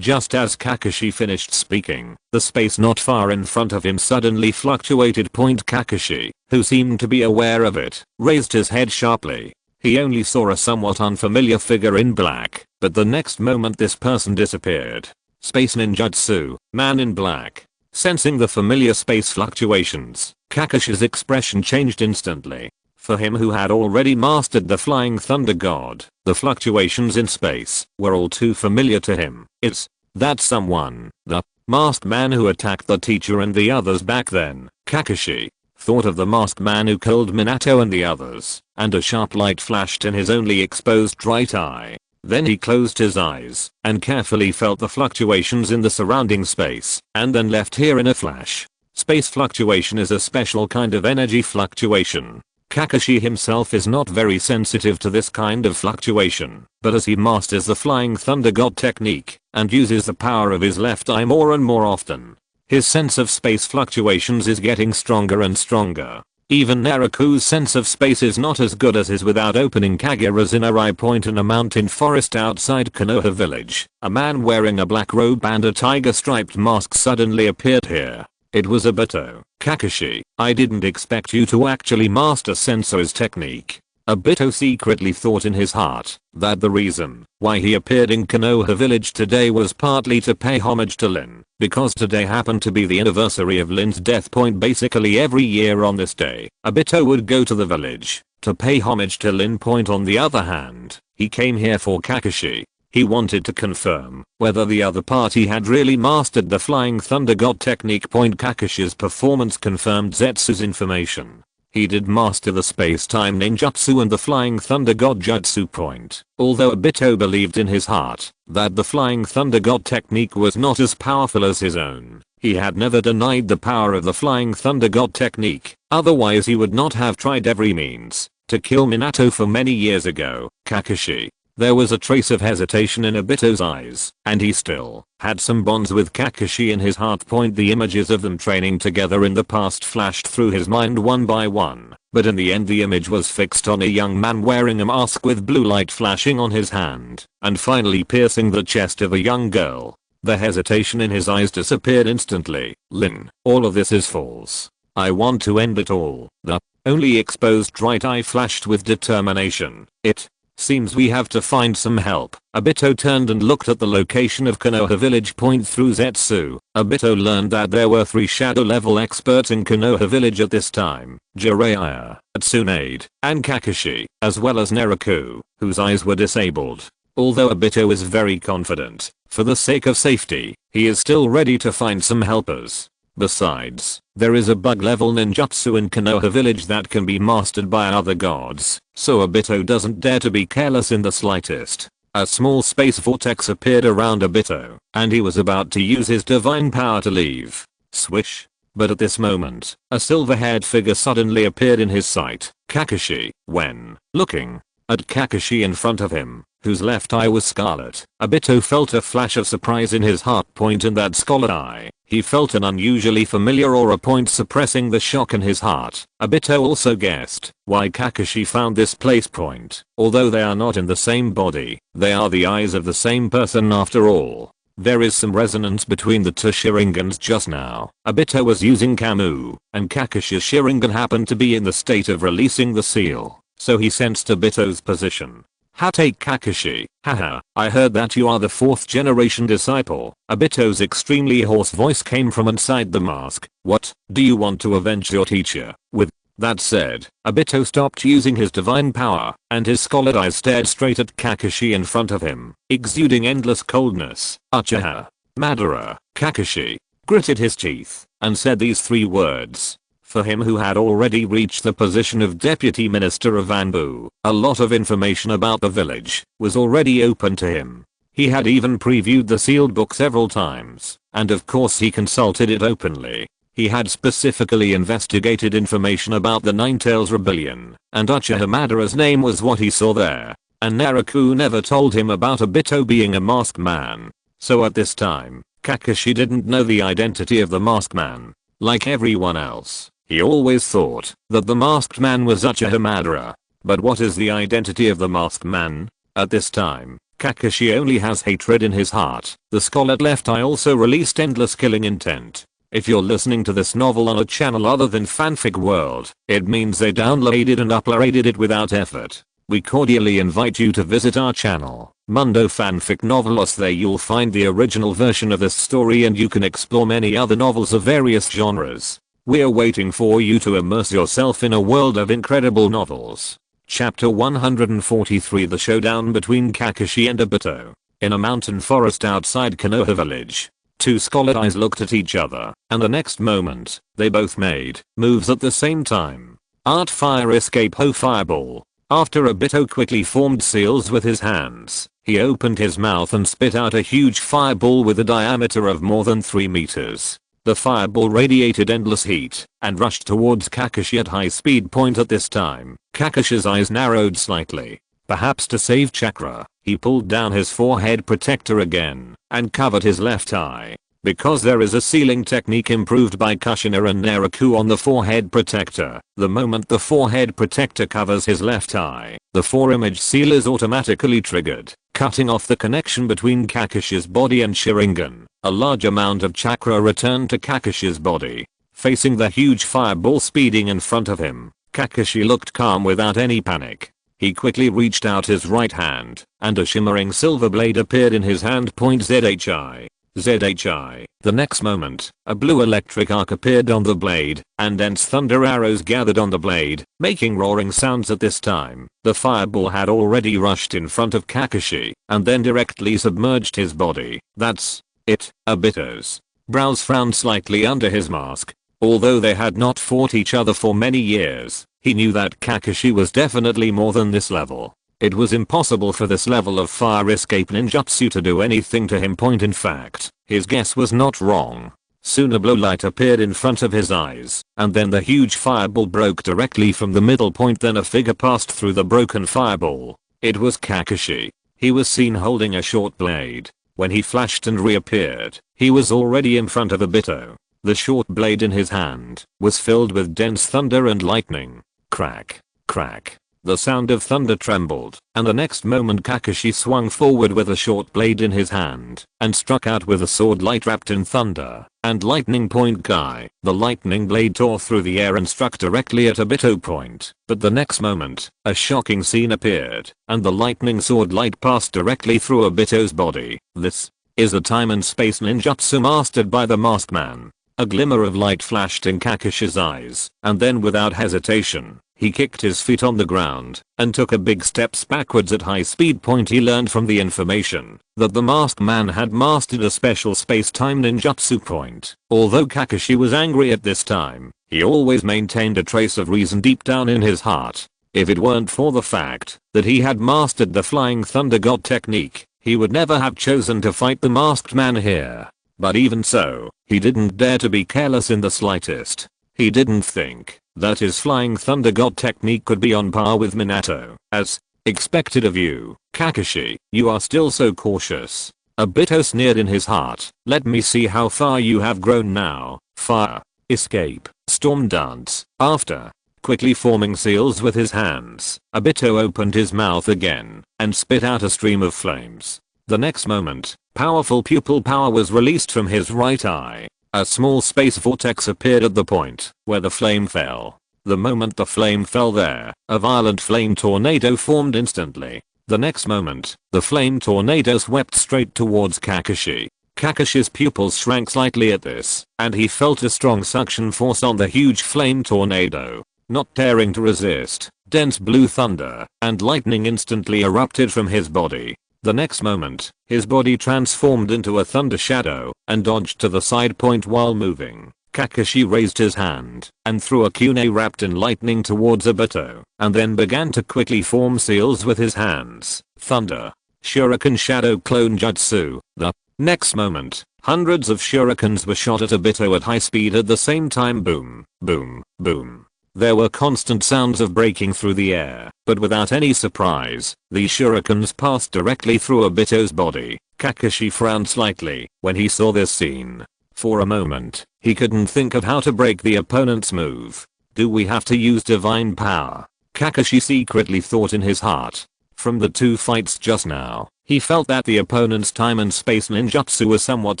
Just as Kakashi finished speaking, the space not far in front of him suddenly fluctuated. Kakashi, who seemed to be aware of it, raised his head sharply. He only saw a somewhat unfamiliar figure in black, but the next moment this person disappeared. Space ninjutsu, man in black. Sensing the familiar space fluctuations, Kakashi's expression changed instantly. For him who had already mastered the flying thunder god, the fluctuations in space were all too familiar to him. Is that someone, the masked man who attacked the teacher and the others back then? Kakashi thought of the masked man who killed Minato and the others, and a sharp light flashed in his only exposed right eye. Then he closed his eyes and carefully felt the fluctuations in the surrounding space, and then left here in a flash. Space fluctuation is a special kind of energy fluctuation. Kakashi himself is not very sensitive to this kind of fluctuation, but as he masters the flying thunder god technique and uses the power of his left eye more and more often, his sense of space fluctuations is getting stronger and stronger. Even Naraku's sense of space is not as good as his without opening Kagura's inner eye point in a mountain forest outside Konoha village. A man wearing a black robe and a tiger striped mask suddenly appeared here. It was Obito. Kakashi, I didn't expect you to actually master Senso's technique. Obito secretly thought in his heart that the reason why he appeared in Konoha village today was partly to pay homage to Lin, because today happened to be the anniversary of Lin's death point. Basically every year on this day, Obito would go to the village to pay homage to Lin. Point on the other hand, he came here for Kakashi. He wanted to confirm whether the other party had really mastered the Flying Thunder God technique. Point Kakashi's performance confirmed Zetsu's information. He did master the space-time ninjutsu and the Flying Thunder God jutsu. Point. Although Obito believed in his heart that the Flying Thunder God technique was not as powerful as his own, he had never denied the power of the Flying Thunder God technique, otherwise he would not have tried every means to kill Minato for many years ago. Kakashi. There was a trace of hesitation in Obito's eyes, and he still had some bonds with Kakashi in his heart. Point. The images of them training together in the past flashed through his mind one by one, but in the end the image was fixed on a young man wearing a mask with blue light flashing on his hand, and finally piercing the chest of a young girl. The hesitation in his eyes disappeared instantly. Lin, all of this is false. I want to end it all. The only exposed right eye flashed with determination. It seems we have to find some help. Obito turned and looked at the location of Konoha village. Point. Through Zetsu, Obito learned that there were 3 shadow level experts in Konoha village at this time: Jiraiya, Tsunade, and Kakashi, as well as Naraku, whose eyes were disabled. Although Obito is very confident, for the sake of safety, he is still ready to find some helpers. Besides, there is a bug level ninjutsu in Konoha village that can be mastered by other gods, so Obito doesn't dare to be careless in the slightest. A small space vortex appeared around Obito, and he was about to use his divine power to leave. Swish. But at this moment, a silver-haired figure suddenly appeared in his sight. Kakashi. When looking at Kakashi in front of him, whose left eye was scarlet, Obito felt a flash of surprise in his heart. Point. In that scarlet eye, he felt an unusually familiar aura. Point. Suppressing the shock in his heart, Obito also guessed why Kakashi found this place. Point. Although they are not in the same body, they are the eyes of the same person after all. There is some resonance between the two Sharingans just now. Obito was using Kamu, and Kakashi's Sharingan happened to be in the state of releasing the seal, so he sensed Obito's position. Take Kakashi. Haha, I heard that you are the 4th generation disciple. Obito's extremely hoarse voice came from inside the mask. What, do you want to avenge your teacher? With that said, Obito stopped using his divine power, and his scarlet eyes stared straight at Kakashi in front of him, exuding endless coldness. Uchiha Madara. Kakashi gritted his teeth and said these 3 words. For him, who had already reached the position of Deputy Minister of Anbu, a lot of information about the village was already open to him. He had even previewed the sealed book several times, and of course he consulted it openly. He had specifically investigated information about the Ninetales Rebellion, and Uchiha Madara's name was what he saw there. And Naraku never told him about Obito being a masked man. So at this time, Kakashi didn't know the identity of the masked man. Like everyone else, he always thought that the masked man was Uchiha Madara. But what is the identity of the masked man? At this time, Kakashi only has hatred in his heart. The scarlet left eye also released endless killing intent. If you're listening to this novel on a channel other than Fanfic World, it means they downloaded and uploaded it without effort. We cordially invite you to visit our channel, Mundo Fanfic Novelos. There you'll find the original version of this story, and you can explore many other novels of various genres. We're waiting for you to immerse yourself in a world of incredible novels. Chapter 143: The Showdown between Kakashi and Obito. In a mountain forest outside Konoha village, 2 scarlet eyes looked at each other, and the next moment, they both made moves at the same time. Art Fire Escape Ho Fireball. After Obito quickly formed seals with his hands, he opened his mouth and spit out a huge fireball with a diameter of more than 3 meters. The fireball radiated endless heat and rushed towards Kakashi at high speed. At this time, Kakashi's eyes narrowed slightly. Perhaps to save chakra, he pulled down his forehead protector again and covered his left eye. Because there is a sealing technique improved by Kushina and Naraku on the forehead protector. The moment the forehead protector covers his left eye, the 4-image seal is automatically triggered, cutting off the connection between Kakashi's body and Sharingan. A large amount of chakra returned to Kakashi's body. Facing the huge fireball speeding in front of him, Kakashi looked calm without any panic. He quickly reached out his right hand, and a shimmering silver blade appeared in his hand. ZHI. ZHI. The next moment, a blue electric arc appeared on the blade, and dense thunder arrows gathered on the blade, making roaring sounds at this time. The fireball had already rushed in front of Kakashi, and then directly submerged his body. That's it. Obito's brows frowned slightly under his mask. Although they had not fought each other for many years, he knew that Kakashi was definitely more than this level. It was impossible for this level of fire escape ninjutsu to do anything to him. In fact, his guess was not wrong. Soon a blue light appeared in front of his eyes, and then the huge fireball broke directly from the middle point. Then a figure passed through the broken fireball. It was Kakashi. He was seen holding a short blade. When he flashed and reappeared, he was already in front of Obito. The short blade in his hand was filled with dense thunder and lightning. Crack, crack. The sound of thunder trembled, and the next moment Kakashi swung forward with a short blade in his hand, and struck out with a sword light wrapped in thunder and lightning. Guy. The lightning blade tore through the air and struck directly at Obito. But the next moment, a shocking scene appeared, and the lightning sword light passed directly through Obito's body. This is a time and space ninjutsu mastered by the masked man. A glimmer of light flashed in Kakashi's eyes, and then without hesitation, he kicked his feet on the ground and took a big steps backwards at high speed. He learned from the information that the masked man had mastered a special space-time ninjutsu. Although Kakashi was angry at this time, he always maintained a trace of reason deep down in his heart. If it weren't for the fact that he had mastered the Flying Thunder God technique, he would never have chosen to fight the masked man here. But even so, he didn't dare to be careless in the slightest. He didn't think that his Flying Thunder God technique could be on par with Minato. As expected of you, Kakashi, you are still so cautious. Obito sneered in his heart. Let me see how far you have grown now. Fire, escape, storm dance. After quickly forming seals with his hands, Obito opened his mouth again and spit out a stream of flames. The next moment, powerful pupil power was released from his right eye. A small space vortex appeared at the point where the flame fell. The moment the flame fell there, a violent flame tornado formed instantly. The next moment, the flame tornado swept straight towards Kakashi. Kakashi's pupils shrank slightly at this, and he felt a strong suction force on the huge flame tornado. Not daring to resist, dense blue thunder and lightning instantly erupted from his body. The next moment, his body transformed into a thunder shadow and dodged to the side point while moving. Kakashi raised his hand and threw a kunai wrapped in lightning towards Obito, and then began to quickly form seals with his hands. Thunder. Shuriken Shadow Clone Jutsu. The next moment, hundreds of shurikens were shot at Obito at high speed at the same time. Boom, boom, boom. There were constant sounds of breaking through the air, but without any surprise, these shurikens passed directly through Obito's body. Kakashi frowned slightly when he saw this scene. For a moment, he couldn't think of how to break the opponent's move. Do we have to use divine power? Kakashi secretly thought in his heart. From the two fights just now, he felt that the opponent's time and space ninjutsu was somewhat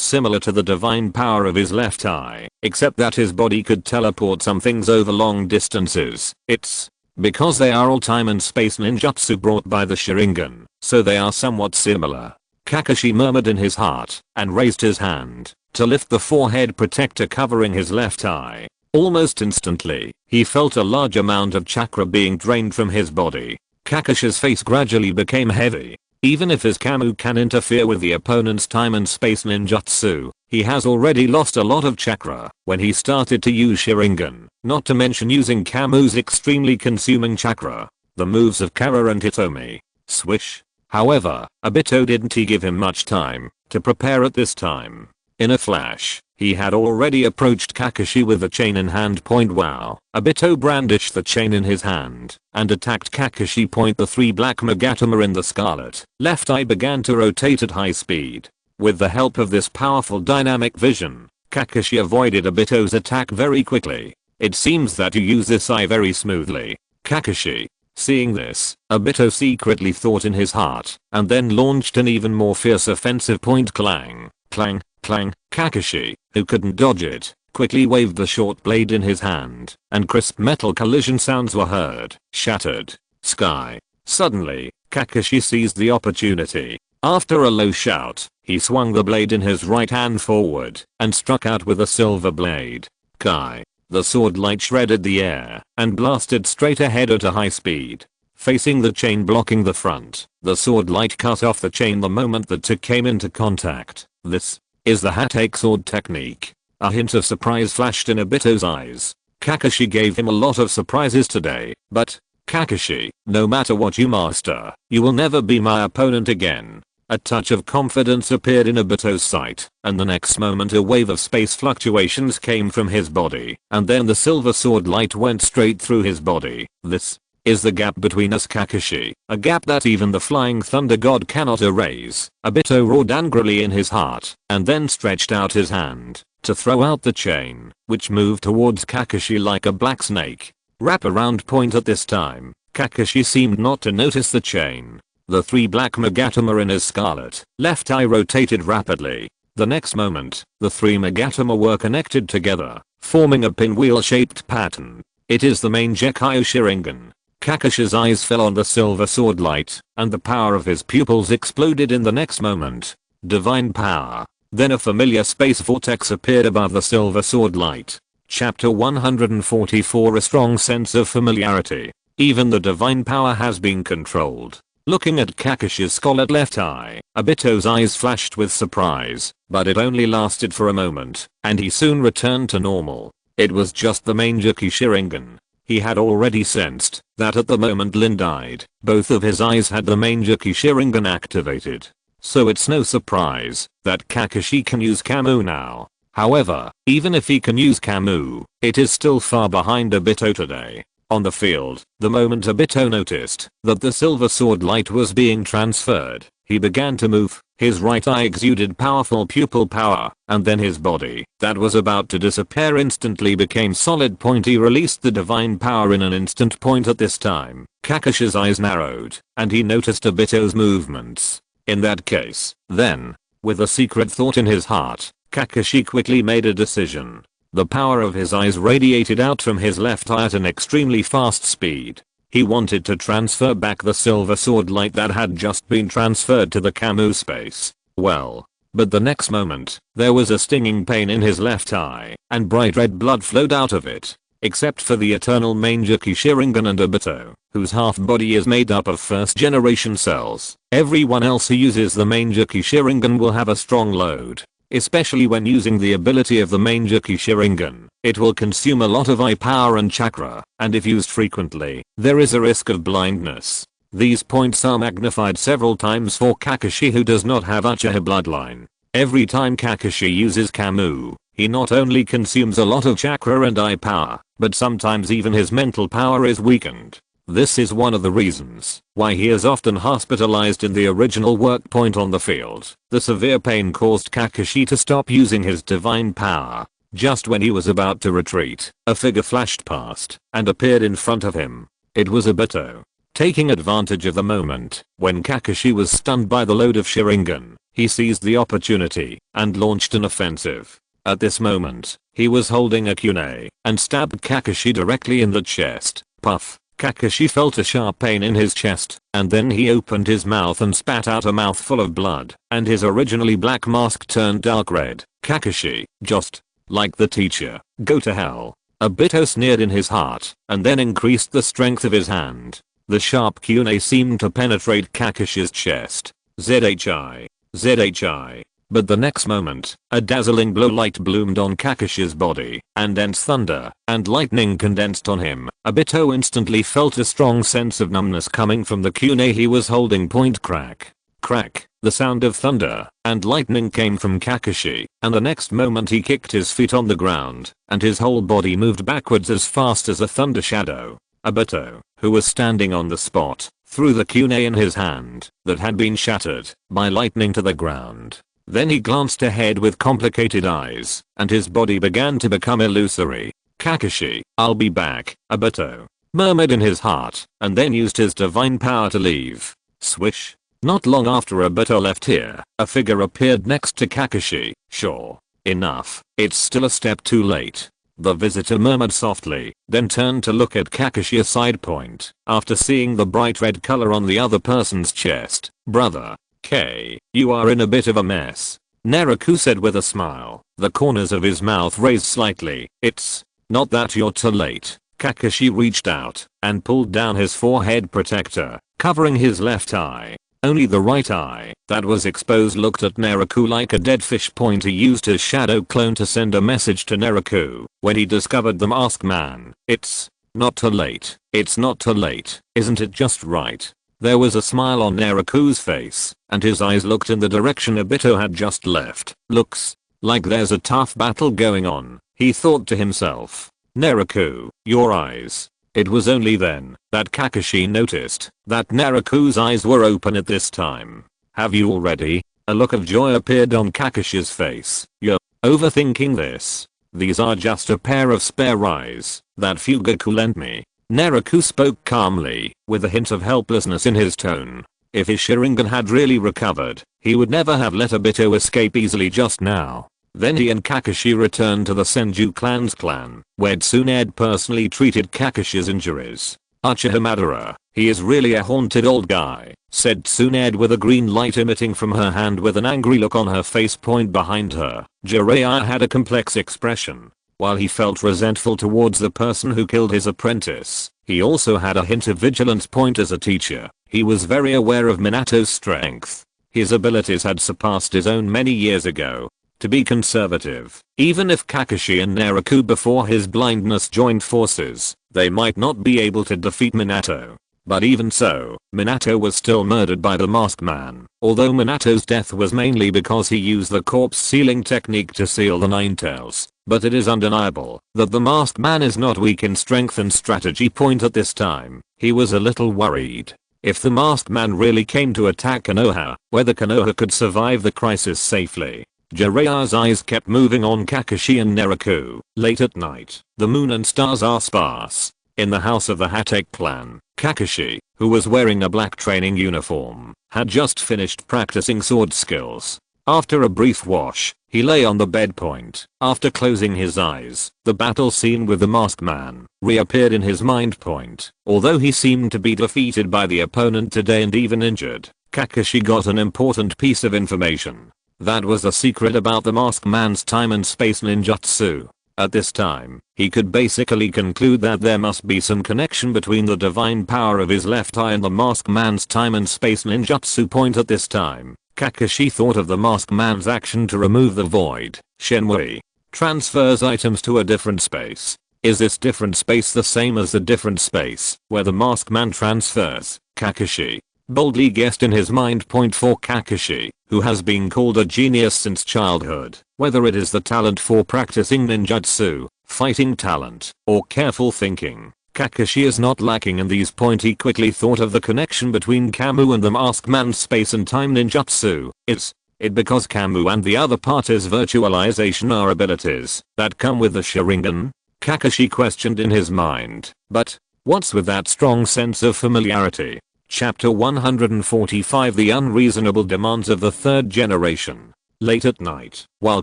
similar to the divine power of his left eye, except that his body could teleport some things over long distances. It's because they are all time and space ninjutsu brought by the Sharingan, so they are somewhat similar. Kakashi murmured in his heart and raised his hand to lift the forehead protector covering his left eye. Almost instantly, he felt a large amount of chakra being drained from his body. Kakashi's face gradually became heavy. Even if his Kamu can interfere with the opponent's time and space ninjutsu, he has already lost a lot of chakra when he started to use Sharingan, not to mention using Kamu's extremely consuming chakra. The moves of Kara and Hitomi. Swish. However, Obito didn't give him much time to prepare at this time. In a flash, he had already approached Kakashi with the chain in hand. Wow. Obito brandished the chain in his hand and attacked Kakashi. The three black Magatama in the scarlet left eye began to rotate at high speed. With the help of this powerful dynamic vision, Kakashi avoided Obito's attack very quickly. It seems that you use this eye very smoothly, Kakashi. Seeing this, Obito secretly thought in his heart, and then launched an even more fierce offensive point. Clang, clang, clang. Kakashi, who couldn't dodge it, quickly waved the short blade in his hand, and crisp metal collision sounds were heard. Shattered sky. Suddenly, Kakashi seized the opportunity. After a low shout, he swung the blade in his right hand forward, and struck out with a silver blade. Kai. The sword light shredded the air, and blasted straight ahead at a high speed. Facing the chain blocking the front, the sword light cut off the chain the moment the two came into contact. This is the Hatake sword technique. A hint of surprise flashed in Obito's eyes. Kakashi gave him a lot of surprises today, but, Kakashi, no matter what you master, you will never be my opponent again. A touch of confidence appeared in Obito's sight, and the next moment a wave of space fluctuations came from his body, and then the silver sword light went straight through his body. This is the gap between us, Kakashi, a gap that even the flying thunder god cannot erase. Obito roared angrily in his heart, and then stretched out his hand to throw out the chain, which moved towards Kakashi like a black snake. Wrap around point at this time, Kakashi seemed not to notice the chain. The three black Magatama in his scarlet left eye rotated rapidly. The next moment, the three Magatama were connected together, forming a pinwheel-shaped pattern. It is the main Gekkai Sharingan. Kakashi's eyes fell on the silver sword light, and the power of his pupils exploded in the next moment. Divine power. Then a familiar space vortex appeared above the silver sword light. Chapter 144. A strong sense of familiarity. Even the divine power has been controlled. Looking at Kakashi's scarlet left eye, Obito's eyes flashed with surprise, but it only lasted for a moment, and he soon returned to normal. It was just the main Gekkai Sharingan. He had already sensed that at the moment Lin died, both of his eyes had the main Gekkai Sharingan activated. So it's no surprise that Kakashi can use Kamu now. However, even if he can use Kamu, it is still far behind Obito today. On the field, the moment Obito noticed that the silver sword light was being transferred, he began to move. His right eye exuded powerful pupil power, and then his body, that was about to disappear, instantly became solid. He released the divine power in an instant. At this time, Kakashi's eyes narrowed, and he noticed Obito's movements. In that case, then, with a secret thought in his heart, Kakashi quickly made a decision. The power of his eyes radiated out from his left eye at an extremely fast speed. He wanted to transfer back the silver sword light that had just been transferred to the Kamu space. Well, but the next moment, there was a stinging pain in his left eye, and bright red blood flowed out of it. Except for the eternal main Gekkai Sharingan and Obito, whose half body is made up of first generation cells, everyone else who uses the main Gekkai Sharingan will have a strong load. Especially when using the ability of the main Gekkai Sharingan, it will consume a lot of eye power and chakra, and if used frequently, there is a risk of blindness. These points are magnified several times for Kakashi, who does not have Uchiha bloodline. Every time Kakashi uses Kamu, he not only consumes a lot of chakra and eye power, but sometimes even his mental power is weakened. This is one of the reasons why he is often hospitalized in the original work point on the field. The severe pain caused Kakashi to stop using his divine power. Just when he was about to retreat, a figure flashed past and appeared in front of him. It was Obito. Taking advantage of the moment when Kakashi was stunned by the load of Sharingan, he seized the opportunity and launched an offensive. At this moment, he was holding a kunai and stabbed Kakashi directly in the chest. Puff. Kakashi felt a sharp pain in his chest, and then he opened his mouth and spat out a mouthful of blood, and his originally black mask turned dark red. Kakashi, just like the teacher, go to hell. Obito sneered in his heart, and then increased the strength of his hand. The sharp kunai seemed to penetrate Kakashi's chest. ZHI. ZHI. But the next moment, a dazzling blue light bloomed on Kakashi's body, and dense thunder and lightning condensed on him. Obito instantly felt a strong sense of numbness coming from the kunai he was holding. Crack. Crack. The sound of thunder and lightning came from Kakashi, and the next moment he kicked his feet on the ground, and his whole body moved backwards as fast as a thunder shadow. Obito, who was standing on the spot, threw the kunai in his hand that had been shattered by lightning to the ground. Then he glanced ahead with complicated eyes, and his body began to become illusory. Kakashi, I'll be back, Obito murmured in his heart, and then used his divine power to leave. Swish. Not long after Obito left here, a figure appeared next to Kakashi. Sure enough, it's still a step too late. The visitor murmured softly, then turned to look at Kakashi a side point, after seeing the bright red color on the other person's chest. Brother K, you are in a bit of a mess, Naraku said with a smile. The corners of his mouth raised slightly. It's not that you're too late. Kakashi reached out and pulled down his forehead protector, covering his left eye. Only the right eye that was exposed looked at Naraku like a dead fish. Pointer used his shadow clone to send a message to Naraku when he discovered the masked man. It's not too late. It's not too late. Isn't it just right? There was a smile on Naraku's face, and his eyes looked in the direction Obito had just left. Looks like there's a tough battle going on, he thought to himself. Naraku, your eyes. It was only then that Kakashi noticed that Naraku's eyes were open at this time. Have you already? A look of joy appeared on Kakashi's face. You're overthinking this. These are just a pair of spare eyes that Fugaku lent me. Naraku spoke calmly, with a hint of helplessness in his tone. If his Sharingan had really recovered, he would never have let Obito escape easily just now. Then he and Kakashi returned to the Senju clan's clan, where Tsunade personally treated Kakashi's injuries. Uchiha Madara, he is really a haunted old guy, said Tsunade with a green light emitting from her hand with an angry look on her face. Point behind her, Jiraiya had a complex expression. While he felt resentful towards the person who killed his apprentice, he also had a hint of vigilance. Point as a teacher, he was very aware of Minato's strength. His abilities had surpassed his own many years ago. To be conservative, even if Kakashi and Naraku before his blindness joined forces, they might not be able to defeat Minato. But even so, Minato was still murdered by the masked man, although Minato's death was mainly because he used the corpse sealing technique to seal the Nine Tails. But it is undeniable that the masked man is not weak in strength and strategy. Point at this time, he was a little worried. If the masked man really came to attack Konoha, whether Konoha could survive the crisis safely. Jiraiya's eyes kept moving on Kakashi and Naraku. Late at night, the moon and stars are sparse. In the house of the Hatake clan, Kakashi, who was wearing a black training uniform, had just finished practicing sword skills. After a brief wash, he lay on the bed. Point. After closing his eyes, the battle scene with the masked man reappeared in his mind. Point. Although he seemed to be defeated by the opponent today and even injured, Kakashi got an important piece of information. That was the secret about the masked man's time and space ninjutsu. At this time, he could basically conclude that there must be some connection between the divine power of his left eye and the masked man's time and space ninjutsu. Point at this time, Kakashi thought of the masked man's action to remove the void. Shenmue transfers items to a different space. Is this different space the same as the different space where the masked man transfers? Kakashi boldly guessed in his mind. Point for Kakashi, who has been called a genius since childhood, whether it is the talent for practicing ninjutsu, fighting talent, or careful thinking, Kakashi is not lacking in these. Point. He quickly thought of the connection between Kamu and the masked man's space and time ninjutsu. Is it because Kamu and the other part is virtualization are abilities that come with the Sharingan? Kakashi questioned in his mind. But what's with that strong sense of familiarity? Chapter 145 The Unreasonable Demands of the Third Generation. Late at night, while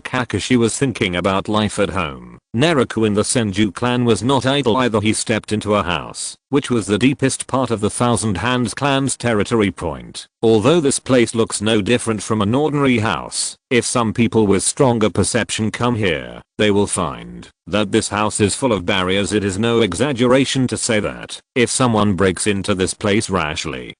Kakashi was thinking about life at home, Naraku in the Senju clan was not idle either. He stepped into a house, which was the deepest part of the Thousand Hands clan's territory. Point. Although this place looks no different from an ordinary house, if some people with stronger perception come here, they will find that this house is full of barriers. It is no exaggeration to say that if someone breaks into this place rashly,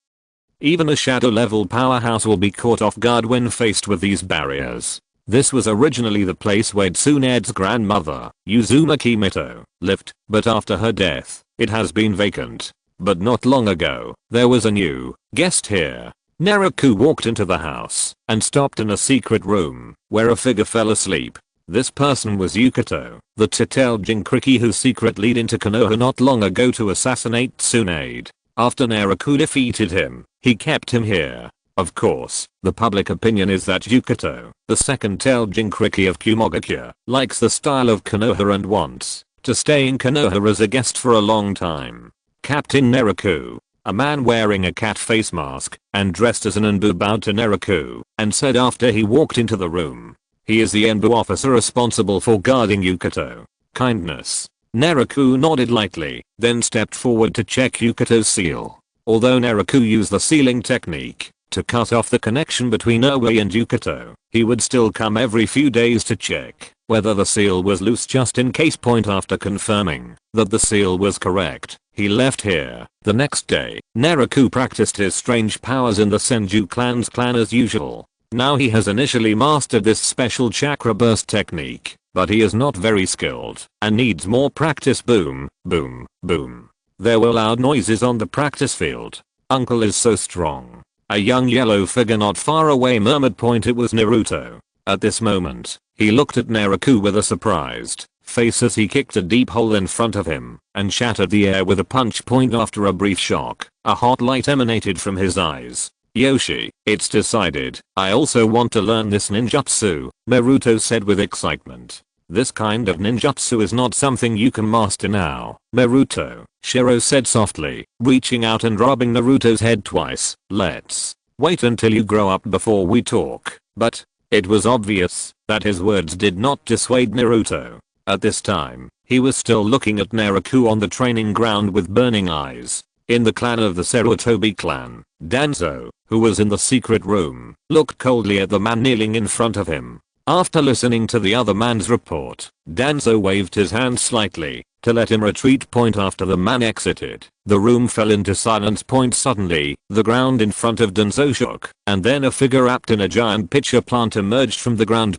even a shadow level powerhouse will be caught off guard when faced with these barriers. This was originally the place where Tsunade's grandmother, Uzumaki Mito, lived, but after her death, it has been vacant. But not long ago, there was a new guest here. Naraku walked into the house and stopped in a secret room where a figure fell asleep. This person was Yukito, the tailed Jinkriki who secretly into Konoha not long ago to assassinate Tsunade. After Naraku defeated him, he kept him here. Of course, the public opinion is that Yukito, the second-tailed Jinchuriki of Kumogakuya, likes the style of Konoha and wants to stay in Konoha as a guest for a long time. Captain Naraku, a man wearing a cat face mask and dressed as an Enbu, bowed to Naraku and said after he walked into the room, "He is the Enbu officer responsible for guarding Yukito. Kindness." Naraku nodded lightly, then stepped forward to check Yukito's seal. Although Naraku used the sealing technique to cut off the connection between Oe and Yukito, he would still come every few days to check whether the seal was loose just in case. After confirming that the seal was correct, he left here. The next day, Naraku practiced his strange powers in the Senju clan as usual. Now he has initially mastered this special chakra burst technique, but he is not very skilled and needs more practice. Boom, boom, boom. There were loud noises on the practice field. "Uncle is so strong." A young yellow figure not far away murmured. It was Naruto. At this moment, he looked at Naraku with a surprised face as he kicked a deep hole in front of him and shattered the air with a punch. After a brief shock, a hot light emanated from his eyes. "Yoshi, it's decided. I also want to learn this ninjutsu," Naruto said with excitement. "This kind of ninjutsu is not something you can master now, Naruto," Shiro said softly, reaching out and rubbing Naruto's head twice. "Let's wait until you grow up before we talk." But it was obvious that his words did not dissuade Naruto. At this time, he was still looking at Naraku on the training ground with burning eyes. In the clan of the Sarutobi clan, Danzo, who was in the secret room, looked coldly at the man kneeling in front of him. After listening to the other man's report, Danzo waved his hand slightly to let him retreat. After the man exited, the room fell into silence. Suddenly, the ground in front of Danzo shook, and then a figure wrapped in a giant pitcher plant emerged from the ground.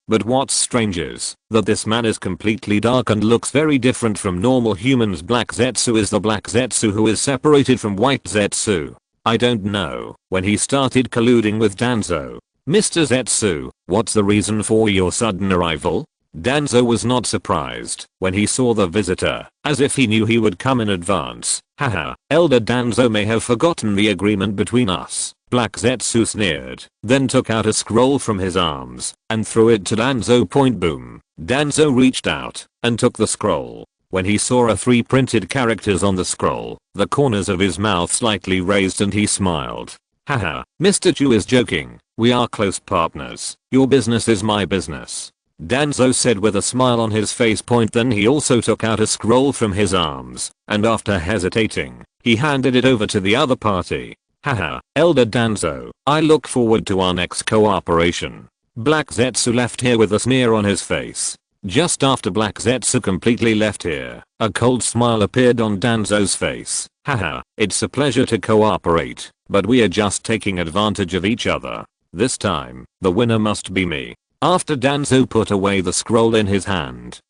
But what's strange is that this man is completely dark and looks very different from normal humans. Black Zetsu is the Black Zetsu who is separated from White Zetsu. I don't know when he started colluding with Danzo. "Mr. Zetsu, what's the reason for your sudden arrival?" Danzo was not surprised when he saw the visitor, as if he knew he would come in advance. "Haha, Elder Danzo may have forgotten the agreement between us," Black Zetsu sneered, then took out a scroll from his arms and threw it to Danzo. Boom. Danzo reached out and took the scroll. When he saw 3 printed characters on the scroll, the corners of his mouth slightly raised and he smiled. "Haha, Mr. Chu is joking. We are close partners. Your business is my business," Danzo said with a smile on his face. Then he also took out a scroll from his arms, and after hesitating, he handed it over to the other party. "Haha, Elder Danzo, I look forward to our next cooperation." Black Zetsu left here with a sneer on his face. Just after Black Zetsu completely left here, a cold smile appeared on Danzo's face. "Haha, it's a pleasure to cooperate, but we are just taking advantage of each other. This time, the winner must be me." After Danzo put away the scroll in his hands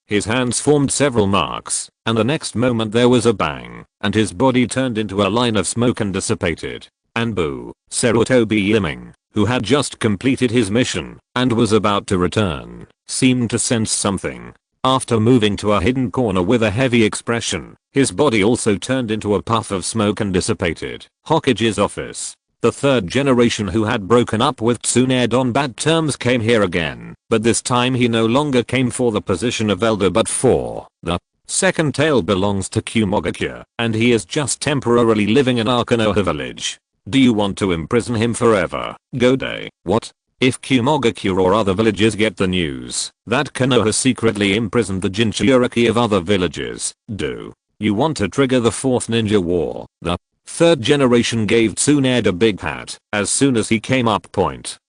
formed several marks, and the next moment there was a bang, and his body turned into a line of smoke and dissipated. Anbu, Sarutobi Yiming, who had just completed his mission and was about to return, seemed to sense something. After moving to a hidden corner with a heavy expression, his body also turned into a puff of smoke and dissipated. Hokage's office. The third generation who had broken up with Tsunade on bad terms came here again, but this time he no longer came for the position of elder but for the second tail. Belongs to Kumogakuya, and he is just temporarily living in our Konoha village. Do you want to imprison him forever, Gode? What? If Kumogakuya or other villages get the news that Konoha secretly imprisoned the Jinchuriki of other villages, do you want to trigger the fourth ninja war? The third generation gave Tsunade a big pat as soon as he came up.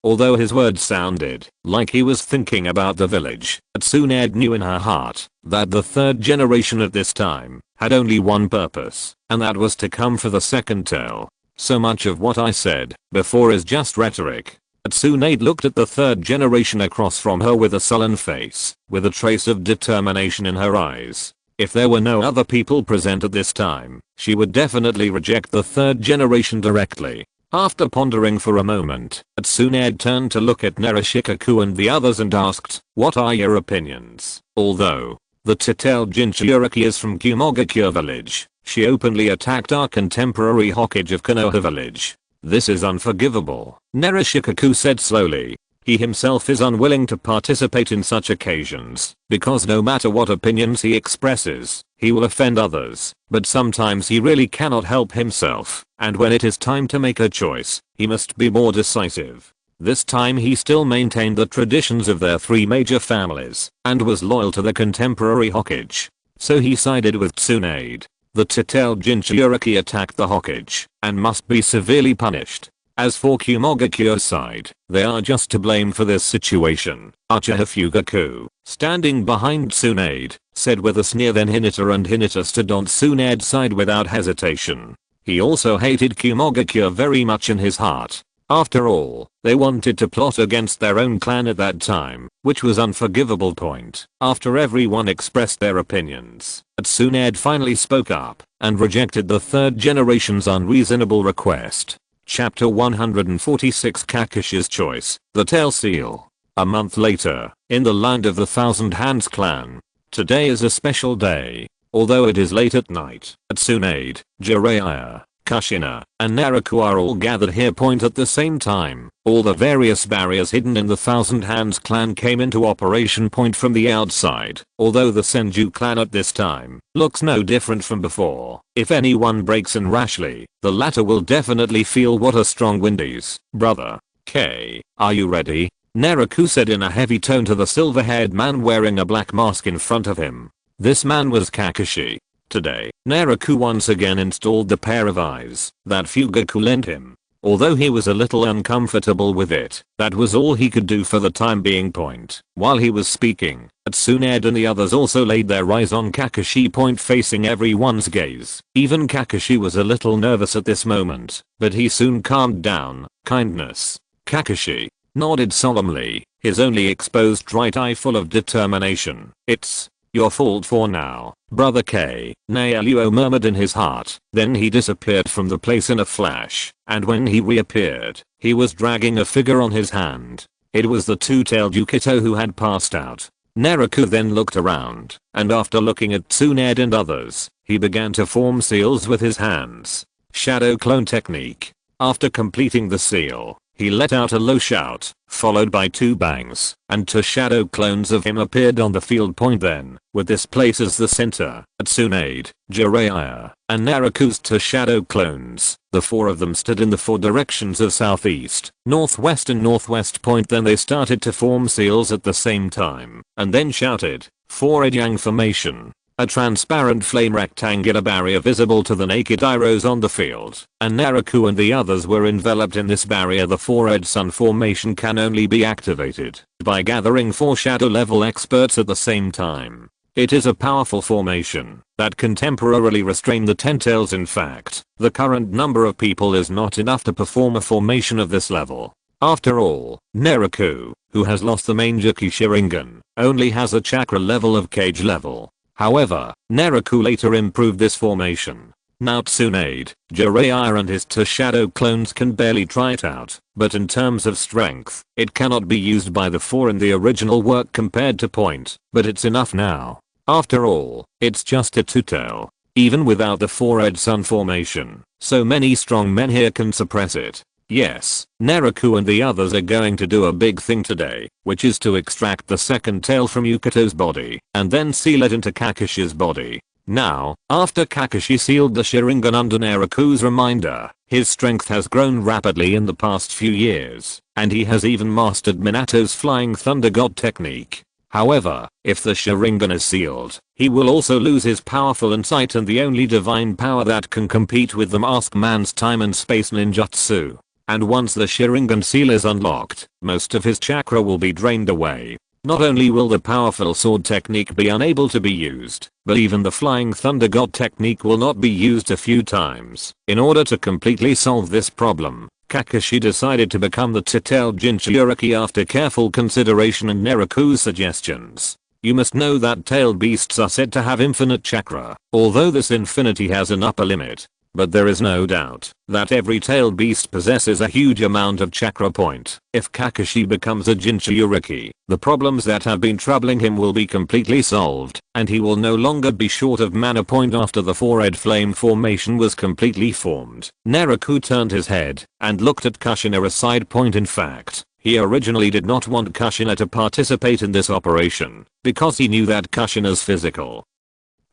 Although his words sounded like he was thinking about the village, Tsunade knew in her heart that the third generation at this time had only one purpose, and that was to come for the second tail. So much of what I said before is just rhetoric. Tsunade looked at the third generation across from her with a sullen face, with a trace of determination in her eyes. If there were no other people present at this time, she would definitely reject the third generation directly. After pondering for a moment, Tsunade turned to look at Narashikaku and the others and asked, "What are your opinions?" Although the Tatel Jinchuriki is from Kumogakuya village, she openly attacked our contemporary Hokage of Konoha village. This is unforgivable, Narashikaku said slowly. He himself is unwilling to participate in such occasions, because no matter what opinions he expresses, he will offend others, but sometimes he really cannot help himself, and when it is time to make a choice, he must be more decisive. This time he still maintained the traditions of their three major families, and was loyal to the contemporary Hokage. So he sided with Tsunade. The Totale Jinchuriki attacked the Hokage, and must be severely punished. As for Kumogaku's side, they are just to blame for this situation. Uchiha Fugaku, standing behind Tsunade, said with a sneer. Then Hinata and Hinata stood on Tsunade's side without hesitation. He also hated Kumogaku very much in his heart. After all, they wanted to plot against their own clan at that time, which was unforgivable point. After everyone expressed their opinions, Tsunade finally spoke up, and rejected the third generation's unreasonable request. Chapter 146 Kakashi's Choice, The Tail Seal. A month later, in the land of the Thousand Hands clan. Today is a special day. Although it is late at night, Tsunade, Jiraiya, Kushina, and Naraku are all gathered here at the same time. All the various barriers hidden in the Thousand Hands clan came into operation from the outside, although the Senju clan at this time looks no different from before. If anyone breaks in rashly, the latter will definitely feel what a strong wind is. Brother K, are you ready? Naraku said in a heavy tone to the silver-haired man wearing a black mask in front of him. This man was Kakashi. Today, Naraku once again installed the pair of eyes that Fugaku lent him. Although he was a little uncomfortable with it, that was all he could do for the time being. While he was speaking, Tsunade and the others also laid their eyes on Kakashi facing everyone's gaze. Even Kakashi was a little nervous at this moment, but he soon calmed down. Kindness. Kakashi nodded solemnly, his only exposed right eye full of determination. It's your fault for now, Brother K, Naoluo murmured in his heart. Then he disappeared from the place in a flash, and when he reappeared, he was dragging a figure on his hand. It was the two-tailed Yukito who had passed out. Naraku then looked around, and after looking at Tsunade and others, he began to form seals with his hands. Shadow clone technique. After completing the seal, he let out a low shout, followed by two bangs, and two shadow clones of him appeared on the field. Then, with this place as the center, Tsunade, Jiraiya, and Naraku's two shadow clones, the four of them stood in the four directions of southeast, northwest and northwest. Then they started to form seals at the same time, and then shouted, "Four-edge yang formation." A transparent flame rectangular barrier visible to the naked eye rose on the field, and Naraku and the others were enveloped in this barrier. The four-edge sun formation can only be activated by gathering four shadow level experts at the same time. It is a powerful formation that can temporarily restrain the Ten-Tails. In fact, the current number of people is not enough to perform a formation of this level. After all, Naraku, who has lost the main Juki Sharingan, only has a chakra level of cage level. However, Naraku later improved this formation. Now Tsunade, Jiraiya and his two shadow clones can barely try it out, but in terms of strength, it cannot be used by the four in the original work compared to but it's enough now. After all, it's just a two-tail. Even without the four-edge sun formation, so many strong men here can suppress it. Yes, Naraku and the others are going to do a big thing today, which is to extract the second tail from Yukito's body, and then seal it into Kakashi's body. Now, after Kakashi sealed the Sharingan under Naraku's reminder, his strength has grown rapidly in the past few years, and he has even mastered Minato's Flying Thunder God technique. However, if the Sharingan is sealed, he will also lose his powerful insight and the only divine power that can compete with the Masked Man's time and space ninjutsu. And once the Sharingan seal is unlocked, most of his chakra will be drained away. Not only will the powerful sword technique be unable to be used, but even the Flying Thunder God technique will not be used a few times. In order to completely solve this problem, Kakashi decided to become the Totale Jinchuriki after careful consideration and Naraku's suggestions. You must know that tailed beasts are said to have infinite chakra, although this infinity has an upper limit. But there is no doubt that every tailed beast possesses a huge amount of chakra point. If Kakashi becomes a Jinchuriki, the problems that have been troubling him will be completely solved, and he will no longer be short of mana point after the four-red flame formation was completely formed. Naraku turned his head and looked at Kushina. A side point, in fact, he originally did not want Kushina to participate in this operation because he knew that Kushina's physical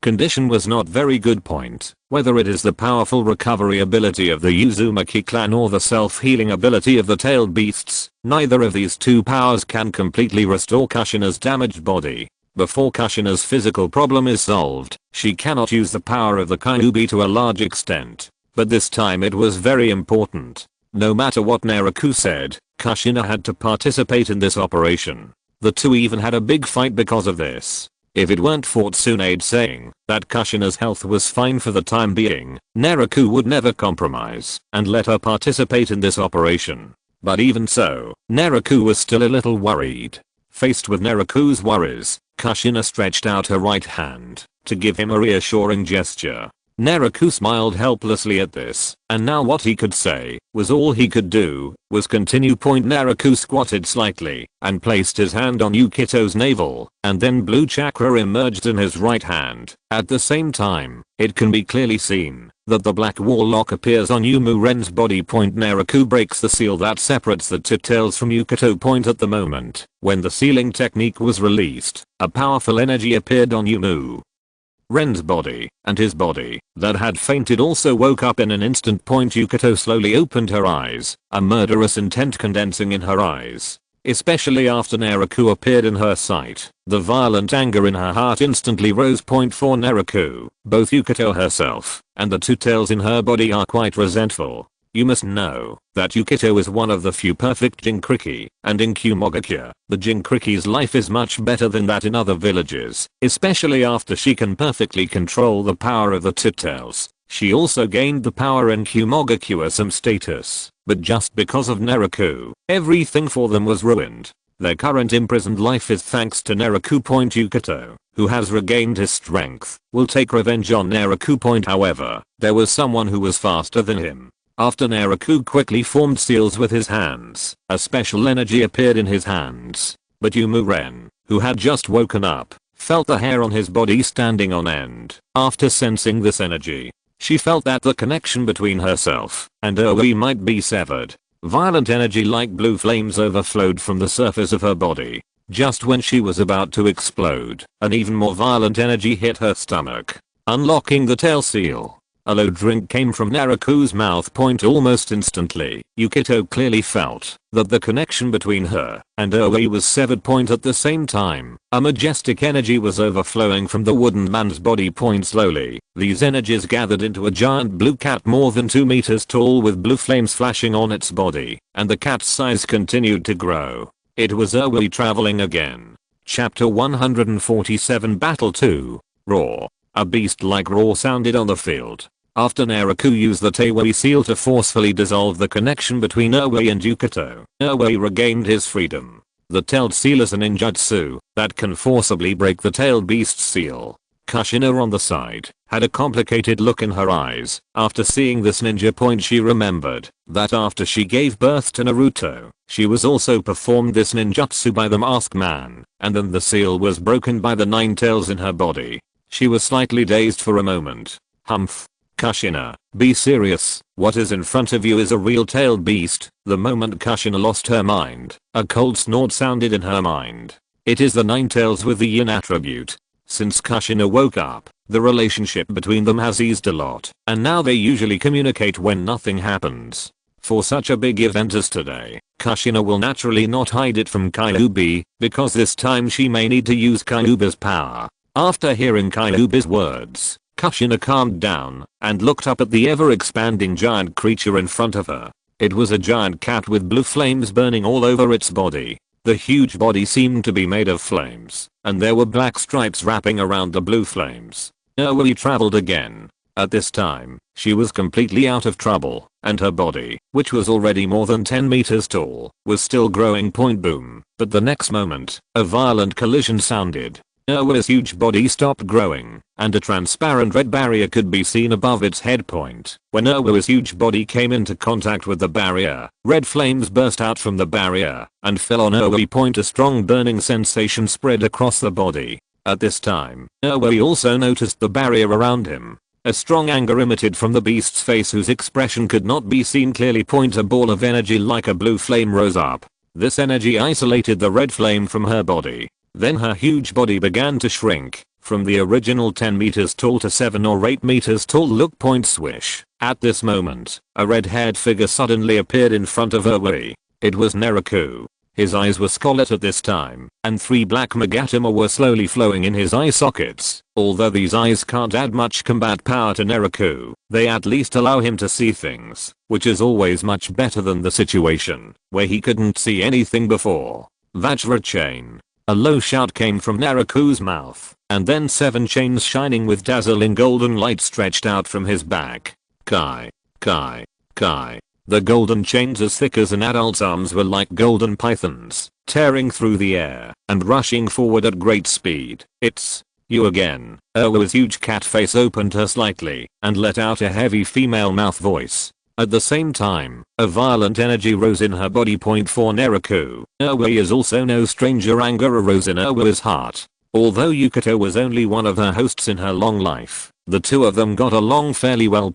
condition was not very good point. Whether it is the powerful recovery ability of the Uzumaki clan or the self-healing ability of the tailed beasts, neither of these two powers can completely restore Kushina's damaged body. Before Kushina's physical problem is solved, she cannot use the power of the Kyuubi to a large extent. But this time it was very important. No matter what Naraku said, Kushina had to participate in this operation. The two even had a big fight because of this. If it weren't for Tsunade saying that Kushina's health was fine for the time being, Naraku would never compromise and let her participate in this operation. But even so, Naraku was still a little worried. Faced with Naraku's worries, Kushina stretched out her right hand to give him a reassuring gesture. Naraku smiled helplessly at this, and now what he could say was all he could do was continue. Naraku squatted slightly and placed his hand on Yukito's navel, and then blue chakra emerged in his right hand. At the same time, it can be clearly seen that the black warlock appears on Yumu-Ren's body. Naraku breaks the seal that separates the two tails from Yukito. At the moment when the sealing technique was released, a powerful energy appeared on Yumu-Ren's body, and his body, that had fainted, also woke up in an instant. Yukito slowly opened her eyes, a murderous intent condensing in her eyes. Especially after Naraku appeared in her sight, the violent anger in her heart instantly rose. For Naraku, both Yukito herself and the two tails in her body are quite resentful. You must know that Yukito is one of the few perfect Jinchuriki, and in Kumogakuya, the Jinchuriki's life is much better than that in other villages, especially after she can perfectly control the power of the two tails. She also gained the power in Kumogakuya some status, but just because of Naraku, everything for them was ruined. Their current imprisoned life is thanks to Naraku. Yukito, who has regained his strength, will take revenge on Naraku. However, there was someone who was faster than him. After Naraku quickly formed seals with his hands, a special energy appeared in his hands. But Yumu-Ren, who had just woken up, felt the hair on his body standing on end. After sensing this energy, she felt that the connection between herself and Oe might be severed. Violent energy like blue flames overflowed from the surface of her body. Just when she was about to explode, an even more violent energy hit her stomach, unlocking the tail seal. A low drink came from Naraku's mouth. Almost instantly, Yukito clearly felt that the connection between her and Oe was severed. At the same time, a majestic energy was overflowing from the wooden man's body. Slowly, these energies gathered into a giant blue cat more than 2 meters tall with blue flames flashing on its body, and the cat's size continued to grow. It was Oe traveling again. Chapter 147 Battle 2 Roar. A beast-like roar sounded on the field. After Naraku used the Teiwei seal to forcefully dissolve the connection between Oe and Yukito, Oe regained his freedom. The tailed seal is a ninjutsu that can forcibly break the tailed beast's seal. Kushina on the side had a complicated look in her eyes. After seeing this ninja, she remembered that after she gave birth to Naruto, she was also performed this ninjutsu by the masked man, and then the seal was broken by the 9 tails in her body. She was slightly dazed for a moment. Humph. Kushina, be serious. What is in front of you is a real tailed beast. The moment Kushina lost her mind, a cold snort sounded in her mind. It is the 9 tails with the yin attribute. Since Kushina woke up, the relationship between them has eased a lot, and now they usually communicate when nothing happens. For such a big event as today, Kushina will naturally not hide it from Kyuubi, because this time she may need to use Kyuubi's power. After hearing Kyuubi's words, Kushina calmed down and looked up at the ever-expanding giant creature in front of her. It was a giant cat with blue flames burning all over its body. The huge body seemed to be made of flames, and there were black stripes wrapping around the blue flames. Oe traveled again. At this time, she was completely out of trouble, and her body, which was already more than 10 meters tall, was still growing. Boom. But the next moment, a violent collision sounded. Uwa's huge body stopped growing, and a transparent red barrier could be seen above its head point. When Uwa's huge body came into contact with the barrier, red flames burst out from the barrier and fell on Uwa point. A strong burning sensation spread across the body. At this time, Uwa also noticed the barrier around him. A strong anger emitted from the beast's face, whose expression could not be seen clearly. A ball of energy like a blue flame rose up. This energy isolated the red flame from her body. Then her huge body began to shrink, from the original 10 meters tall to 7 or 8 meters tall. Swish. At this moment, a red-haired figure suddenly appeared in front of Uwa. It was Naraku. His eyes were scarlet at this time, and 3 black magatama were slowly flowing in his eye sockets. Although these eyes can't add much combat power to Naraku, they at least allow him to see things, which is always much better than the situation where he couldn't see anything before. Vajra chain. A low shout came from Naraku's mouth, and then 7 chains shining with dazzling golden light stretched out from his back. Kai. Kai. Kai. The golden chains, as thick as an adult's arms, were like golden pythons, tearing through the air and rushing forward at great speed. It's you again. Uwa's huge cat face opened her slightly and let out a heavy female mouth voice. At the same time, a violent energy rose in her body. For Naraku, Uwa is also no stranger. Anger arose in Uwa's heart. Although Yukito was only one of her hosts in her long life, the two of them got along fairly well.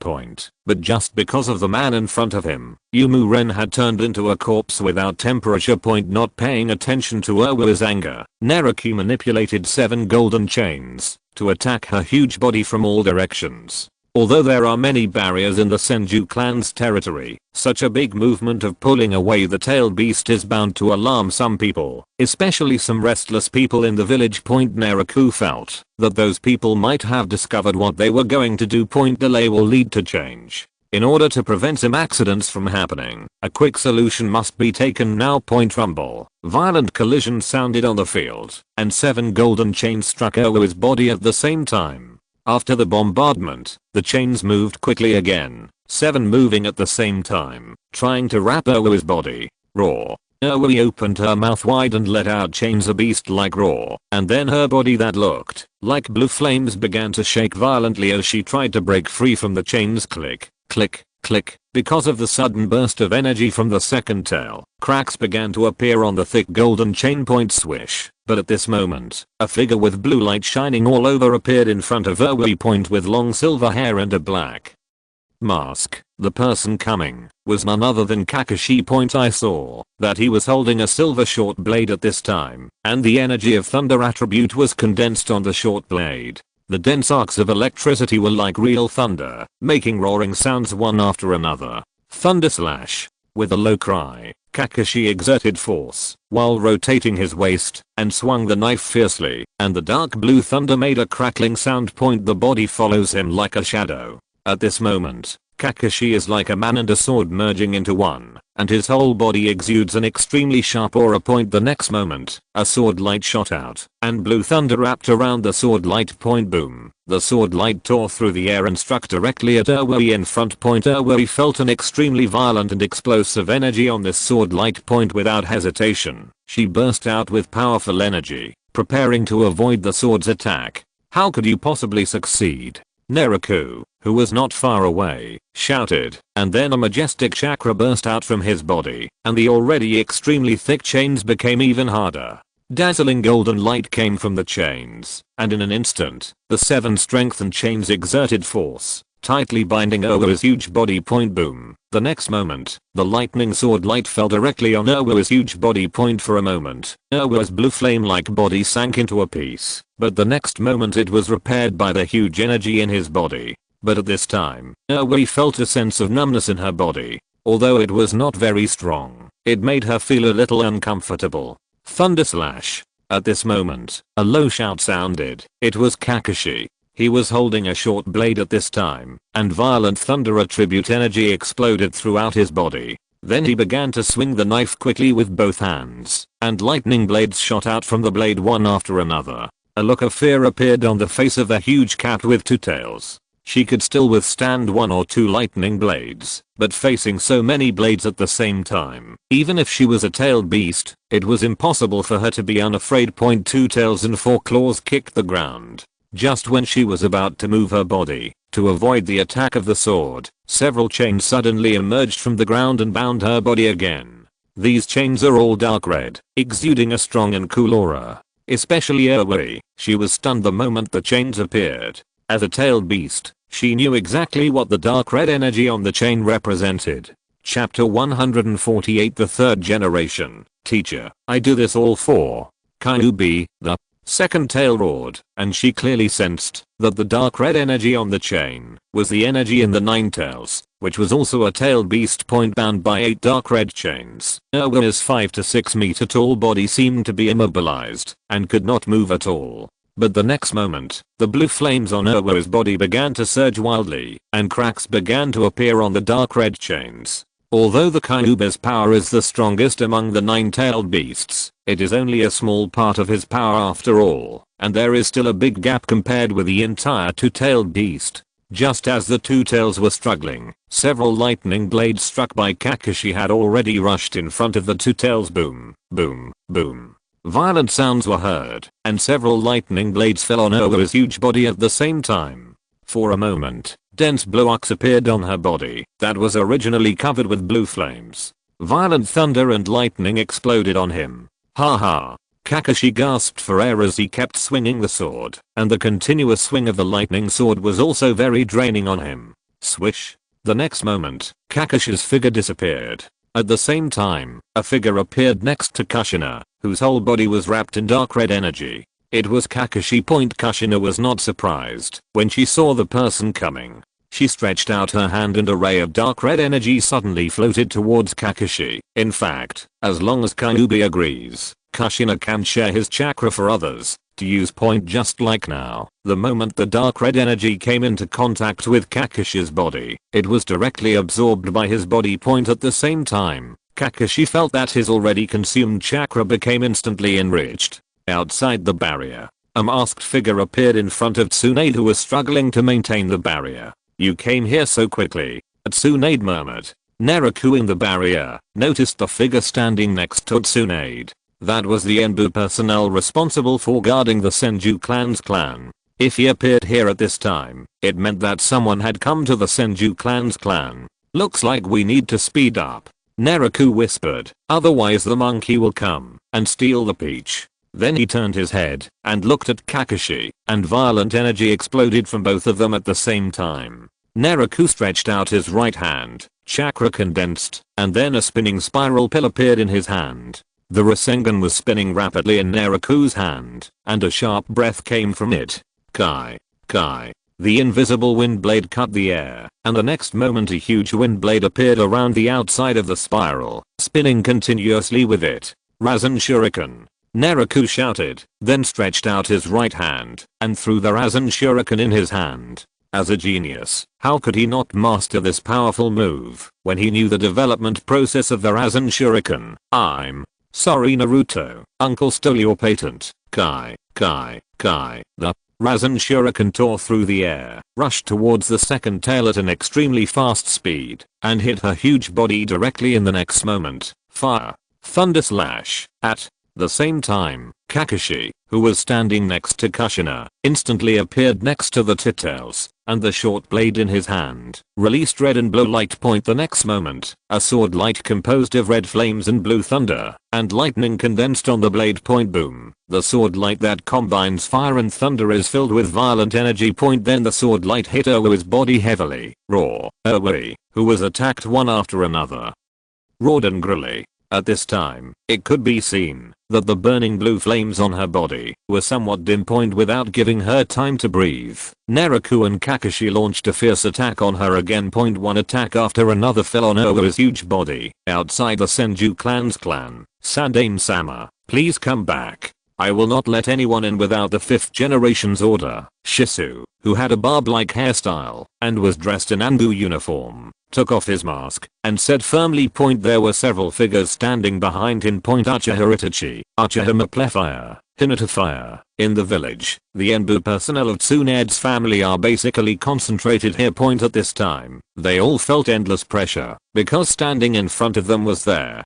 But just because of the man in front of him, Yumu-ren had turned into a corpse without temperature. Not paying attention to Uwa's anger, Naraku manipulated 7 golden chains to attack her huge body from all directions. Although there are many barriers in the Senju clan's territory, such a big movement of pulling away the tailed beast is bound to alarm some people, especially some restless people in the village. Naraku felt that those people might have discovered what they were going to do. Delay will lead to change. In order to prevent some accidents from happening, a quick solution must be taken now. Rumble. Violent collision sounded on the field, and 7 golden chains struck Uwa's body at the same time. After the bombardment, the chains moved quickly again, 7 moving at the same time, trying to wrap Uwa's body. Roar. Uwa opened her mouth wide and let out chains, a beast-like roar, and then her body that looked like blue flames began to shake violently as she tried to break free from the chains. Click, click, click. Because of the sudden burst of energy from the second tail, cracks began to appear on the thick golden chain. Swish. But at this moment, a figure with blue light shining all over appeared in front of Uwa with long silver hair and a black mask. The person coming was none other than Kakashi. I saw that he was holding a silver short blade at this time, and the energy of thunder attribute was condensed on the short blade. The dense arcs of electricity were like real thunder, making roaring sounds one after another. Thunder slash. With a low cry, Kakashi exerted force while rotating his waist and swung the knife fiercely, and the dark blue thunder made a crackling sound. The body follows him like a shadow. At this moment, Kakashi is like a man and a sword merging into one, and his whole body exudes an extremely sharp aura. The next moment, a sword light shot out, and blue thunder wrapped around the sword light. Boom. The sword light tore through the air and struck directly at Uwa in front. Uwa felt an extremely violent and explosive energy on this sword light. Without hesitation, she burst out with powerful energy, preparing to avoid the sword's attack. How could you possibly succeed? Naraku, who was not far away, shouted, and then a majestic chakra burst out from his body, and the already extremely thick chains became even harder. Dazzling golden light came from the chains, and in an instant, the 7 strengthened chains exerted force, tightly binding Uwa's huge body. Boom. The next moment, the lightning sword light fell directly on Uwa's huge body. For a moment, Uwa's blue flame-like body sank into a piece, but the next moment it was repaired by the huge energy in his body. But at this time, Uwa felt a sense of numbness in her body. Although it was not very strong, it made her feel a little uncomfortable. Thunder slash. At this moment, a low shout sounded. It was Kakashi. He was holding a short blade at this time, and violent thunder attribute energy exploded throughout his body. Then he began to swing the knife quickly with both hands, and lightning blades shot out from the blade one after another. A look of fear appeared on the face of the huge cat with 2 tails. She could still withstand one or two lightning blades, but facing so many blades at the same time, even if she was a tailed beast, it was impossible for her to be unafraid. Two tails and four claws kicked the ground. Just when she was about to move her body to avoid the attack of the sword, several chains suddenly emerged from the ground and bound her body again. These chains are all dark red, exuding a strong and cool aura. Especially Erwin. She was stunned the moment the chains appeared. As a tailed beast, she knew exactly what the dark red energy on the chain represented. Chapter 148. The third generation. Teacher, I do this all for Kyuubi, the second tail roared, and she clearly sensed that the dark red energy on the chain was the energy in the nine tails, which was also a tailed beast. Bound by 8 dark red chains. Erwin's 5 to 6 meter tall body seemed to be immobilized and could not move at all. But the next moment, the blue flames on Erwin's body began to surge wildly, and cracks began to appear on the dark red chains. Although the Kyuubi's power is the strongest among the 9-tailed beasts, it is only a small part of his power after all, and there is still a big gap compared with the entire 2-tailed beast. Just as the two tails were struggling, several lightning blades struck by Kakashi had already rushed in front of the two tails. Boom, boom, boom. Violent sounds were heard, and several lightning blades fell on Erwin's huge body at the same time. For a moment, dense blue arcs appeared on her body that was originally covered with blue flames. Violent thunder and lightning exploded on him. Ha ha. Kakashi gasped for air as he kept swinging the sword, and the continuous swing of the lightning sword was also very draining on him. Swish. The next moment, Kakashi's figure disappeared. At the same time, a figure appeared next to Kushina, whose whole body was wrapped in dark red energy. It was Kakashi. Kushina was not surprised when she saw the person coming. She stretched out her hand and a ray of dark red energy suddenly floated towards Kakashi. In fact, as long as Kyuubi agrees, Kushina can share his chakra for others to use. Just like now, the moment the dark red energy came into contact with Kakashi's body, it was directly absorbed by his body. At the same time, Kakashi felt that his already consumed chakra became instantly enriched. Outside the barrier, a masked figure appeared in front of Tsunade, who was struggling to maintain the barrier. You came here so quickly, Tsunade murmured. Naraku in the barrier noticed the figure standing next to Tsunade. That was the Enbu personnel responsible for guarding the Senju clan's clan. If he appeared here at this time, it meant that someone had come to the Senju clan's clan. Looks like we need to speed up, Naraku whispered, otherwise the monkey will come and steal the peach. Then he turned his head and looked at Kakashi, and violent energy exploded from both of them at the same time. Naraku stretched out his right hand, chakra condensed, and then a spinning spiral pill appeared in his hand. The Rasengan was spinning rapidly in Naraku's hand, and a sharp breath came from it. Kai. Kai. The invisible wind blade cut the air, and the next moment a huge wind blade appeared around the outside of the spiral, spinning continuously with it. Rasen Shuriken. Naraku shouted, then stretched out his right hand, and threw the Rasen Shuriken in his hand. As a genius, how could he not master this powerful move when he knew the development process of the Rasen Shuriken? I'm sorry Naruto, Uncle stole your patent. Kai. Kai. Kai. The Rasen Shuriken tore through the air, rushed towards the second tail at an extremely fast speed, and hit her huge body directly in the next moment. Fire. Thunder slash. At the same time, Kakashi, who was standing next to Kushina, instantly appeared next to the Titels, and the short blade in his hand released red and blue light. The next moment, a sword light composed of red flames and blue thunder, and lightning condensed on the blade. Boom. The sword light that combines fire and thunder is filled with violent energy. Then the sword light hit Owi's body heavily. Roar. Owi, who was attacked one after another, roared angrily. At this time, it could be seen that the burning blue flames on her body were somewhat dim. Without giving her time to breathe, Naraku and Kakashi launched a fierce attack on her again. One attack after another fell on Owa's huge body. Outside the Senju clan's clan, Sandane-sama, please come back. I will not let anyone in without the 5th generation's order. Shisu, who had a barb-like hairstyle and was dressed in Anbu uniform, took off his mask and said firmly. There were several figures standing behind him. Uchiha Itachi, Uchiha Maplefire, Hinata Fire. In the village, the Enbu personnel of Tsunade's family are basically concentrated here. At this time, they all felt endless pressure because standing in front of them was their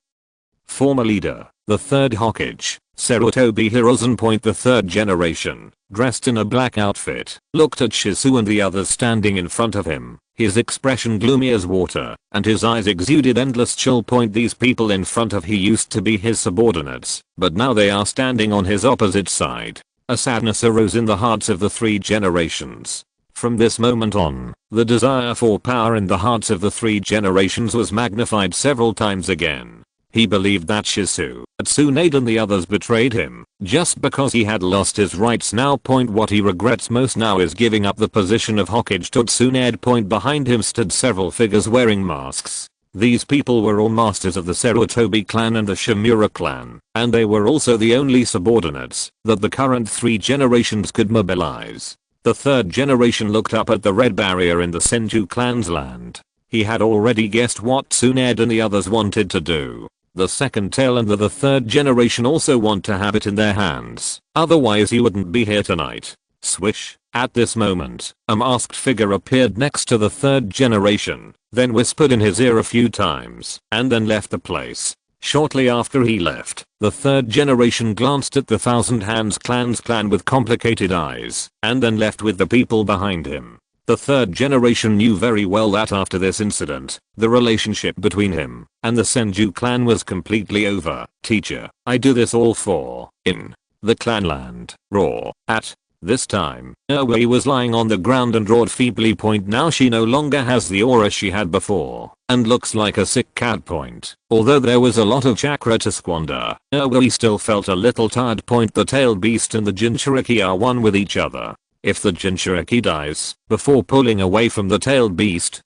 former leader, the 3rd Hokage, Sarutobi Hiruzen. The 3rd generation, dressed in a black outfit, looked at Shizu and the others standing in front of him, his expression gloomy as water, and his eyes exuded endless chill. These people in front of he used to be his subordinates, but now they are standing on his opposite side. A sadness arose in the hearts of the 3 generations. From this moment on, the desire for power in the hearts of the 3 generations was magnified several times again. He believed that Shizu, Tsunade and the others betrayed him, just because he had lost his rights now. What he regrets most now is giving up the position of Hokage to Tsunade. Behind him stood several figures wearing masks. These people were all masters of the Sarutobi clan and the Shimura clan, and they were also the only subordinates that the current 3 generations could mobilize. The 3rd generation looked up at the red barrier in the Senju clan's land. He had already guessed what Tsunade and the others wanted to do. The 2nd tail and the 3rd generation also want to have it in their hands, otherwise he wouldn't be here tonight. Swish. At this moment, a masked figure appeared next to the 3rd generation, then whispered in his ear a few times, and then left the place. Shortly after he left, the 3rd generation glanced at the Thousand Hands clan's clan with complicated eyes, and then left with the people behind him. The 3rd generation knew very well that after this incident, the relationship between him and the Senju clan was completely over. Teacher, I do this all for, in the clanland, roar. At this time, Uwe was lying on the ground and roared feebly. Now she no longer has the aura she had before, and looks like a sick cat. Although there was a lot of chakra to squander, Uwe still felt a little tired. The tailed beast and the Jinchuriki are one with each other. If the Jinchuriki dies before pulling away from the tailed beast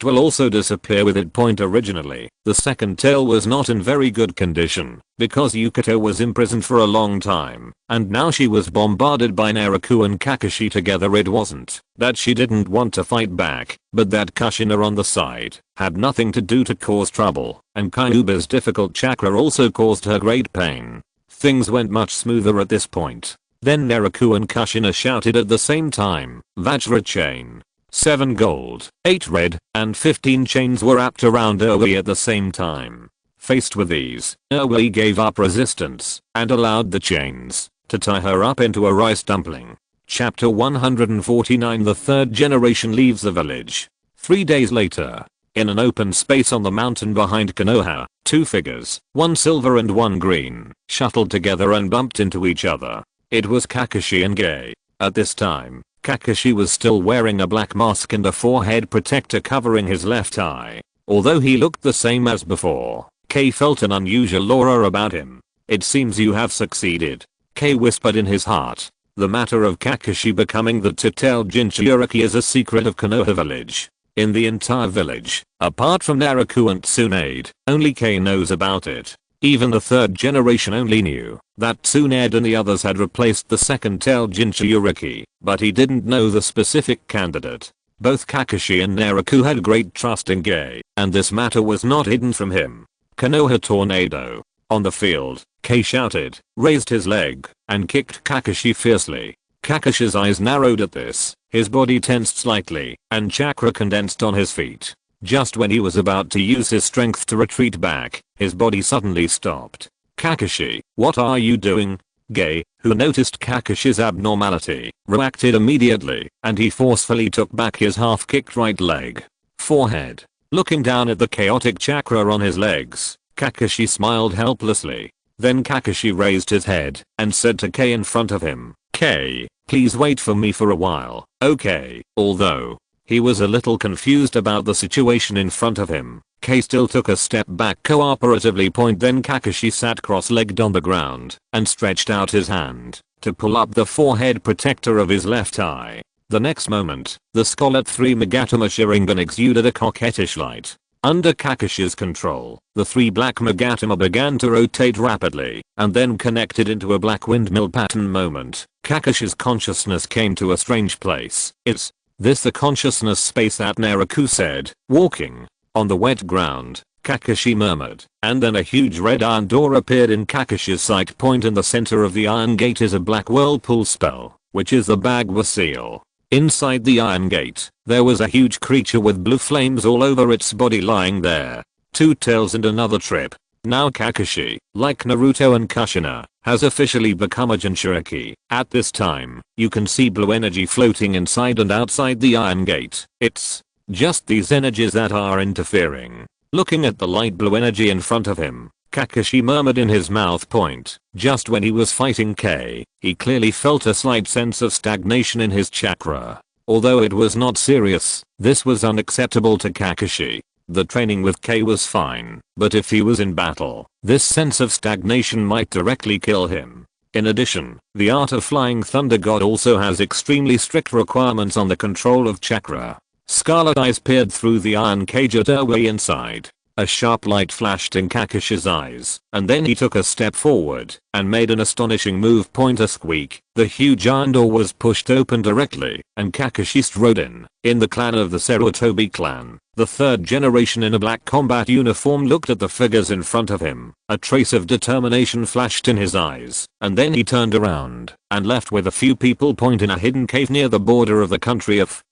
will also disappear with it. Originally, the 2nd tail was not in very good condition because Yukito was imprisoned for a long time, and now she was bombarded by Naraku and Kakashi together. It wasn't that she didn't want to fight back, but that Kushina on the side had nothing to do to cause trouble, and Kyuubi's difficult chakra also caused her great pain. Things went much smoother at this point. Then Naraku and Kushina shouted at the same time, Vajra chain. 7 gold, 8 red, and 15 chains were wrapped around Uwe at the same time. Faced with these, Uwe gave up resistance and allowed the chains to tie her up into a rice dumpling. Chapter 149. The 3rd generation leaves the village. 3 days later, in an open space on the mountain behind Konoha, 2 figures, one silver and one green, shuttled together and bumped into each other. It was Kakashi and Gai. At this time, Kakashi was still wearing a black mask and a forehead protector covering his left eye. Although he looked the same as before, Kei felt an unusual aura about him. It seems you have succeeded, Kei whispered in his heart. The matter of Kakashi becoming the two-tailed Jinchuriki is a secret of Konoha village. In the entire village, apart from Naraku and Tsunade, only Kei knows about it. Even the 3rd generation only knew that Tsunade and the others had replaced the 2nd-tailed Jinchuriki, but he didn't know the specific candidate. Both Kakashi and Naraku had great trust in Gai, and this matter was not hidden from him. Konoha tornado. On the field, Kei shouted, raised his leg, and kicked Kakashi fiercely. Kakashi's eyes narrowed at this, his body tensed slightly, and chakra condensed on his feet. Just when he was about to use his strength to retreat back, his body suddenly stopped. Kakashi, what are you doing? Gai, who noticed Kakashi's abnormality, reacted immediately, and he forcefully took back his half-kicked right leg. Forehead. Looking down at the chaotic chakra on his legs, Kakashi smiled helplessly. Then Kakashi raised his head and said to Kei in front of him, Kei, please wait for me for a while, okay? Although he was a little confused about the situation in front of him, Kei still took a step back cooperatively. Then Kakashi sat cross-legged on the ground and stretched out his hand to pull up the forehead protector of his left eye. The next moment, the Scarlet 3 Magatama Sharingan exuded a coquettish light. Under Kakishi's control, the three black Magatama began to rotate rapidly, and then connected into a black windmill pattern moment. Kakishi's consciousness came to a strange place. Is this the consciousness space that Naraku said? Walking on the wet ground, Kakashi murmured, and then a huge red iron door appeared in Kakishi's sight point. In the center of the iron gate is a black whirlpool spell, which is the Bagua seal. Inside the iron gate, there was a huge creature with blue flames all over its body lying there. Two tails and another trip. Now Kakashi, like Naruto and Kushina, has officially become a Jinchuriki. At this time, you can see blue energy floating inside and outside the iron gate. It's just these energies that are interfering. Looking at the light blue energy in front of him, Kakashi murmured in his mouth point. Just when he was fighting K, he clearly felt a slight sense of stagnation in his chakra. Although it was not serious, this was unacceptable to Kakashi. The training with K was fine, but if he was in battle, this sense of stagnation might directly kill him. In addition, the art of flying Thunder God also has extremely strict requirements on the control of chakra. Scarlet eyes peered through the iron cage at her way inside. A sharp light flashed in Kakishi's eyes, and then he took a step forward and made an astonishing move. Point a squeak. The huge iron door was pushed open directly, and Kakashi strode in. In the clan of the Sarutobi clan, the third generation in a black combat uniform looked at the figures in front of him. A trace of determination flashed in his eyes, and then he turned around and left with a few people. Point in a hidden cave near the border of the country of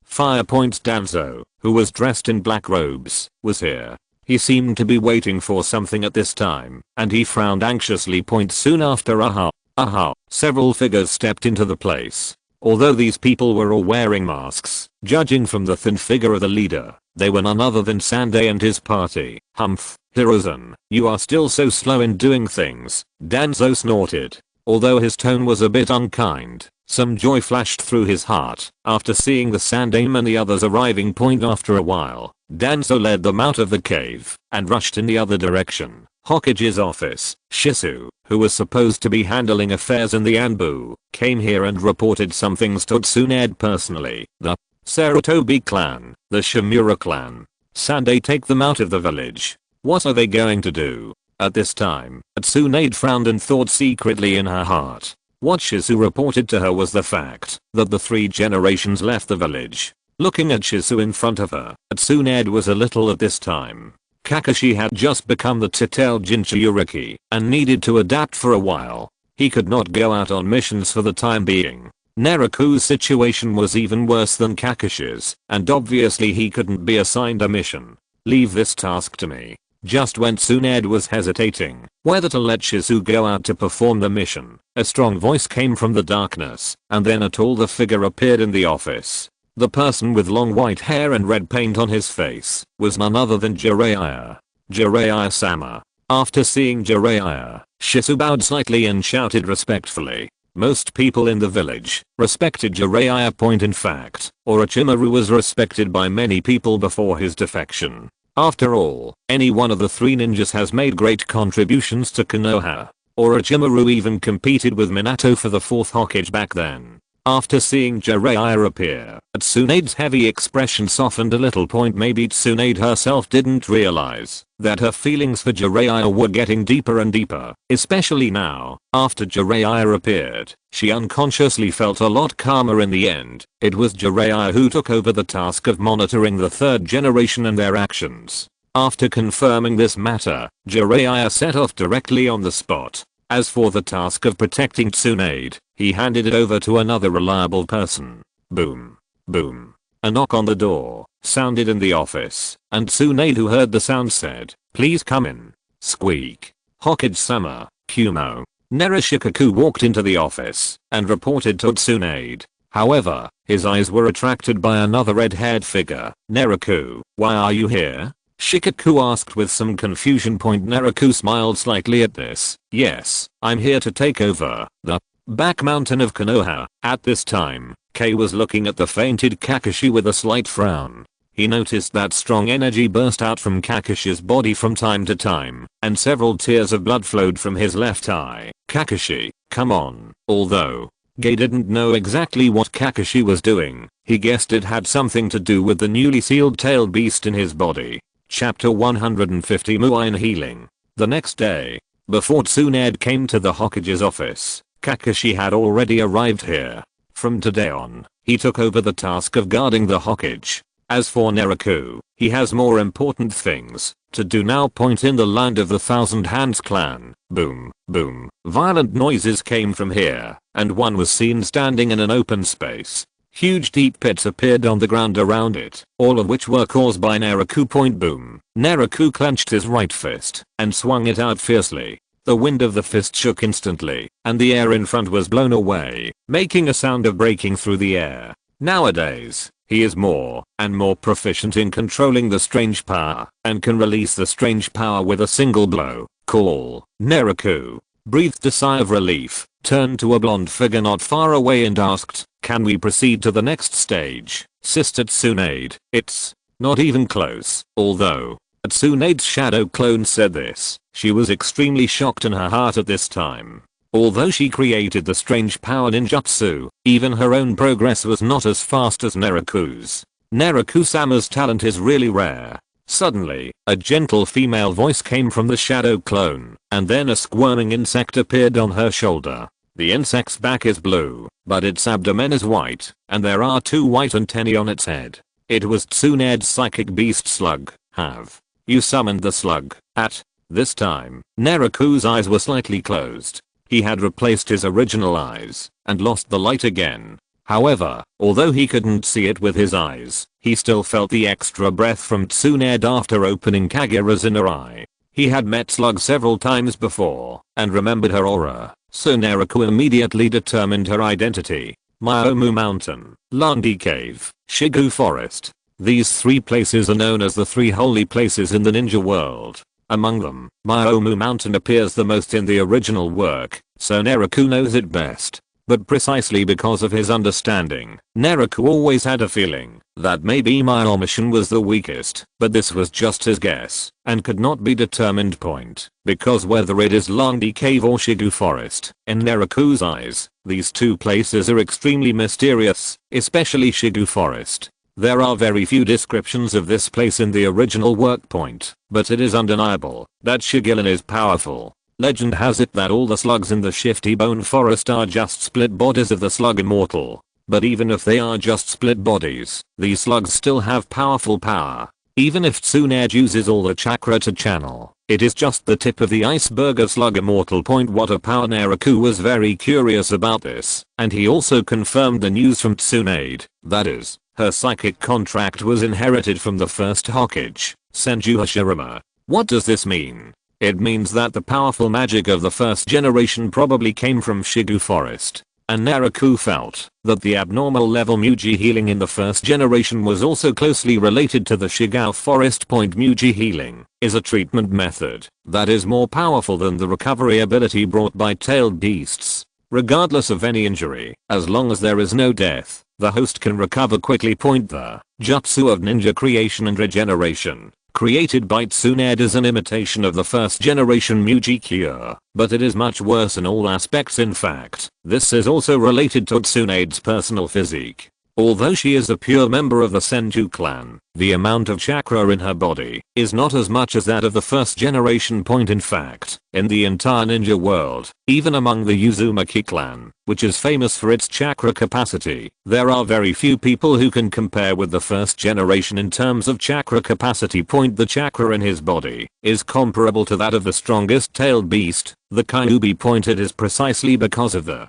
Fire. Danzo, who was dressed in black robes, was here. He seemed to be waiting for something at this time, and he frowned anxiously. Soon after several figures stepped into the place. Although these people were all wearing masks, judging from the thin figure of the leader, they were none other than Sandai and his party. Humph, Hiruzen, you are still so slow in doing things, Danzo snorted. Although his tone was a bit unkind, some joy flashed through his heart after seeing the Sandaime and the others arriving. After a while, Danzo led them out of the cave and rushed in the other direction. Hokage's office. Shisu, who was supposed to be handling affairs in the Anbu, came here and reported some things to Tsunade personally. The Sarutobi clan, the Shimura clan. Sandai, take them out of the village. What are they going to do? At this time, Tsunade frowned and thought secretly in her heart. What Shizu reported to her was the fact that the three generations left the village. Looking at Shizu in front of her, Tsunade was a little at this time. Kakashi had just become the Tittel Jinchuriki and needed to adapt for a while. He could not go out on missions for the time being. Naraku's situation was even worse than Kakashi's, and obviously he couldn't be assigned a mission. Leave this task to me. Just when Tsunade was hesitating whether to let Shizu go out to perform the mission, a strong voice came from the darkness, and then a taller figure appeared in the office. The person with long white hair and red paint on his face was none other than Jiraiya. Jiraiya-sama. After seeing Jiraiya, Shizu bowed slightly and shouted respectfully. Most people in the village respected Jiraiya. In fact, Orochimaru was respected by many people before his defection. After all, any one of the three ninjas has made great contributions to Konoha. Orochimaru even competed with Minato for the fourth Hokage back then. After seeing Jiraiya appear, Tsunade's heavy expression softened a little. Maybe Tsunade herself didn't realize that her feelings for Jiraiya were getting deeper and deeper, especially now. After Jiraiya appeared, she unconsciously felt a lot calmer in the end. It was Jiraiya who took over the task of monitoring the third generation and their actions. After confirming this matter, Jiraiya set off directly on the spot. As for the task of protecting Tsunade, he handed it over to another reliable person. Boom. Boom. A knock on the door sounded in the office, and Tsunade, who heard the sound, said, "Please come in." Squeak. Hokage-sama, Kumo. Narashikaku walked into the office and reported to Tsunade. However, his eyes were attracted by another red-haired figure. "Naraku, why are you here?" Shikaku asked with some confusion. Naraku smiled slightly at this. "Yes, I'm here to take over the back mountain of Konoha." At this time, Kei was looking at the fainted Kakashi with a slight frown. He noticed that strong energy burst out from Kakashi's body from time to time, and several tears of blood flowed from his left eye. "Kakashi, come on." Although Kei didn't know exactly what Kakashi was doing, he guessed it had something to do with the newly sealed tailed beast in his body. Chapter 150 Muine Healing. The next day, before Tsunade came to the Hokage's office, Kakashi had already arrived here. From today on, he took over the task of guarding the Hokage. As for Naraku, he has more important things to do now. Point in the land of the Thousand Hands clan. Boom, boom. Violent noises came from here, and one was seen standing in an open space. Huge deep pits appeared on the ground around it, all of which were caused by Naraku. Point boom. Naraku clenched his right fist and swung it out fiercely. The wind of the fist shook instantly, and the air in front was blown away, making a sound of breaking through the air. Nowadays, he is more and more proficient in controlling the strange power, and can release the strange power with a single blow. Cool. Naraku breathed a sigh of relief, turned to a blonde figure not far away and asked, "Can we proceed to the next stage, Sister Tsunade?" "It's not even close." Although Tsunade's shadow clone said this, she was extremely shocked in her heart at this time. Although she created the strange power ninjutsu, even her own progress was not as fast as Naraku's. Naraku-sama's talent is really rare. Suddenly, a gentle female voice came from the shadow clone, and then a squirming insect appeared on her shoulder. The insect's back is blue, but its abdomen is white, and there are 2 white antennae on its head. It was Tsunade's psychic beast slug. "Have you summoned the slug?" At this time, Naraku's eyes were slightly closed. He had replaced his original eyes and lost the light again. However, although he couldn't see it with his eyes, he still felt the extra breath from Tsunade after opening Kaguya's inner eye. He had met Slug several times before and remembered her aura, so Naraku immediately determined her identity. Myomu Mountain, Landi Cave, Shigu Forest. These 3 places are known as the 3 holy places in the ninja world. Among them, Myomu Mountain appears the most in the original work, so Naraku knows it best. But precisely because of his understanding, Naraku always had a feeling that maybe Myomu was the weakest, but this was just his guess, and could not be determined. Because whether it is Landi Cave or Shigu Forest, in Naraku's eyes, these 2 places are extremely mysterious, especially Shigu Forest. There are very few descriptions of this place in the original work. But it is undeniable that Shigilin is powerful. Legend has it that all the slugs in the Shifty Bone Forest are just split bodies of the slug immortal. But even if they are just split bodies, these slugs still have powerful power. Even if Tsunade uses all the chakra to channel, it is just the tip of the iceberg of slug immortal. What a power. Naraku was very curious about this, and he also confirmed the news from Tsunade, that is, her psychic contract was inherited from the first Hokage, Senju Hashirama. What does this mean? It means that the powerful magic of the first generation probably came from Shigu Forest. And Naraku felt that the abnormal level Muji healing in the first generation was also closely related to the Shigao Forest. Muji healing is a treatment method that is more powerful than the recovery ability brought by tailed beasts. Regardless of any injury, as long as there is no death, the host can recover quickly. The jutsu of ninja creation and regeneration, created by Tsunade, is an imitation of the first generation Muji cure, but it is much worse in all aspects. In fact, this is also related to Tsunade's personal physique. Although she is a pure member of the Senju clan, the amount of chakra in her body is not as much as that of the first generation. In fact, in the entire ninja world, even among the Uzumaki clan, which is famous for its chakra capacity, there are very few people who can compare with the first generation in terms of chakra capacity. The chakra in his body is comparable to that of the strongest tailed beast, the Kyuubi. It is precisely because of the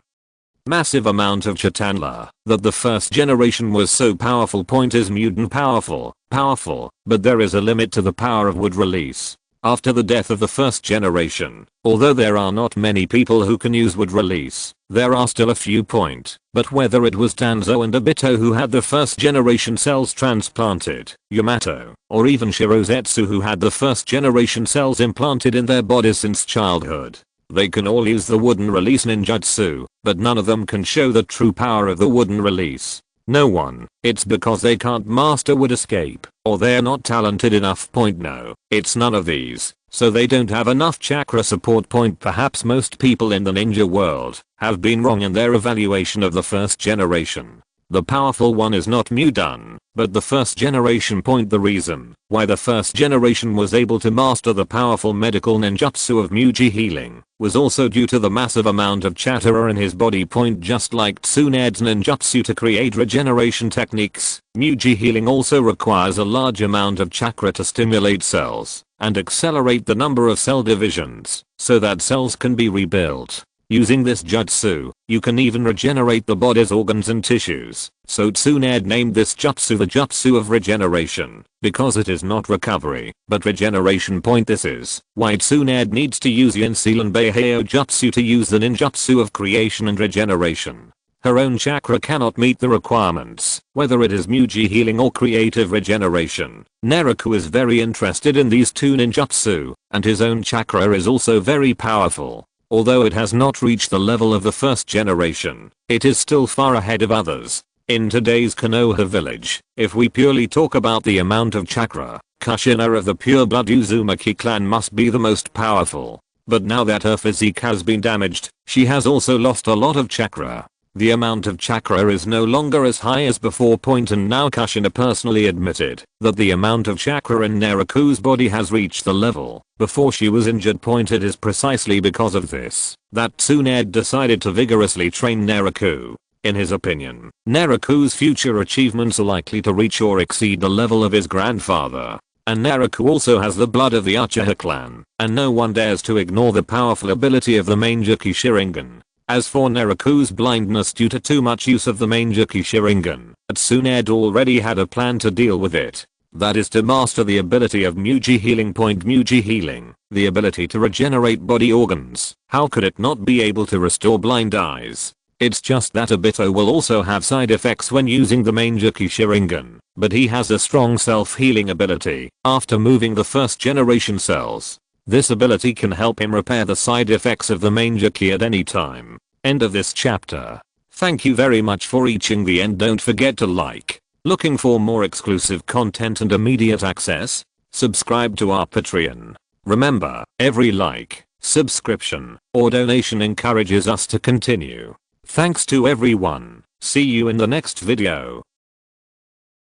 massive amount of Chitanla that the first generation was so powerful. Is mutant powerful? Powerful, but there is a limit to the power of wood release. After the death of the first generation, although there are not many people who can use wood release, there are still a few. But whether it was Tanzo and Obito who had the first generation cells transplanted, Yamato, or even Shirozetsu who had the first generation cells implanted in their bodies since childhood, they can all use the wooden release ninjutsu, but none of them can show the true power of the wooden release. No one. It's because they can't master wood escape, or they're not talented enough. No, it's none of these, so they don't have enough chakra support. Perhaps most people in the ninja world have been wrong in their evaluation of the first generation. The powerful one is not Mudan, but the first generation. The reason why the first generation was able to master the powerful medical ninjutsu of Muji healing was also due to the massive amount of chakra in his body. Just like Tsunade's ninjutsu to create regeneration techniques, Muji healing also requires a large amount of chakra to stimulate cells and accelerate the number of cell divisions so that cells can be rebuilt. Using this jutsu, you can even regenerate the body's organs and tissues. So Tsunade named this jutsu the jutsu of regeneration, because it is not recovery, but regeneration. This is why Tsunade needs to use Yinselan Beiheo jutsu to use the ninjutsu of creation and regeneration. Her own chakra cannot meet the requirements, whether it is Muji healing or creative regeneration. Naraku is very interested in these two ninjutsu, and his own chakra is also very powerful. Although it has not reached the level of the first generation, it is still far ahead of others. In today's Konoha village, if we purely talk about the amount of chakra, Kushina of the pure blood Uzumaki clan must be the most powerful. But now that her physique has been damaged, she has also lost a lot of chakra. The amount of chakra is no longer as high as before. And now Kushina personally admitted that the amount of chakra in Naraku's body has reached the level before she was injured. It is precisely because of this that Tsunade decided to vigorously train Naraku. In his opinion, Naraku's future achievements are likely to reach or exceed the level of his grandfather. And Naraku also has the blood of the Uchiha clan, and no one dares to ignore the powerful ability of the Mangekyou Sharingan. As for Naraku's blindness due to too much use of the Mangekyou Sharingan, Tsunade already had a plan to deal with it. That is to master the ability of Muji healing. Muji healing, the ability to regenerate body organs. How could it not be able to restore blind eyes? It's just that Obito will also have side effects when using the Mangekyou Sharingan, but he has a strong self-healing ability after moving the first generation cells. This ability can help him repair the side effects of the Mangekyou at any time. End of this chapter. Thank you very much for reaching the end. Don't forget to like. Looking for more exclusive content and immediate access? Subscribe to our Patreon. Remember, every like, subscription, or donation encourages us to continue. Thanks to everyone. See you in the next video.